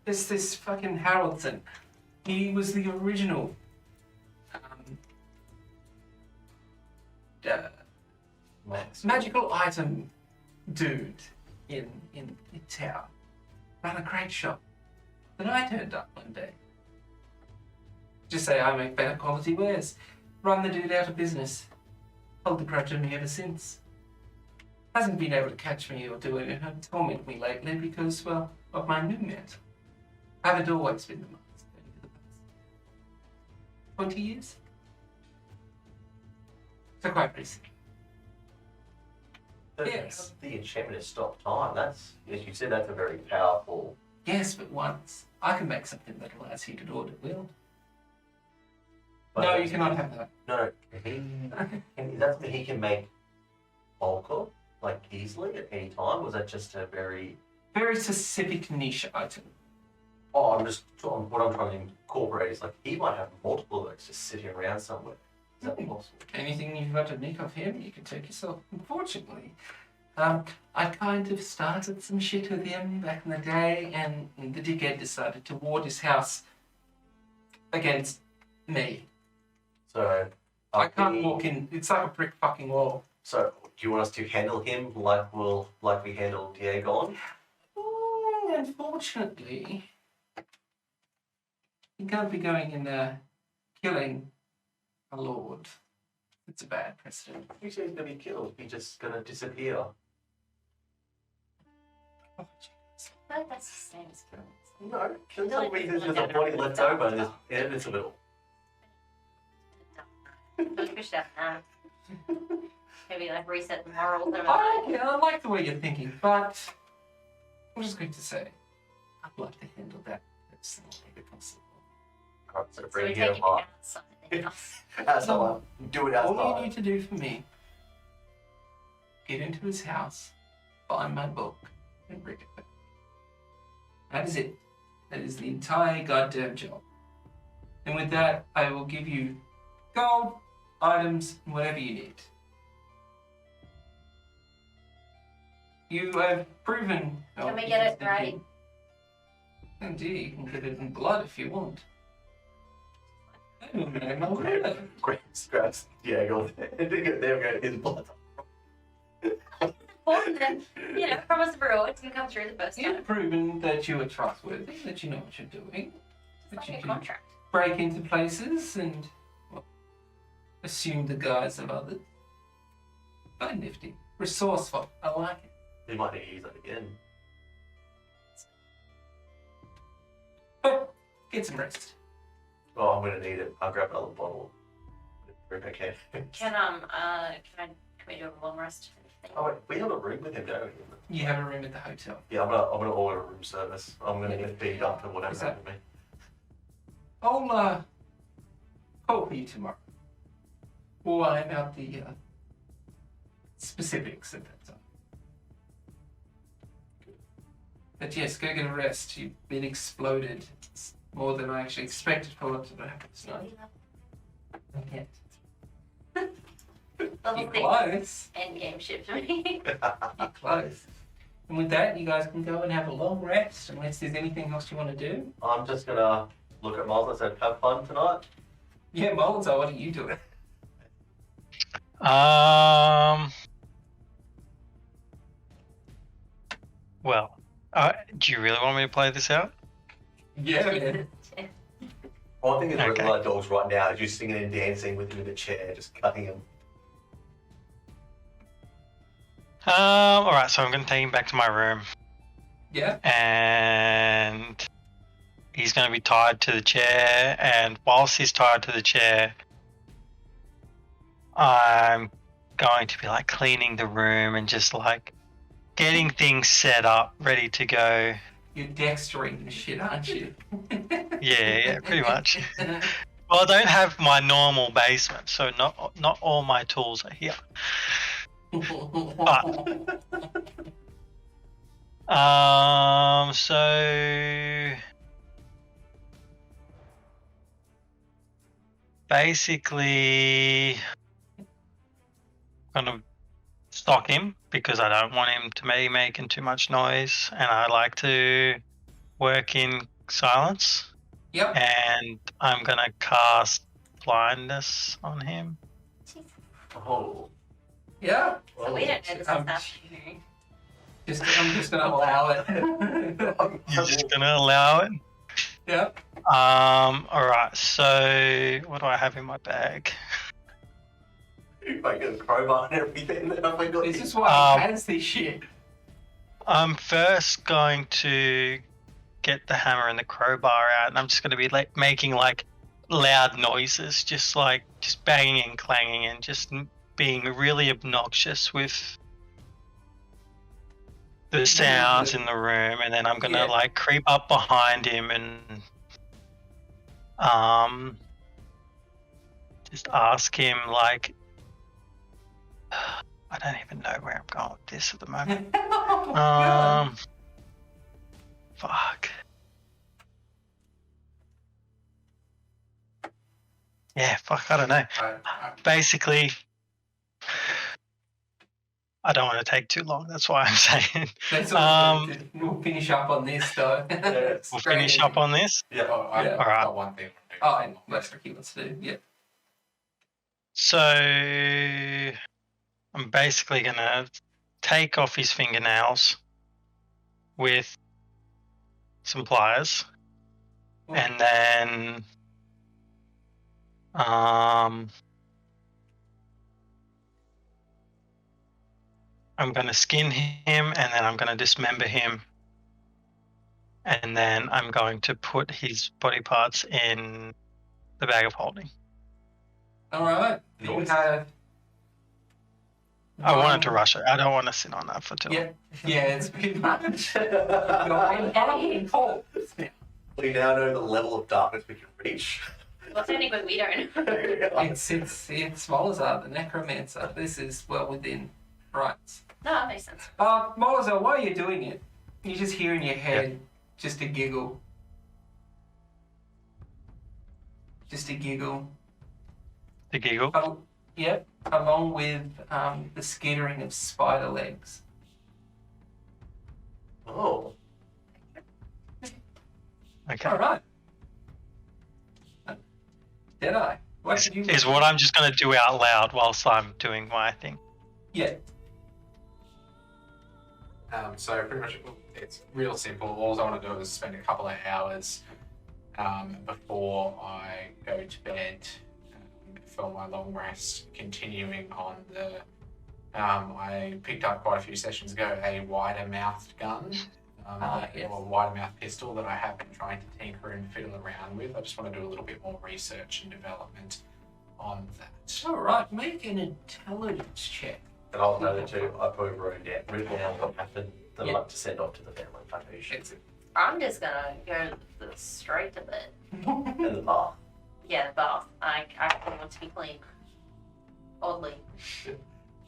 This fucking Haraldson. He was the original magical item dude in town. Ran a great shop. Then I turned up one day. Just say I make better quality wares. Run the dude out of business. Hold the grudge on me ever since. Hasn't been able to catch me or do anything to torment me lately because, well, of my new mantle. Haven't always been the master for the past 20 years. So quite recent. Yes. The enchantment has stopped time. That's, as you said, that's a very powerful. Yes, but once. I can make something that allows you to do what it will. But No, you cannot have that. No, is that something he can make bulk of, like easily at any time? Was that just a very? Very specific niche item. Oh, what I'm trying to incorporate is like he might have multiple of those just sitting around somewhere. Is that possible? Anything you've got to nick off him, you can take yourself. Unfortunately, I kind of started some shit with him back in the day, and the dickhead decided to ward his house against me. So I can't walk in. It's like a brick fucking wall. So, do you want us to handle him like we handled Diego? Unfortunately, you can't be going and killing a lord. It's a bad precedent. He said he's gonna be killed. He's just gonna disappear. Oh, I feel like that's the same as killing. No, kill somebody who's just a body left over and there's evidence of it all. Don't push that now. Maybe like reset the morals over I like the way you're thinking, but I'm just going to say, I'd like to handle that personally if possible. Alright, so So we bring take him it up. outside. Outside. Do it All you outside. need to do for me, get into his house, find my book, and bring it back. That is it. That is the entire goddamn job. And with that, I will give you gold, items, and whatever you need. You have proven... Can we get it right? Indeed, you can get it in blood if you want. I don't know, my brother. Grabs Diego and there we go, his blood. Important that, you know, promise the brewer it didn't come through the first You've time. proven that you are trustworthy, that you know what you're doing, It's that like you a can contract. break into places and well, assume the guise of others. Quite nifty. Resourceful. I like it. He might need to use that again. But get some rest. Oh, I'm gonna need it. I'll grab another bottle. Okay. Can we do a long rest? Oh wait, we have a room with him, don't we? You have a room at the hotel. Yeah, I'm gonna order a room service. I'm gonna get feed up and whatever Is that- happened to me. I'll call for you tomorrow. We'll iron out the specifics at that time. But yes, go get a rest. You've been exploded. It's more than I actually expected for what to happen tonight. Not yet. Level You're 6 close. end game ship for me. You're close. And with that, you guys can go and have a long rest unless there's anything else you want to do. I'm just gonna look at Miles and say, have fun tonight. Yeah, Molzo, what are you doing? Well, do you really want me to play this out? Yeah, man. One thing is Okay. with like dogs right now is you singing and dancing with him in the chair, just cutting him. All right, so I'm going to take him back to my room, Yeah? and he's going to be tied to the chair. And whilst he's tied to the chair, I'm going to be like cleaning the room and just like getting things set up, ready to go. You're dextering the shit, aren't you? Yeah, pretty much. Well, I don't have my normal basement, so not all my tools are here. So basically, I'm gonna stalk him because I don't want him to be making too much noise, and I like to work in silence. Yep. And I'm gonna cast blindness on him. Oh. Yeah? So we don't know this Um, stuff. You I'm just gonna allow it. You're just gonna allow it. Yep. All right. So what do I have in my bag? I get a crowbar and everything. Then I forgot. This is why he Um, has this shit. I'm first going to get the hammer and the crowbar out, and I'm just gonna be like making like loud noises, just banging and clanging, and just being really obnoxious with the sounds in the room. And then I'm gonna Yeah. like creep up behind him and just ask him like, I don't even know where I'm going with this at the moment. Fuck. Yeah, fuck, I don't know. Basically, I don't want to take too long. That's why I'm saying. That's all we'll finish up on this though. We'll finish up on this. Yeah. Oh, I've Yeah. Alright. got one thing. Oh, and that's what he wants to do. Yeah. So I'm basically gonna take off his fingernails with some pliers, and then I'm gonna skin him, and then I'm gonna dismember him, and then I'm going to put his body parts in the bag of holding. All right. You Nice. have. I wanted to one- rush it. I don't want to sit on that for too long. Yeah, it's pretty much. Heavy. We now know the level of darkness we can reach. Well, technically we don't. It's Molazar, the necromancer. This is well within rights. No, that makes sense. Molazar, while you're doing it, you just hear in your head just a giggle. Just a giggle. The giggle. Oh, yep. Along with the skittering of spider legs. Oh. Okay. All right. Deadeye. What did you? Is what I'm just going to do out loud whilst I'm doing my thing. Yeah. So pretty much it's real simple. All I want to do is spend a couple of hours before I go to bed for my long rest, continuing on the. I picked up quite a few sessions ago a wider mouthed gun, Yes. or a wider mouth pistol that I have been trying to tinker and fiddle around with. I just want to do a little bit more research and development on that. All right. Make an intelligence check. And I'll know the two. I probably wrote down what happened. The Yeah. like to send off to the family foundation It's I'm just gonna go straight to bed. and the bath. Yeah, the bath. I actually want to be clean. Oddly.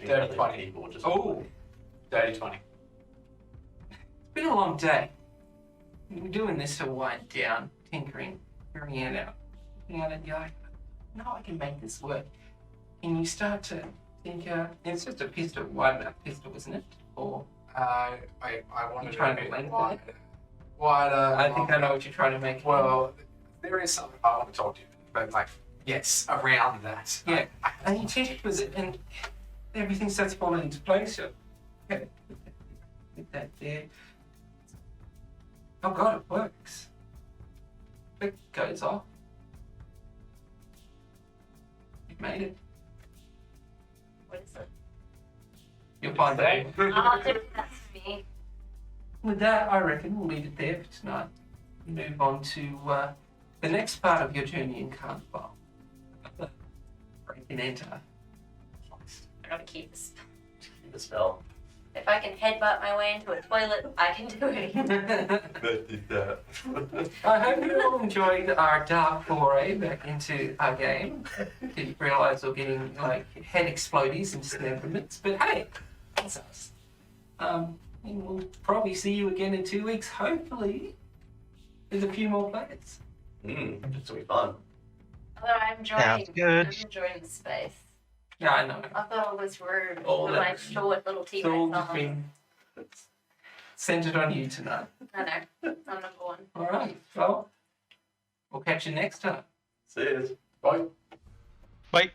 Dirty 20. People just Oh. Dirty 20. It's been a long day. You're doing this to wind down, tinkering, figuring it out. And you're like, no, I can make this work. And you start to think, it's just a pistol, wide mouth pistol, isn't it? Or I want You to trying do to a lengthen bit it? wider. I think I know what you're trying to make. Well, there is something I want to talk to you, but like, yes, around that. Yeah. And you tinker with it, and everything starts falling into place. You're, okay, with that there. Oh God, it works. It goes off. You've made it. What is it? You'll find out. Oh, that's me. With that, I reckon we'll leave it there for tonight. Move on to the next part of your journey in Carnival. Break and enter. I gotta keep this. keep the spell. If I can headbutt my way into a toilet, I can do it. But did that. I hope you all enjoyed our dark foray back into our game. Didn't realise we were getting like head explodies and dismemberments, but hey, that's us. And we'll probably see you again in 2 weeks, hopefully, with a few more players. This will be fun. Although I'm Sounds enjoying, good. I'm enjoying the space. Yeah, I know. I've got all this room All for that my room. short little It's all teammates just on. been centered on you tonight. I know. I'm number one. All right. Well, we'll catch you next time. See you. Bye. Wait.